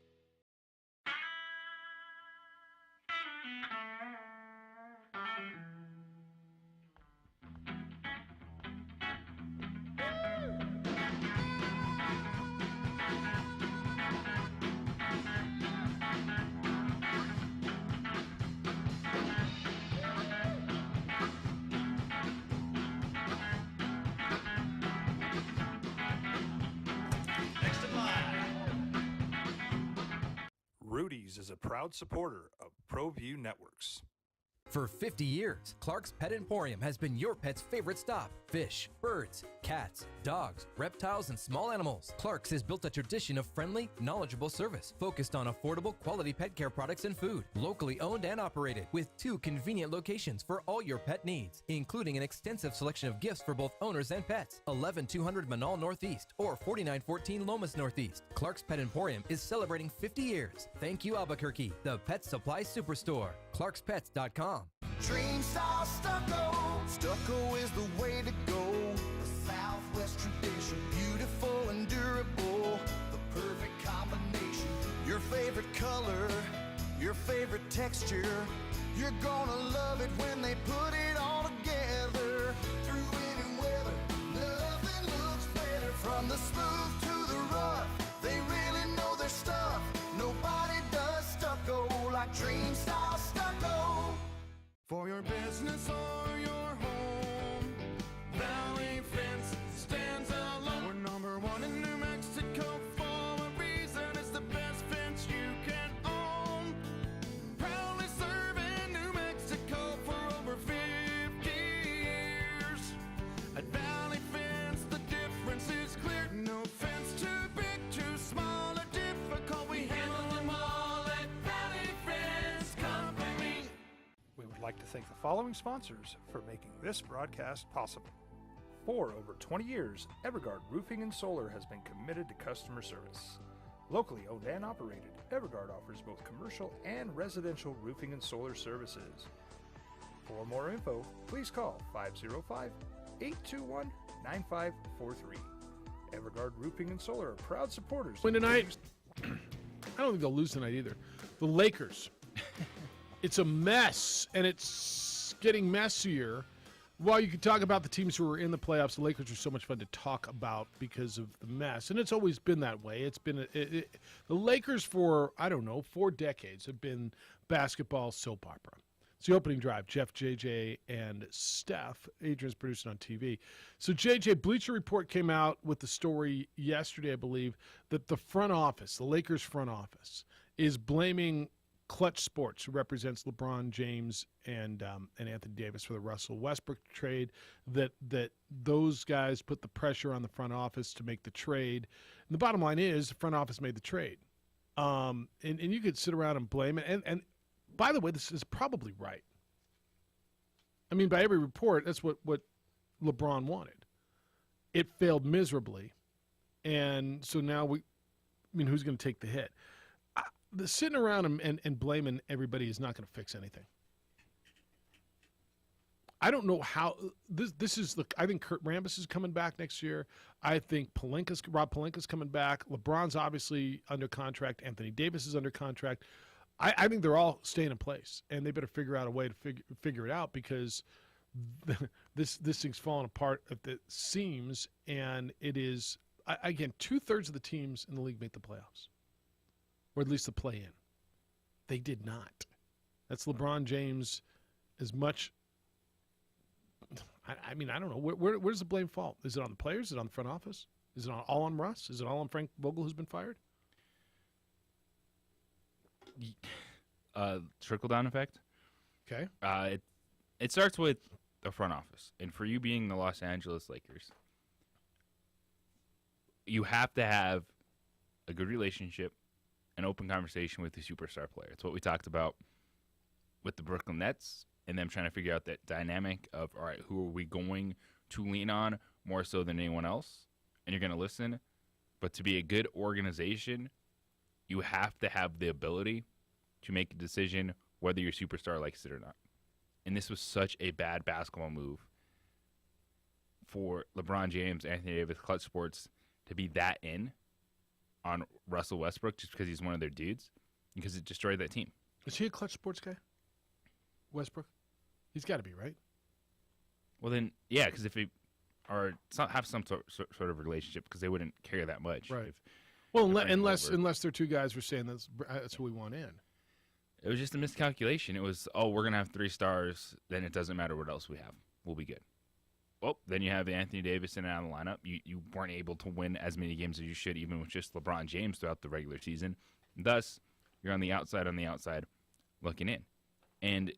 Rudy's is a proud supporter of ProView Networks. For 50 years, Clark's Pet Emporium has been your pet's favorite stop. Fish, birds, cats, dogs, reptiles, and small animals. Clark's has built a tradition of friendly, knowledgeable service focused on affordable, quality pet care products and food. Locally owned and operated with 2 convenient locations for all your pet needs, including an extensive selection of gifts for both owners and pets. 11200 Manal Northeast or 4914 Lomas Northeast. Clark's Pet Emporium is celebrating 50 years. Thank you, Albuquerque, the Pet Supply Superstore. ClarksPets.com. Dream style stucco. Stucco is the way to go. The Southwest tradition, beautiful and durable. The perfect combination. Your favorite color, your favorite texture. You're gonna love it when they put it all together. Through any weather, nothing looks better. From the smooth to the rough, they really know their stuff. Nobody does stucco like Dream style stucco. For your business or your home, Valley Fence stands alone. We're number 1 in New Mexico for a reason. It's the best fence you can own. Proudly serving New Mexico for over 50 years. At Valley Fence, the difference is clear. No thank the following sponsors for making this broadcast possible. For over 20 years, Evergard Roofing and Solar has been committed to customer service. Locally owned and operated, Evergard offers both commercial and residential roofing and solar services. For more info, please call 505-821-9543. Evergard Roofing and Solar are proud supporters. Win tonight. I don't think they'll lose tonight either. The Lakers. It's a mess, and it's getting messier. While you can talk about the teams who are in the playoffs, the Lakers are so much fun to talk about because of the mess, and it's always been that way. It's been the Lakers for, 4 decades have been basketball soap opera. It's the opening drive. Jeff, JJ, and Steph. Adrian's producing on TV. So JJ, Bleacher Report came out with the story yesterday, I believe, that the front office, the Lakers front office, is blaming Clutch Sports, who represents LeBron James and Anthony Davis for the Russell Westbrook trade, that those guys put the pressure on the front office to make the trade. And the bottom line is the front office made the trade. And you could sit around and blame it. And by the way, this is probably right. I mean, by every report, that's what LeBron wanted. It failed miserably. And so now who's going to take the hit? The sitting around and blaming everybody is not going to fix anything. I don't know how this is. I think Kurt Rambis is coming back next year. I think Rob Pelinka's coming back. LeBron's obviously under contract. Anthony Davis is under contract. I think they're all staying in place, and they better figure out a way to figure it out because this thing's falling apart at the seams, and it is again 2/3 of the teams in the league make the playoffs. Or at least the play-in. They did not. That's LeBron James as much. I don't know. Where does the blame fall? Is it on the players? Is it on the front office? Is it all on Russ? Is it all on Frank Vogel, who's been fired? Trickle-down effect. Okay. It starts with the front office. And for you being the Los Angeles Lakers, you have to have a good relationship, an open conversation with the superstar player. It's what we talked about with the Brooklyn Nets and them trying to figure out that dynamic of, all right, who are we going to lean on more so than anyone else? And you're going to listen. But to be a good organization, you have to have the ability to make a decision whether your superstar likes it or not. And this was such a bad basketball move for LeBron James, Anthony Davis, Clutch Sports to be that in on Russell Westbrook just because he's one of their dudes, because it destroyed that team. Is he a Clutch Sports guy? Westbrook? He's got to be, right? Well, then, yeah, because if they have some sort of relationship, because they wouldn't care that much. Right. Unless their two guys were saying that's who we want in. It was just a miscalculation. It was, we're going to have 3 stars, then it doesn't matter what else we have. We'll be good. Well, then you have Anthony Davis in and out of the lineup. You weren't able to win as many games as you should, even with just LeBron James throughout the regular season. Thus, you're on the outside looking in. And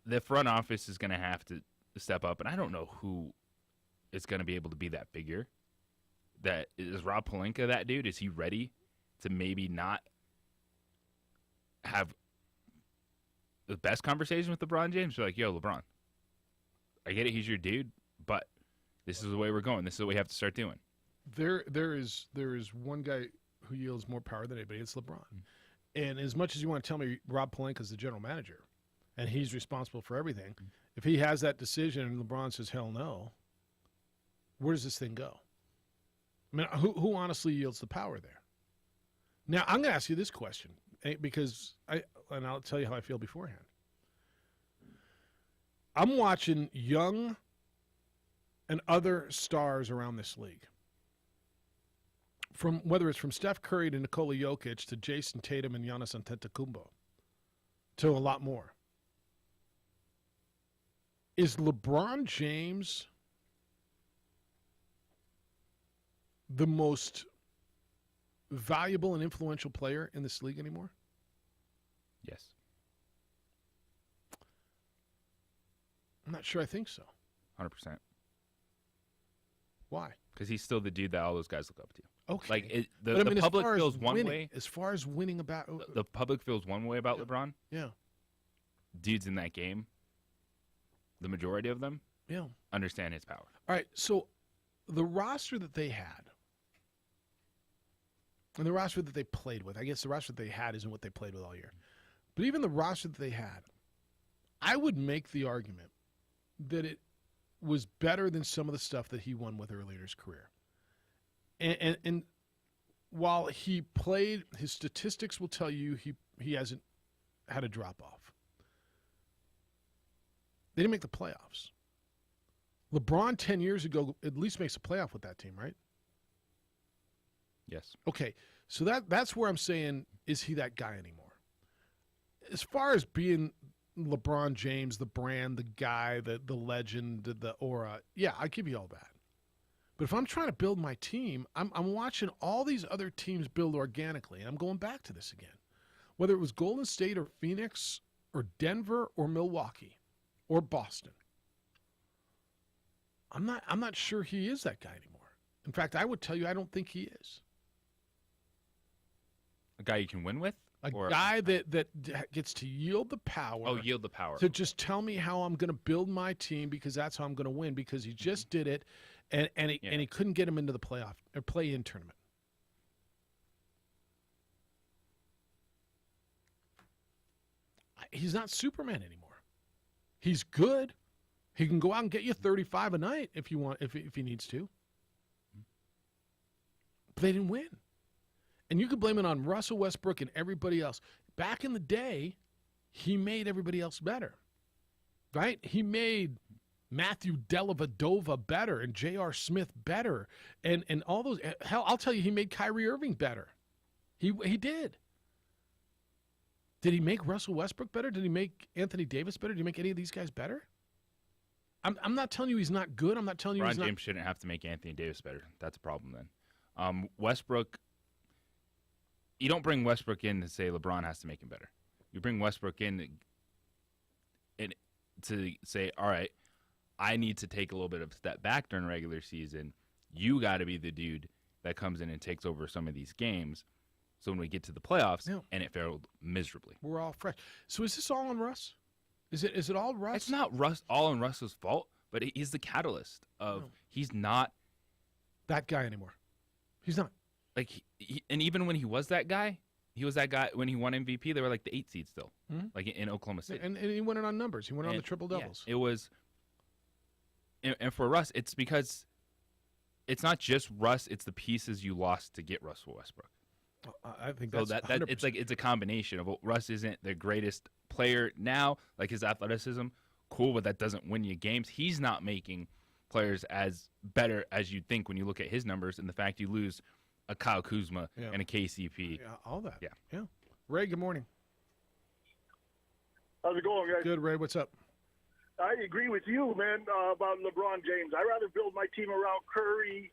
the front office is going to have to step up, and I don't know who is going to be able to be that figure. That is Rob Pelinka that dude? Is he ready to maybe not have the best conversation with LeBron James? You're like, yo, LeBron, I get it, he's your dude, but this is the way we're going. This is what we have to start doing. There is one guy who yields more power than anybody. It's LeBron. Mm-hmm. And as much as you want to tell me Rob Pelinka is the general manager and he's responsible for everything, if he has that decision and LeBron says, hell no, where does this thing go? I mean, who honestly yields the power there? Now, I'm going to ask you this question because I'll tell you how I feel beforehand. I'm watching young and other stars around this league. From whether it's from Steph Curry to Nikola Jokic to Jason Tatum and Giannis Antetokounmpo to a lot more. Is LeBron James the most valuable and influential player in this league anymore? Yes. I'm not sure I think so. 100%. Why? Because he's still the dude that all those guys look up to. Okay. Like the public feels one way. As far as winning about the public feels one way about LeBron. Yeah. dudes in that game, the majority of them, understand his power. All right, so the roster that they had, and the roster that they played with, I guess the roster that they had isn't what they played with all year. But even the roster that they had, I would make the argument that it was better than some of the stuff that he won with earlier in his career. And while he played, his statistics will tell you he hasn't had a drop-off. They didn't make the playoffs. LeBron 10 years ago at least makes a playoff with that team, right? Yes. Okay, so that's where I'm saying, is he that guy anymore? As far as being LeBron James, the brand, the guy, the legend, the aura, yeah, I give you all that. But if I'm trying to build my team, I'm watching all these other teams build organically, and I'm going back to this again. Whether it was Golden State or Phoenix or Denver or Milwaukee or Boston, I'm not sure he is that guy anymore. In fact, I would tell you I don't think he is. A guy you can win with? A guy that gets to yield the power. Oh, yield the power. To just tell me how I'm going to build my team because that's how I'm going to win, because he just did it, and he couldn't get him into the playoff or play-in tournament. He's not Superman anymore. He's good. He can go out and get you 35 a night if you want, if he needs to. But they didn't win. And you could blame it on Russell Westbrook and everybody else. Back in the day, he made everybody else better, right? He made Matthew Dellavedova better and J.R. Smith better and all those. Hell, I'll tell you, he made Kyrie Irving better. He did. Did he make Russell Westbrook better? Did he make Anthony Davis better? Did he make any of these guys better? I'm not telling you he's not good. I'm not telling you he's not. LeBron James shouldn't have to make Anthony Davis better. That's a problem then. Westbrook. You don't bring Westbrook in to say LeBron has to make him better. You bring Westbrook in to say, all right, I need to take a little bit of a step back during regular season. You got to be the dude that comes in and takes over some of these games. So when we get to the playoffs, and it failed miserably. We're all fresh. So is this all on Russ? Is it all Russ? It's not all on Russ's fault, but he's the catalyst of he's not that guy anymore. He's not. Like, and even when he was that guy when he won MVP. They were like the 8 seed still, like in Oklahoma City. And he won it on numbers. He won it on the triple doubles. Yeah, it was. And for Russ, it's because it's not just Russ; it's the pieces you lost to get Russell Westbrook. I think so that's that it's a combination of Russ isn't the greatest player now, like his athleticism, cool, but that doesn't win you games. He's not making players as better as you'd think when you look at his numbers, and the fact you lose a Kyle Kuzma and a KCP. Yeah, all that. Yeah. Ray, good morning. How's it going, guys? Good, Ray. What's up? I agree with you, man, about LeBron James. I'd rather build my team around Curry,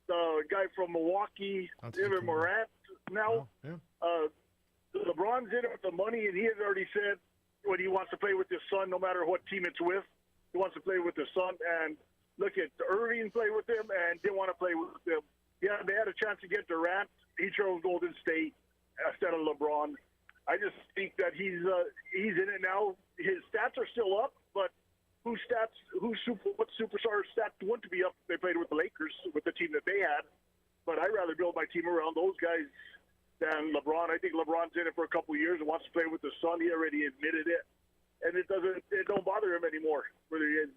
the guy from Milwaukee, Evan Morant. Now, LeBron's in it with the money, and he has already said when he wants to play with his son, no matter what team it's with, he wants to play with his son. And look at Irving play with him and didn't want to play with him. Yeah, they had a chance to get Durant. He chose Golden State instead of LeBron. I just think that he's in it now. His stats are still up, but what superstar stats wouldn't be up if they played with the Lakers, with the team that they had? But I'd rather build my team around those guys than LeBron. I think LeBron's in it for a couple of years and wants to play with the son. He already admitted it. And it don't bother him anymore, whether he is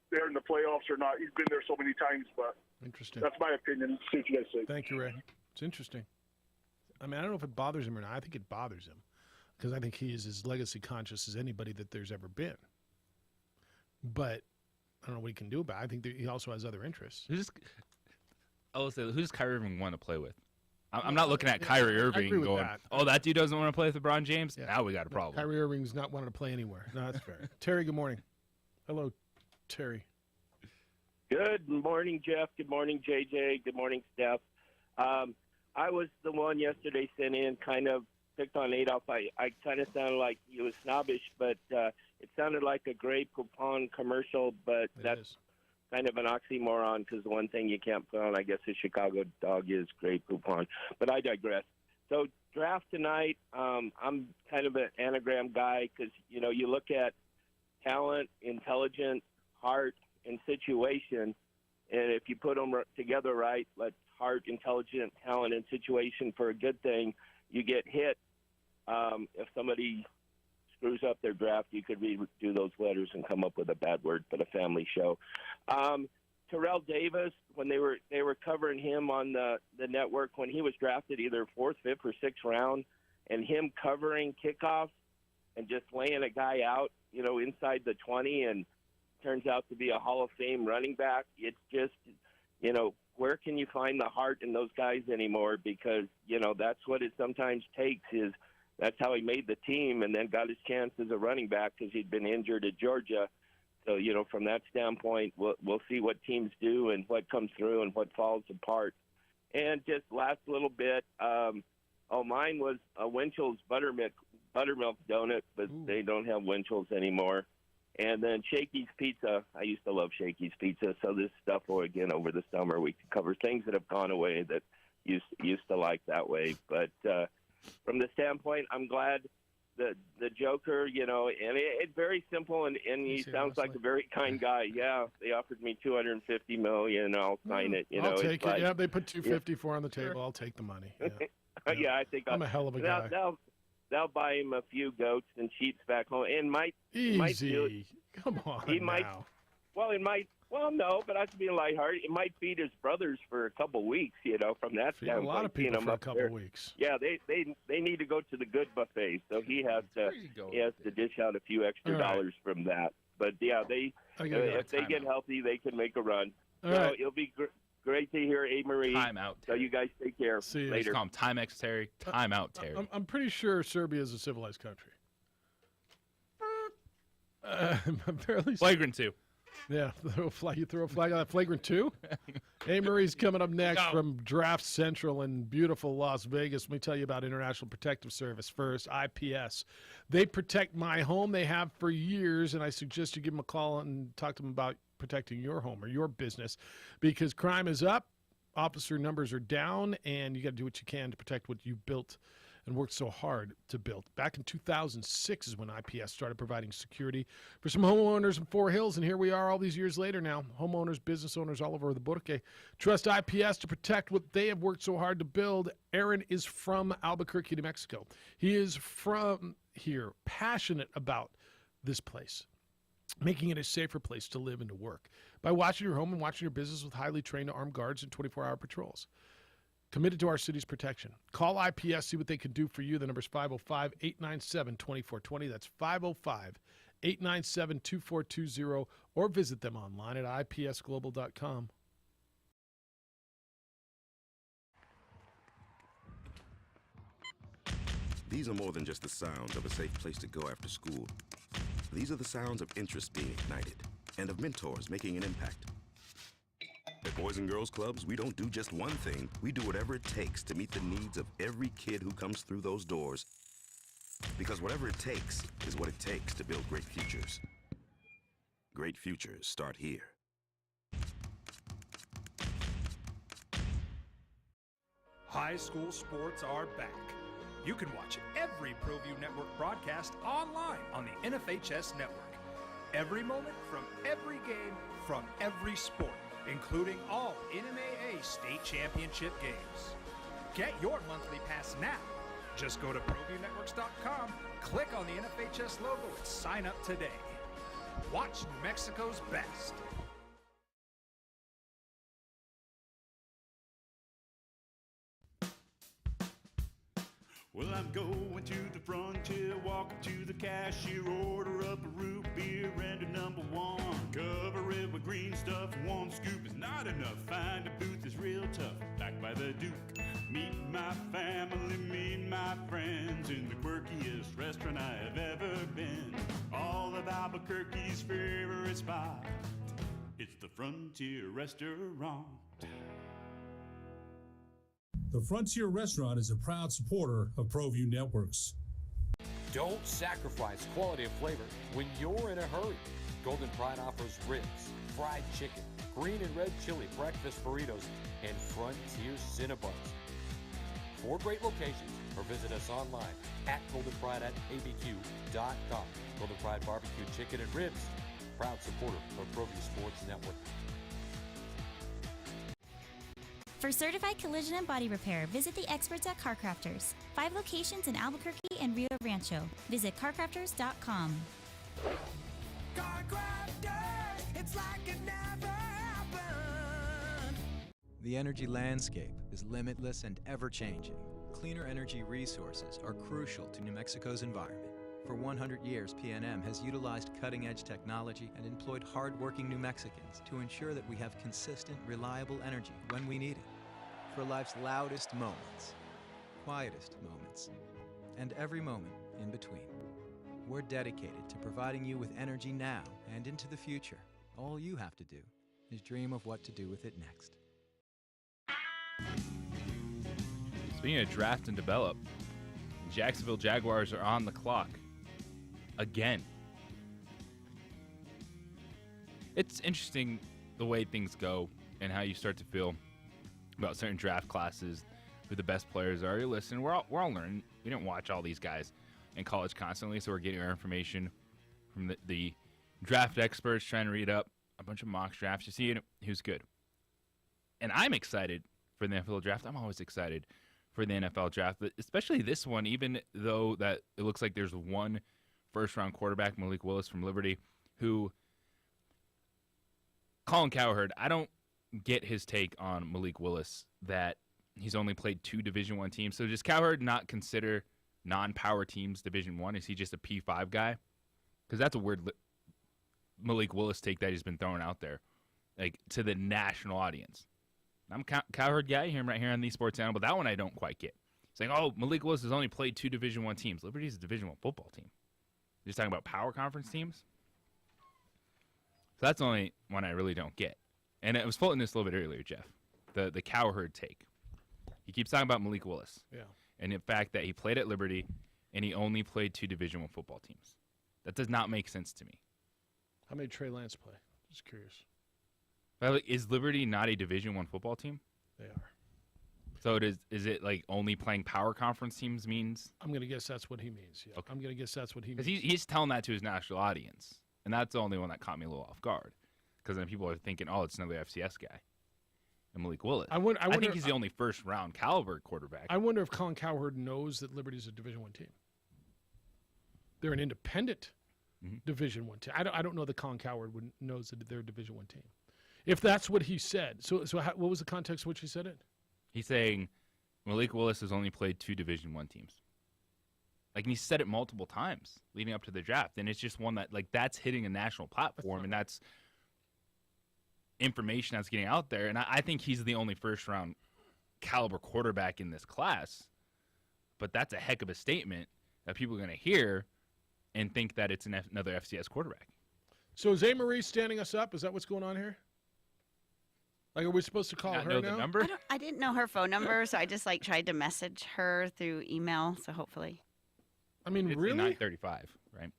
there in the playoffs or not. He's been there so many times, but interesting. That's my opinion. See what you guys say. Thank you, Ray. It's interesting. I mean, I don't know if it bothers him or not. I think it bothers him because I think he is as legacy conscious as anybody that there's ever been. But I don't know what he can do about it. I think that he also has other interests. Who does Kyrie Irving want to play with? I'm not looking at Kyrie Irving going, that dude doesn't want to play with LeBron James? Yeah. Now we got a problem. Kyrie Irving's not wanting to play anywhere. No, that's fair. Terry, good morning. Hello, Terry. Good morning, Jeff. Good morning, JJ. Good morning, Steph. I was the one yesterday sent in, kind of picked on Adolph. I kind of sounded like he was snobbish, but it sounded like a Grey Poupon commercial, but that's kind of an oxymoron because the one thing you can't put on, I guess, a Chicago dog is Grey Poupon. But I digress. So draft tonight, I'm kind of an anagram guy because, you look at talent, intelligence, heart, and situation, and if you put them together right, like heart, intelligence, talent, and situation for a good thing, you get hit. If somebody screws up their draft, you could redo those letters and come up with a bad word, but a family show. Terrell Davis, when they were covering him on the network when he was drafted either 4th, 5th, or 6th round, and him covering kickoffs and just laying a guy out, inside the 20, and turns out to be a Hall of Fame running back. It's just, where can you find the heart in those guys anymore? Because, that's what it sometimes takes is that's how he made the team and then got his chance as a running back because he'd been injured at Georgia. So, from that standpoint, we'll see what teams do and what comes through and what falls apart. And just last little bit, mine was a Winchell's buttermilk donut, but they don't have Winchell's anymore. And then Shakey's Pizza. I used to love Shakey's Pizza. So this stuff, again, over the summer, we can cover things that have gone away that used to like that way. But from the standpoint, I'm glad the Joker, and it's very simple, and he sounds like a very kind guy. Yeah, they offered me $250 million, and I'll sign it. I'll take it. Yeah, they put $254 on the table. I'll take the money. Yeah, I think I'm a hell of a guy. They'll buy him a few goats and sheets back home, and easy. Come on, he might. Now. Well, it might. Well, no, but I have to be lighthearted. It might feed his brothers for a couple weeks, from that standpoint. A lot of people for a couple weeks. Yeah, they need to go to the good buffet, so he has to dish out a few extra dollars from that. But yeah, if they get healthy, they can make a run. It'll be great to hear A-Marie. Time out, Terry. So you guys take care. See you later. Call him Timex Terry. Time out, Terry. I'm pretty sure Serbia is a civilized country. Apparently, Flagrant 2. Yeah, you throw a flag on that. Flagrant 2. A-Marie's coming up next from Draft Central in beautiful Las Vegas. Let me tell you about International Protective Service first, IPS. They protect my home. They have for years, and I suggest you give them a call and talk to them about protecting your home or your business because crime is up, officer numbers are down, and you got to do what you can to protect what you built and worked so hard to build. Back in 2006 is when IPS started providing security for some homeowners in Fort Hills, and here we are all these years later now. Homeowners, business owners all over the Burque trust IPS to protect what they have worked so hard to build. Aaron is from Albuquerque, New Mexico. He is from here, passionate about this place, making it a safer place to live and to work by watching your home and watching your business with highly trained armed guards and 24-hour patrols. Committed to our city's protection. Call IPS, see what they can do for you. The number is 505-897-2420. That's 505-897-2420, or visit them online at ipsglobal.com. These are more than just the sounds of a safe place to go after school. These are the sounds of interest being ignited and of mentors making an impact. At Boys and Girls Clubs, we don't do just one thing. We do whatever it takes to meet the needs of every kid who comes through those doors. Because whatever it takes is what it takes to build great futures. Great futures start here. High school sports are back. You can watch every ProView Network broadcast online on the NFHS network. Every moment from every game from every sport, including all NMAA state championship games. Get your monthly pass now. Just go to ProViewNetworks.com, click on the NFHS logo, and sign up today. Watch New Mexico's best. Well, I'm going to the frontier, walking to the cashier, order up a root beer and a number one. Cover it with green stuff, one scoop is not enough. Find a booth is real tough, back by the Duke. Meet my family, meet my friends in the quirkiest restaurant I have ever been. All of Albuquerque's favorite spot, it's the Frontier Restaurant. The Frontier Restaurant is a proud supporter of ProView Networks. Don't sacrifice quality of flavor when you're in a hurry. Golden Pride offers ribs, fried chicken, green and red chili breakfast burritos, and Frontier Cinnabons. 4 great locations or visit us online at goldenpride@abq.com. Golden Pride Barbecue Chicken and Ribs, proud supporter of ProView Sports Network. For certified collision and body repair, visit the experts at CarCrafters. 5 locations in Albuquerque and Rio Rancho. Visit carcrafters.com. It's like it never happened. The energy landscape is limitless and ever-changing. Cleaner energy resources are crucial to New Mexico's environment. For 100 years, PNM has utilized cutting-edge technology and employed hard-working New Mexicans to ensure that we have consistent, reliable energy when we need it. For life's loudest moments, quietest moments, and every moment in between. We're dedicated to providing you with energy now and into the future. All you have to do is dream of what to do with it next. Speaking of draft and develop, Jacksonville Jaguars are on the clock again. It's interesting the way things go and how you start to feel about certain draft classes, who the best players are. You listen, we're all learning. We don't watch all these guys in college constantly, so we're getting our information from the draft experts, trying to read up a bunch of mock drafts to see who's good. And I'm excited for the NFL draft. I'm always excited for the NFL draft, but especially this one, even though that it looks like there's one first-round quarterback, Malik Willis from Liberty, who Colin Cowherd, I don't get his take on Malik Willis that he's only played 2 Division I teams. So does Cowherd not consider non-power teams Division I? Is he just a P5 guy? Because that's a weird Malik Willis take that he's been throwing out there, like to the national audience. I'm a Cowherd guy, hear him right here on the Sports Channel, but that one I don't quite get. Saying, oh, Malik Willis has only played 2 Division I teams. Liberty's a Division I football team. You're just talking about power conference teams? So that's the only one I really don't get. And I was floating this a little bit earlier, Jeff, the Cowherd take. He keeps talking about Malik Willis. Yeah. And the fact that he played at Liberty and he only played 2 Division I football teams. That does not make sense to me. How many Trey Lance play? Just curious. Is Liberty not a Division I football team? They are. So is it like only playing power conference teams means? I'm going to guess that's what he means. Yeah. Okay. I'm going to guess that's what he means. Because he's telling that to his national audience. And that's the only one that caught me a little off guard. Because then people are thinking, oh, it's another FCS guy. And Malik Willis. I think he's the only first-round caliber quarterback. I wonder if Colin Cowherd knows that Liberty's a Division I team. They're an independent Division I team. I don't know that Colin Cowherd knows that they're a Division I team. If that's what he said. So what was the context in which he said it? He's saying Malik Willis has only played 2 Division I teams. Like, and he said it multiple times leading up to the draft. And it's just one that, like, that's hitting a national platform, and that's information that's getting out there. And I think he's the only first-round caliber quarterback in this class. But that's a heck of a statement that people are going to hear and think that it's another FCS quarterback. So is A-Marie standing us up? Is that what's going on here? Like, are we supposed to call her know now? The number? I didn't know her phone number, so I just tried to message her through email. So hopefully. I mean, it's really? 9:35, right?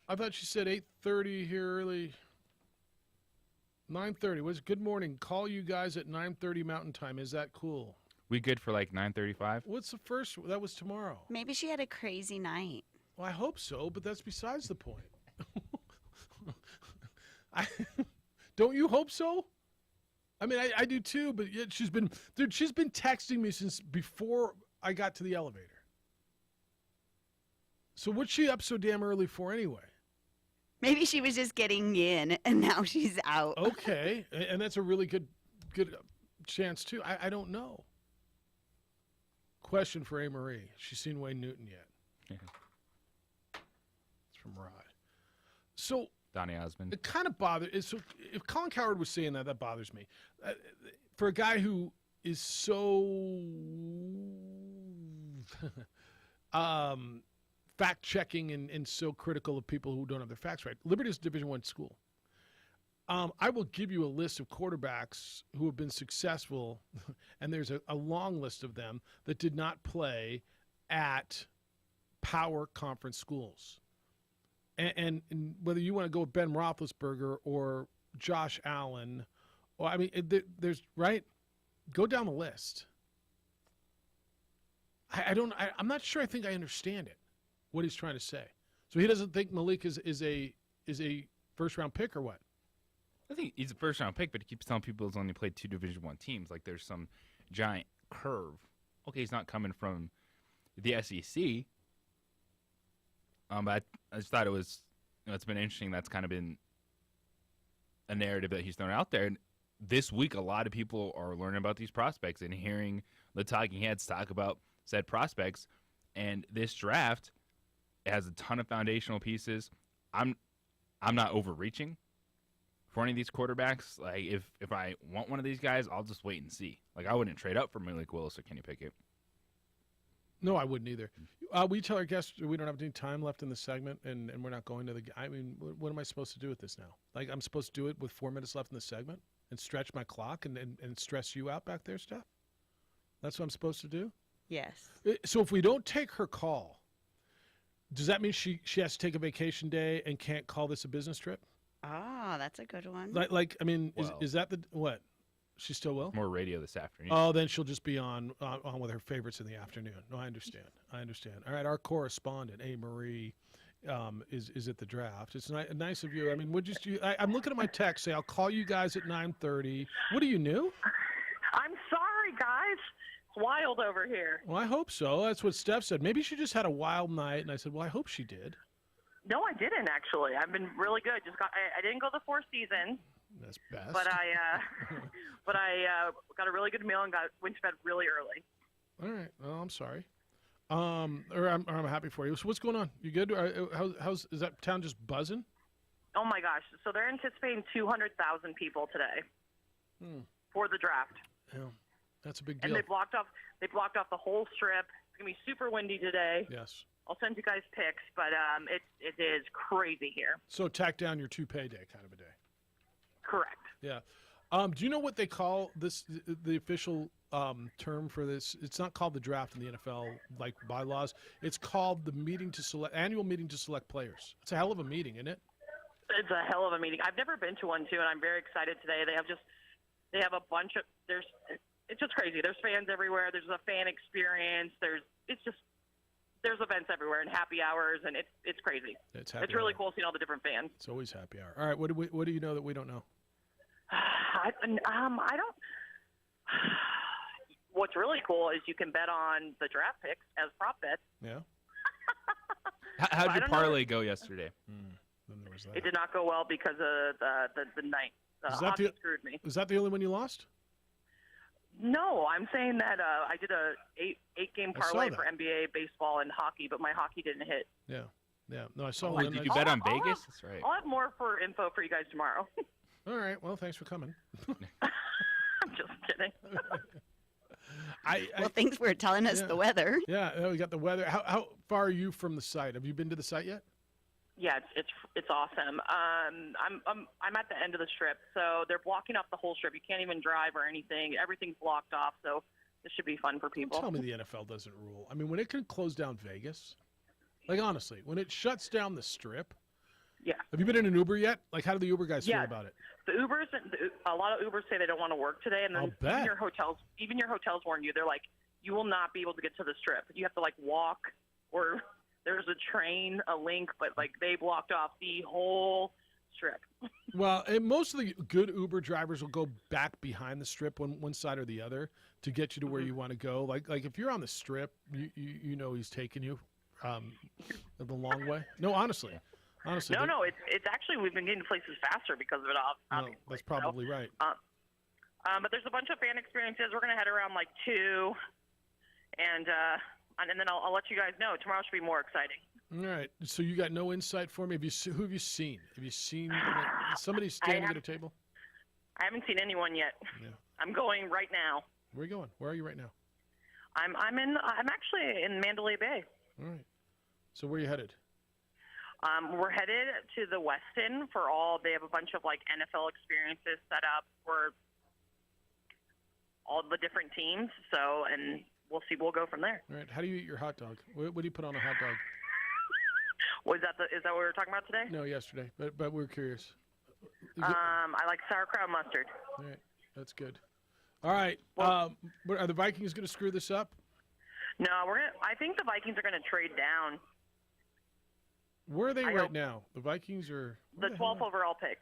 I thought she said 8:30 here early. 9:30 was good morning. Call you guys at 9:30 Mountain Time. Is that cool? We good for like 9:35? What's the first? That was tomorrow. Maybe she had a crazy night. Well, I hope so, but that's besides the point. Don't you hope so? I mean, I do too, but yet she's been texting me since before I got to the elevator. So what's she up so damn early for anyway? Maybe she was just getting in, and now she's out. Okay, and that's a really good chance too. I don't know. Question for A-Marie. She's seen Wayne Newton yet? It's from Rod. So Donnie Osmond. It kind of bothers. So if Colin Cowherd was saying that bothers me. For a guy who is so fact-checking and so critical of people who don't have their facts right. Liberty is a Division I school. I will give you a list of quarterbacks who have been successful, and there's a long list of them that did not play at power conference schools. And whether you want to go with Ben Roethlisberger or Josh Allen, or I mean, there's right. Go down the list. I'm not sure. I think I understand it. What he's trying to say. So he doesn't think Malik is a first round pick or what? I think he's a first round pick, but he keeps telling people he's only played 2 Division I teams. Like there's some giant curve. Okay, he's not coming from the SEC. But I just thought it was, it's been interesting. That's kind of been a narrative that he's thrown out there. And this week, a lot of people are learning about these prospects and hearing the talking heads talk about said prospects. And this draft has a ton of foundational pieces. I'm not overreaching for any of these quarterbacks. Like if I want one of these guys, I'll just wait and see. Like I wouldn't trade up for Malik Willis or Kenny Pickett. No, I wouldn't either. We tell our guests we don't have any time left in the segment, and we're not going to the. I mean, what am I supposed to do with this now? Like I'm supposed to do it with 4 minutes left in the segment and stretch my clock and stress you out back there, Steph? That's what I'm supposed to do? Yes. So if we don't take her call, does that mean she has to take a vacation day and can't call this a business trip? Oh, that's a good one. Like I mean, is that the what? She still will? More radio this afternoon. Oh, then she'll just be on with her favorites in the afternoon. No, I understand. All right, our correspondent, A. Marie, is at the draft. It's nice of you. I mean, I'm looking at my text. Say, I'll call you guys at 9:30. What are you new? I'm sorry, guys. It's wild over here. Well, I hope so. That's what Steph said. Maybe she just had a wild night, and I said, well, I hope she did. No, I didn't actually. I've been really good. I didn't go the 4 seasons. That's best. But I got a really good meal and went to bed really early. All right. Well, I'm sorry. Or I'm happy for you. So what's going on? You good? Is that town just buzzing? Oh my gosh! So they're anticipating 200,000 people today for the draft. Yeah, that's a big deal. And they blocked off the whole strip. It's gonna be super windy today. Yes. I'll send you guys pics, but it is crazy here. So tack down your 2 payday kind of a day. Correct. Yeah. Do you know what they call this? The official term for this? It's not called the draft in the NFL, like bylaws. It's called the annual meeting to select players. It's a hell of a meeting, isn't it? It's a hell of a meeting. I've never been to one too, and I'm very excited today. They have a bunch of it's just crazy. There's fans everywhere. There's a fan experience. There's events everywhere and happy hours, and it's crazy. It's really cool seeing all the different fans. It's always happy hour. All right, what do you know that we don't know? I don't. What's really cool is you can bet on the draft picks as prop bets. Yeah. How'd your parlay go yesterday? Then there was that. It did not go well because of the night. Hockey screwed me. Was that the only one you lost? No, I'm saying that I did a eight game parlay for NBA, baseball, and hockey, but my hocky didn't hit. Yeah. No, I saw one. Did you bet on Vegas? That's right. I'll have more info for you guys tomorrow. All right. Well, thanks for coming. I'm just kidding. Well, thanks for telling us the weather. Yeah, we got the weather. How far are you from the site? Have you been to the site yet? Yeah, it's awesome. I'm at the end of the strip, so they're blocking off the whole strip. You can't even drive or anything. Everything's blocked off, so this should be fun for people. Don't tell me the NFL doesn't rule. I mean, when it can close down Vegas, like honestly, when it shuts down the strip. Yeah. Have you been in an Uber yet? Like, how do the Uber guys feel about it? The Ubers, a lot of Ubers say they don't want to work today, and then even your hotels warn you. They're like, you will not be able to get to the strip. You have to like walk, or there's a train, a link, but like they blocked off the whole strip. Well, and most of the good Uber drivers will go back behind the strip one side or the other to get you to where you want to go. Like if you're on the strip, you know he's taking you the long way. No, honestly. No, it's actually we've been getting to places faster because of it. Obviously. No, that's probably right. But there's a bunch of fan experiences. We're going to head around like 2, and then I'll let you guys know. Tomorrow should be more exciting. All right. So you got no insight for me? Who have you seen? Have you seen somebody standing at a table? I haven't seen anyone yet. Yeah. I'm going right now. Where are you going? Where are you right now? I'm actually in Mandalay Bay. All right. So where are you headed? We're headed to the Westin they have a bunch of like NFL experiences set up for all the different teams. So, and we'll go from there. All right. How do you eat your hot dog? What do you put on a hot dog? Is that what we were talking about today? No, yesterday, but we're curious. I like sauerkraut mustard. All right. That's good. All right. Are the Vikings going to screw this up? No, I think the Vikings are gonna trade down. Where are they right now? The Vikings are The 12th overall pick.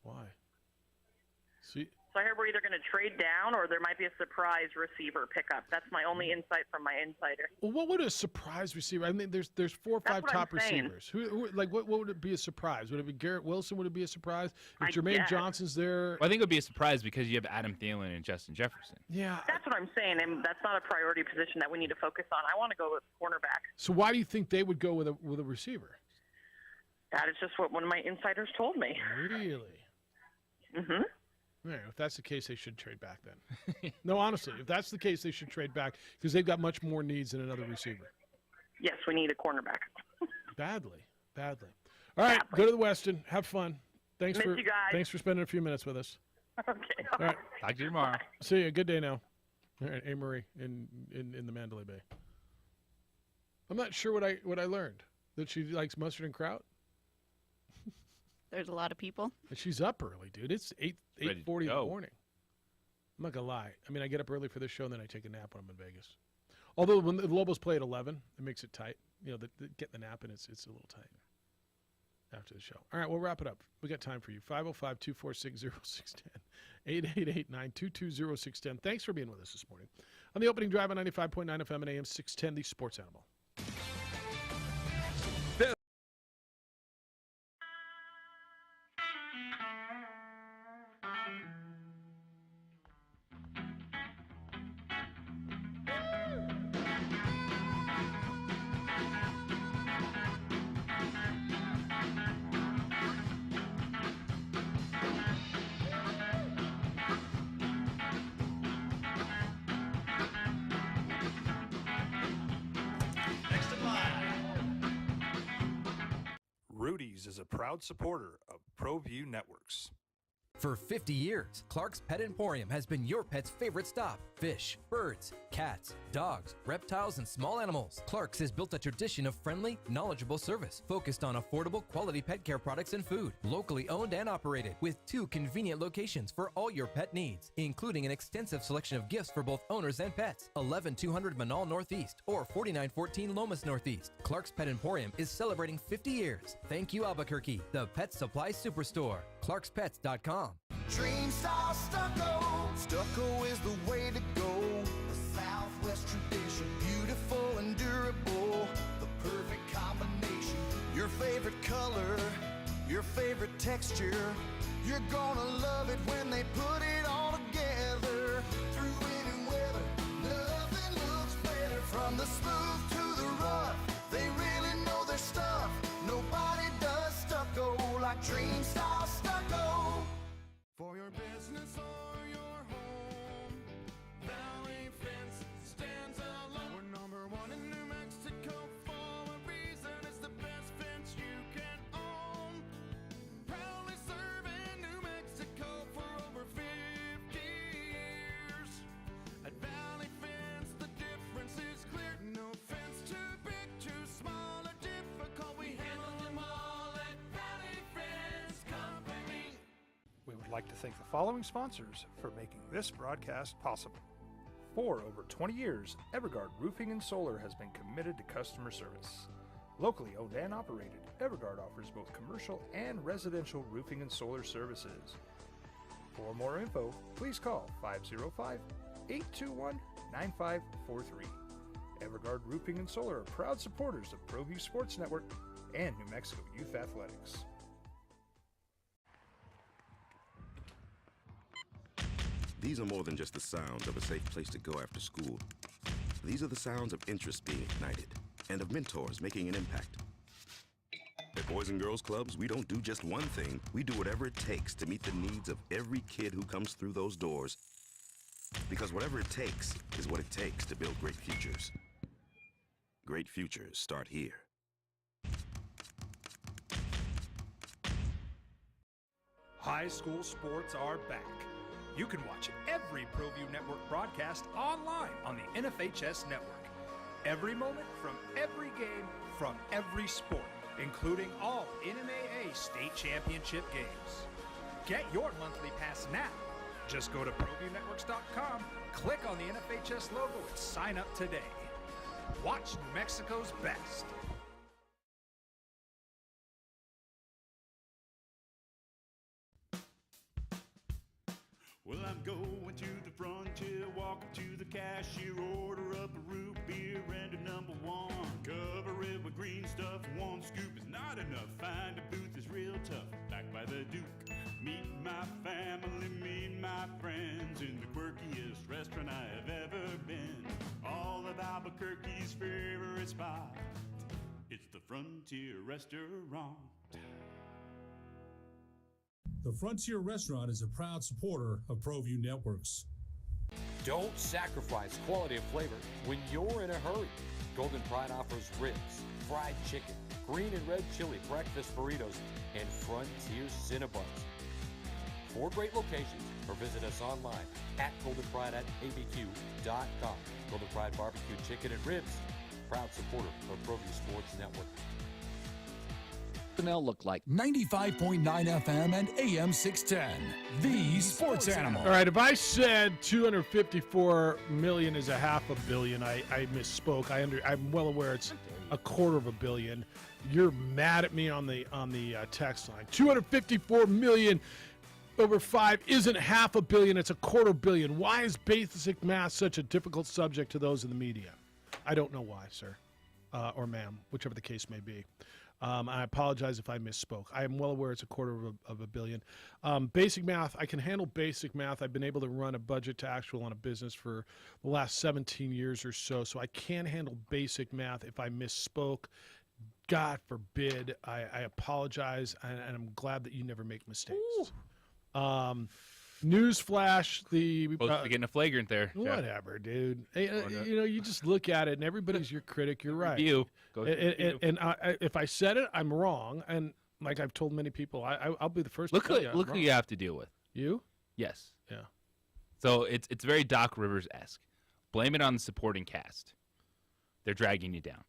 Why? See, So I heard we're either going to trade down or there might be a surprise receiver pickup. That's my only insight from my insider. well, what would a surprise receiver? I mean, there's 4 or 5 what top I'm saying. receivers. Who like what would it be a surprise? Would it be Garrett Wilson? Would it be a surprise? If I Jermaine guess. Johnson's there, Well, I think it would be a surprise because you have Adam Thielen and Justin Jefferson. yeah. That's what I'm saying, and that's not a priority position that we need to focus on. I want to go with cornerback. So why do you think they would go with a receiver? That is just what one of my insiders told me. Really? Mm-hmm. All right, if that's the case, they should trade back then. No, honestly, if that's the case, they should trade back because they've got much more needs than another receiver. Yes, we need a cornerback. Badly. All right, go to the Westin. Have fun. Miss you guys. Thanks for spending a few minutes with us. Okay. All right. Talk to you tomorrow. See you. Good day now. All right, Amory in the Mandalay Bay. I'm not sure what I learned. That she likes mustard and kraut. There's a lot of people. And she's up early, dude. It's 8:40 in the morning. I'm not gonna lie. I mean, I get up early for this show, and then I take a nap when I'm in Vegas. Although when the Lobos play at 11, it makes it tight. You know, get the nap, and it's a little tight after the show. All right, we'll wrap it up. We got time for you. 505-246-0610. 888-922-0610. Thanks for being with us this morning on the opening drive on 95.9 FM and AM 610, the Sports Animal. Rudy's is a proud supporter of ProView Networks. For 50 years, Clark's Pet Emporium has been your pet's favorite stop. Fish, birds, cats, dogs, reptiles, and small animals. Clark's has built a tradition of friendly, knowledgeable service focused on affordable, quality pet care products and food. Locally owned and operated with 2 convenient locations for all your pet needs, including an extensive selection of gifts for both owners and pets. 11200 Manal Northeast or 4914 Lomas Northeast. Clark's Pet Emporium is celebrating 50 years. Thank you, Albuquerque, the Pet Supply Superstore. ClarksPets.com. Dream style stucco. Stucco is the way to go. A Southwest tradition, beautiful and durable. The perfect combination. Your favorite color, your favorite texture. You're gonna love it when they put it all together. Through any weather, nothing looks better. From the smooth to the rough, they really know their stuff. Nobody does stucco like Dream style stucco. For your business or your home, Valley Fence stands alone. We're number 1 in New Mexico for a reason. It's the best fence you can own. Proudly serving New Mexico for over 50 years. At Valley Fence, the difference is clear. No fence too big, too small, or difficult. We handle them all at Valley Fence Company. We would like to thank the following sponsors for making this broadcast possible. For over 20 years, Evergard Roofing and Solar has been committed to customer service. Locally owned and operated, Evergard offers both commercial and residential roofing and solar services. For more info, please call 505-821-9543. Evergard Roofing and Solar are proud supporters of ProView Sports Network and New Mexico Youth Athletics. These are more than just the sounds of a safe place to go after school. These are the sounds of interest being ignited and of mentors making an impact. At Boys and Girls Clubs, we don't do just one thing. We do whatever it takes to meet the needs of every kid who comes through those doors. Because whatever it takes is what it takes to build great futures. Great futures start here. High school sports are back. You can watch every ProView Network broadcast online on the NFHS network. Every moment from every game from every sport, including all NMAA state championship games. Get your monthly pass now. Just go to ProViewNetworks.com, click on the NFHS logo, and sign up today. Watch New Mexico's best. Well, I'm going to the frontier, walking to the cashier, order up a root beer and a number one. Cover it with green stuff, one scoop is not enough. Find a booth is real tough, back by the Duke. Meet my family, meet my friends in the quirkiest restaurant I have ever been. All of Albuquerque's favorite spot, it's the Frontier Restaurant. The Frontier Restaurant is a proud supporter of ProView Networks. Don't sacrifice quality of flavor when you're in a hurry. Golden Pride offers ribs, fried chicken, green and red chili breakfast burritos, and Frontier Cinnabons. 4 great locations, or visit us online at goldenpride@abq.com. Golden Pride Barbecue Chicken and Ribs, proud supporter of ProView Sports Network. Now look like 95.9 FM and AM 610. The Sports Animal. All right, if I said 254 million is a half a billion, I misspoke. I'm well aware it's a quarter of a billion. You're mad at me on the text line. 254 million over 5 isn't half a billion, it's a quarter billion. Why is basic math such a difficult subject to those in the media? I don't know why, sir, or ma'am, whichever the case may be. I apologize if I misspoke. I am well aware it's a quarter of a billion. Basic math, I can handle basic math. I've been able to run a budget to actual on a business for the last 17 years or so, so I can handle basic math. If I misspoke, God forbid, I apologize, and I'm glad that you never make mistakes. Newsflash, Supposed to get in a flagrant there. Whatever, dude. Hey, you just look at it, and everybody's your critic. You're right. Review. And if I said it, I'm wrong. And like I've told many people, I'll be the first to tell you. Look who you have to deal with. You? Yes. Yeah. So it's very Doc Rivers-esque. Blame it on the supporting cast. They're dragging you down.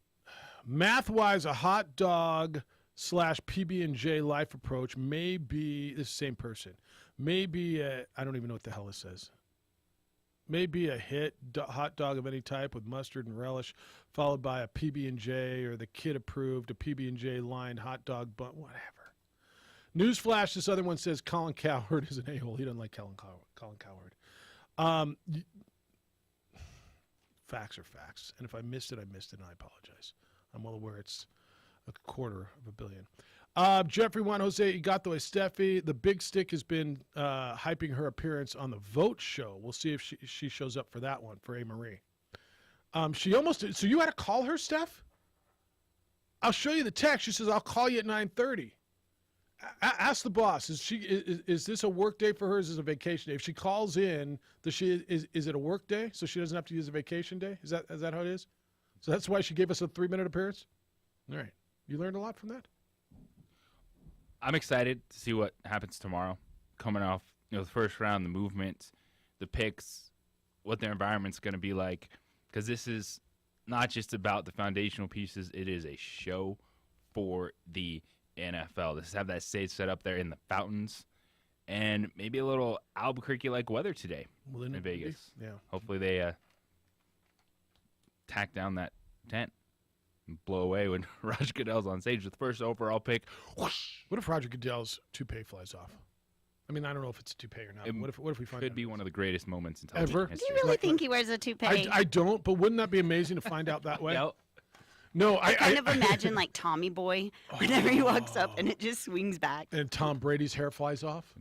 Math-wise, a hot dog / PB&J life approach may be the same person. Maybe I don't even know what the hell this says. Maybe a hit hot dog of any type with mustard and relish, followed by a PB&J or the kid approved a PB&J lined hot dog bun. Whatever. Newsflash: this other one says Colin Cowherd is an a-hole. He doesn't like Colin Cowherd. Facts are facts, and if I missed it, I missed it, and I apologize. I'm well aware it's a quarter of a billion. Jeffrey Juan Jose Igato Estefi, the big stick has been hyping her appearance on the Vote show. We'll see if she shows up for that one, for A. Marie. She almost did. So you had to call her, Steph? I'll show you the text. She says, I'll call you at 9:30. Ask the boss. Is this a work day for her? Is this a vacation day? If she calls in, is it a work day so she doesn't have to use a vacation day? Is that how it is? So that's why she gave us a 3-minute appearance? All right. You learned a lot from that? I'm excited to see what happens tomorrow. Coming off, the first round, the movement, the picks, what their environment's going to be like. Because this is not just about the foundational pieces. It is a show for the NFL. Let's have that stage set up there in the fountains. And maybe a little Albuquerque-like weather today in Vegas. Yeah. Hopefully they tack down that tent. Blow away when Roger Goodell's on stage with the first overall pick. Whoosh. What if Roger Goodell's toupee flies off? I mean, I don't know if it's a toupee or not. What if we find could out? be one of the greatest moments in television Ever? history. Do you really think he wears a toupee? I don't, but wouldn't that be amazing to find out that way? Yep. No, I kind of imagine like Tommy Boy whenever he walks up and it just swings back. And Tom Brady's hair flies off.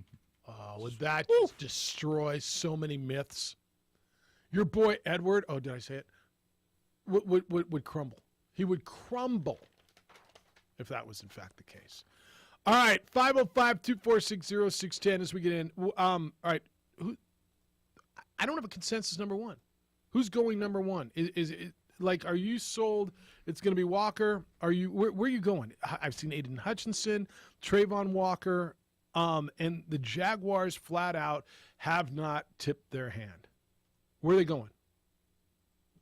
Oh, would that just destroy so many myths? Your boy Edward, did I say it? Would crumble. He would crumble if that was in fact the case. All right, 505-246-0610 as we get in. All right, I don't have a consensus number one. Who's going number one? Is it like, are you sold it's going to be Walker? Are you where are you going? I've seen Aiden Hutchinson, Trayvon Walker, and the Jaguars flat out have not tipped their hand. Where are they going?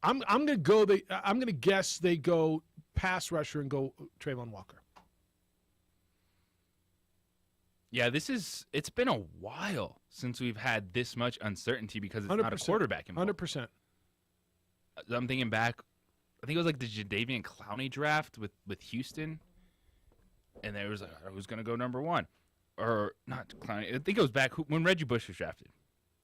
I'm going to guess they go pass rusher and go Trayvon Walker. Yeah, it's been a while since we've had this much uncertainty because it's not a quarterback involved. 100%. I'm thinking back I think it was like the Jadeveon Clowney draft with Houston, and there was who's going to go number 1, or not Clowney. I think it was back when Reggie Bush was drafted.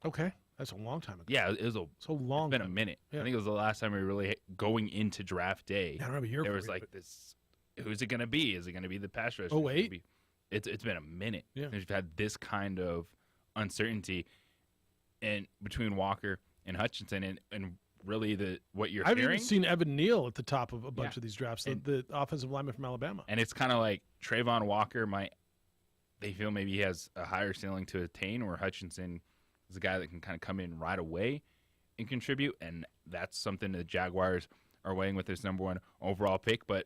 Okay, that's a long time ago. Yeah, it was so long. It's been a minute. Yeah. I think it was the last time we were really going into draft day. I don't have a year There for was you, like but- this. Who's it going to be? Is it going to be the pass rush? 08? It's been a minute. Yeah. We've had this kind of uncertainty, and between Walker and Hutchinson, and really what you're I've hearing. even seen Evan Neal at the top of a bunch of these drafts, the offensive lineman from Alabama. And it's kind of like Trayvon Walker they feel maybe he has a higher ceiling to attain, or Hutchinson is a guy that can kind of come in right away and contribute. And that's something the Jaguars are weighing with this number 1 overall pick. But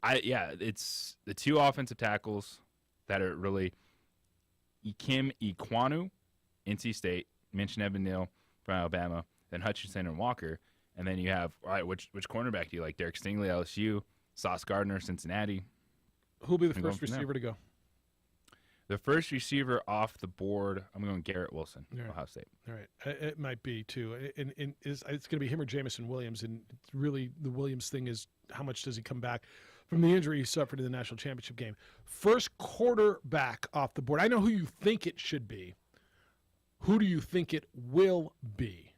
it's the 2 offensive tackles that are really Ikem Ekwonu, NC State, mentioned Evan Neal from Alabama, then Hutchinson and Walker. And then you have, all right, which cornerback do you like? Derek Stingley, LSU, Sauce Gardner, Cincinnati. Who'll be the I'm going first from there. receiver to go? The first receiver off the board, I'm going Garrett Wilson, All right. Ohio State. All right, it might be too. And it's going to be him or Jamison Williams. And it's really, the Williams thing is how much does he come back from the injury he suffered in the national championship game? First quarterback off the board. I know who you think it should be. Who do you think it will be?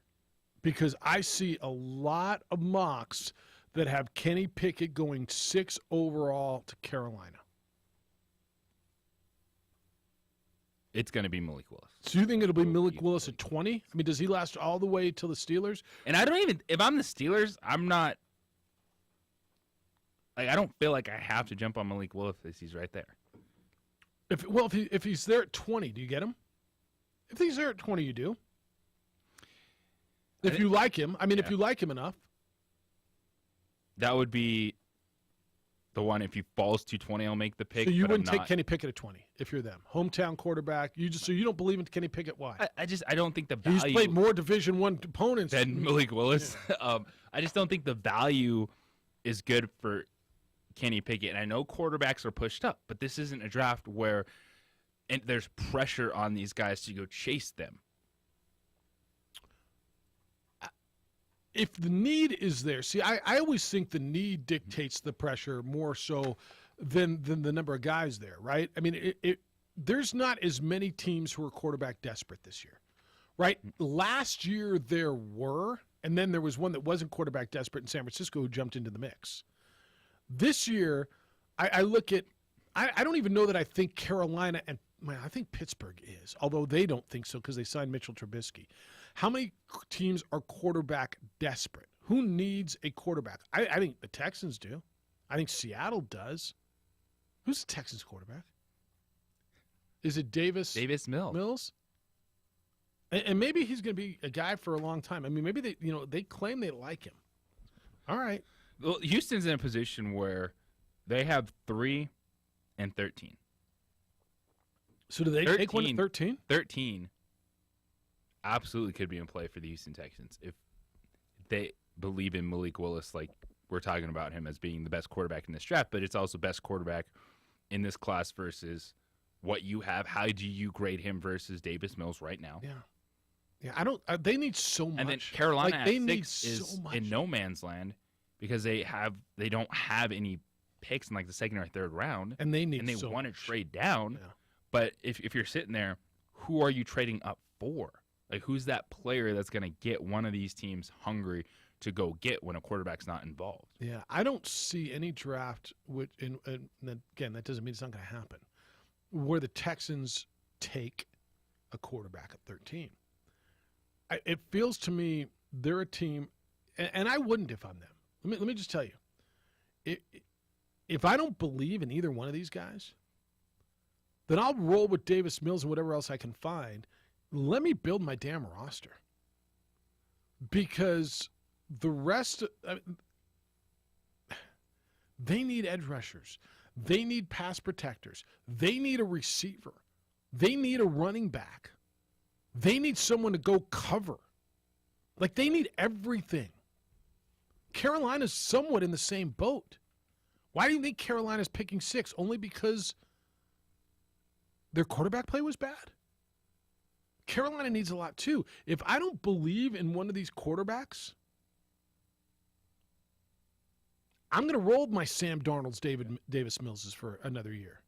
Because I see a lot of mocks that have Kenny Pickett going 6 overall to Carolina. It's going to be Malik Willis. So you think it'll be Malik Willis at 20? I mean, does he last all the way till the Steelers? And I don't even, if I'm the Steelers, I'm not, like, I don't feel like I have to jump on Malik Willis if he's right there. If he's there at 20, do you get him? If he's there at 20, you do. If you like him, if you like him enough. That would be the one. If he falls to 20, I'll make the pick. So you but wouldn't I'm take not- Kenny Pickett at 20 if you're them. Hometown quarterback. So you don't believe in Kenny Pickett? Why? I don't think the value. He's played more Division I opponents than Malik Willis. I just don't think the value is good for Kenny Pickett. And I know quarterbacks are pushed up, but this isn't a draft where there's pressure on these guys to go chase them. If the need is there, see, I always think the need dictates the pressure more so than the number of guys there, right? I mean, there's not as many teams who are quarterback desperate this year, right? Last year there were, and then there was one that wasn't quarterback desperate in San Francisco who jumped into the mix. This year, I look at, I don't even know that I think Carolina and I think Pittsburgh is, although they don't think so because they signed Mitchell Trubisky. How many teams are quarterback desperate? Who needs a quarterback? I think the Texans do. I think Seattle does. Who's the Texans quarterback? Is it Davis Mills? And maybe he's going to be a guy for a long time. I mean, maybe they claim they like him. All right. Well, Houston's in a position where they have 3 and 13. So do they take one at 13? 13 absolutely could be in play for the Houston Texans if they believe in Malik Willis, like we're talking about him as being the best quarterback in this draft, but it's also best quarterback in this class versus what you have. How do you grade him versus Davis Mills right now? Yeah, they need so much. And then Carolina Like, they at need 6 is so much. in no man's land because they don't have any picks in like the second or third round, and they need so want to much. trade down. But if you're sitting there, who are you trading up for? Like, who's that player that's going to get one of these teams hungry to go get when a quarterback's not involved? Yeah, I don't see any draft, and again, that doesn't mean it's not going to happen, where the Texans take a quarterback at 13. It feels to me they're a team, and I wouldn't if I'm them. Let me just tell you, if I don't believe in either one of these guys, then I'll roll with Davis Mills and whatever else I can find. Let me build my damn roster. Because the rest, they need edge rushers. They need pass protectors. They need a receiver. They need a running back. They need someone to go cover. Like, they need everything. Carolina's somewhat in the same boat. Why do you think Carolina's picking 6? Only because their quarterback play was bad? Carolina needs a lot too. If I don't believe in one of these quarterbacks, I'm going to roll my Sam Darnold's, Davis Mills's for another year,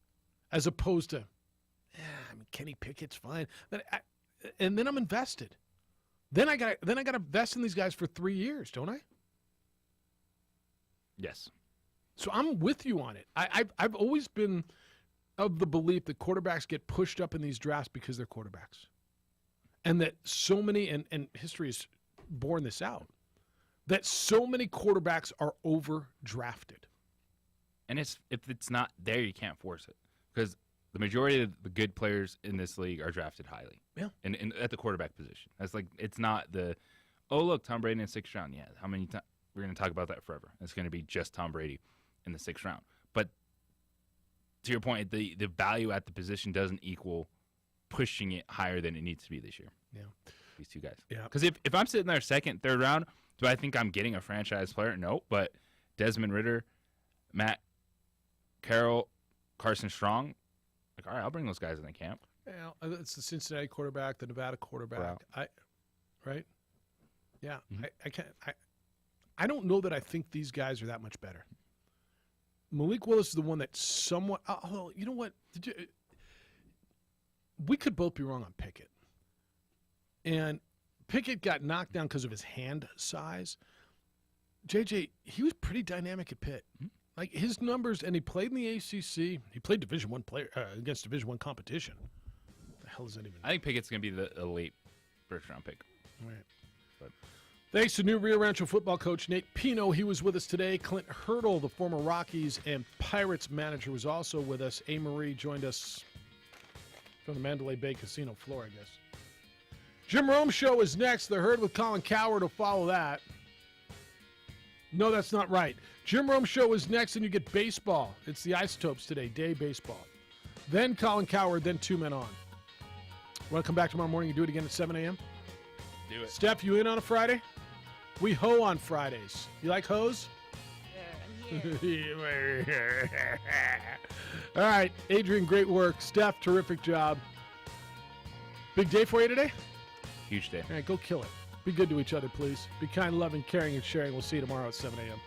as opposed to, Kenny Pickett's fine. And then I'm invested. Then I got to invest in these guys for 3 years, don't I? Yes. So I'm with you on it. I've always been of the belief that quarterbacks get pushed up in these drafts because they're quarterbacks. And that so many, and history has borne this out, that so many quarterbacks are overdrafted. And if it's not there, you can't force it. Because the majority of the good players in this league are drafted highly. Yeah. And at the quarterback position. That's like, it's not the, oh, look, Tom Brady in the 6th round. Yeah, how many times? We're going to talk about that forever. It's going to be just Tom Brady in the 6th round. But to your point, the value at the position doesn't equal pushing it higher than it needs to be this year. Yeah. These two guys. Yeah. Because if I'm sitting there 2nd, 3rd round, do I think I'm getting a franchise player? No. But Desmond Ridder, Matt Carroll, Carson Strong, like, all right, I'll bring those guys in the camp. Yeah, it's the Cincinnati quarterback, the Nevada quarterback. Wow. Right? Yeah. Mm-hmm. I don't know that I think these guys are that much better. Malik Willis is the one that somewhat. Oh, you know what? We could both be wrong on Pickett. And Pickett got knocked down because of his hand size. JJ, he was pretty dynamic at Pitt. Mm-hmm. Like his numbers, and he played in the ACC. He played Division I player against Division I competition. What the hell is that even? I think Pickett's going to be the late first-round pick. All right. But thanks to new Rio Rancho football coach Nate Pino. He was with us today. Clint Hurdle, the former Rockies and Pirates manager, was also with us. A. Marie joined us from the Mandalay Bay Casino floor, I guess. Jim Rome Show is next. The Herd with Colin Cowherd will follow that. No, that's not right. Jim Rome Show is next, and you get baseball. It's the Isotopes today, day baseball. Then Colin Cowherd, then 2 men on. Want to come back tomorrow morning and do it again at 7 a.m.? Do it. Steph, you in on a Friday? We hoe on Fridays. You like hoes? All right, Adrian, great work. Steph, terrific job. Big day for you today? Huge day. All right, go kill it. Be good to each other, please. Be kind, loving, caring, and sharing. We'll see you tomorrow at 7 a.m.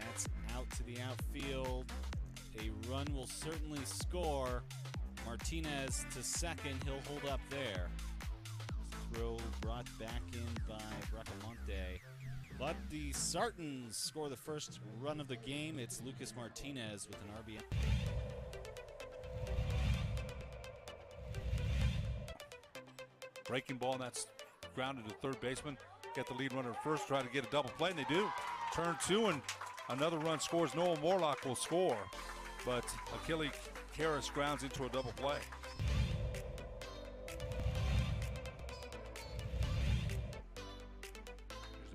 That's out to the outfield. A run will certainly score. Martinez to second. He'll hold up there. Throw brought back in by Bracamonte. But the Sartans score the first run of the game. It's Lucas Martinez with an RBI. Breaking ball, and that's grounded to third baseman. Get the lead runner at first, try to get a double play, and they do. Turn 2, and another run scores. Noah Morlock will score, but Achille Karras grounds into a double play.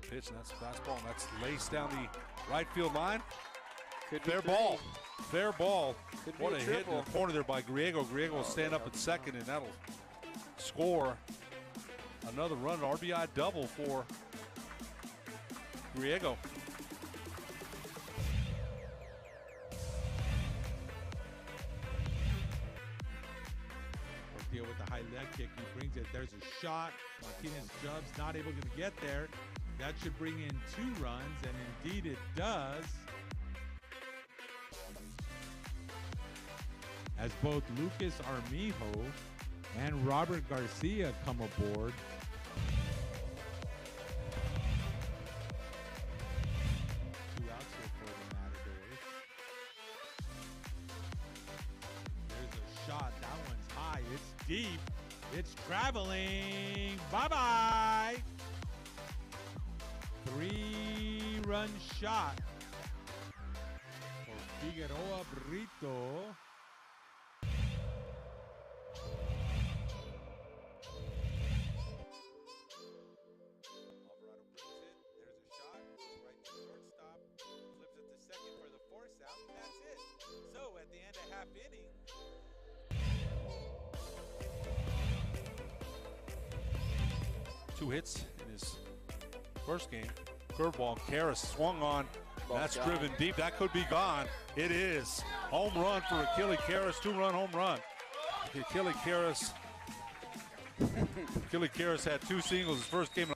Here's the pitch, and that's a fastball, and that's laced down the right field line. Fair ball. Fair ball. What a hit in the corner there by Griego. Griego will stand up at second, and that'll score another run, an RBI double for Griego. Deal with the high leg kick. He brings it. There's a shot. Martinez jumps, not able to get there. That should bring in 2 runs, and indeed it does. As both Lucas Armijo and Robert Garcia come aboard. Two outs here for the Matadors. There's a shot. That one's high. It's deep. It's traveling. Bye-bye. 3-run shot for Figueroa Brito. Alvarado brings it. There's a shot. Right to shortstop. Flips it to second for the force out. half inning. Two hits in his first game. Curveball, Karras swung on. That's driven deep. That could be gone. It is. Home run for Achille Karras, 2-run home run. Achille Karras had 2 singles his first game.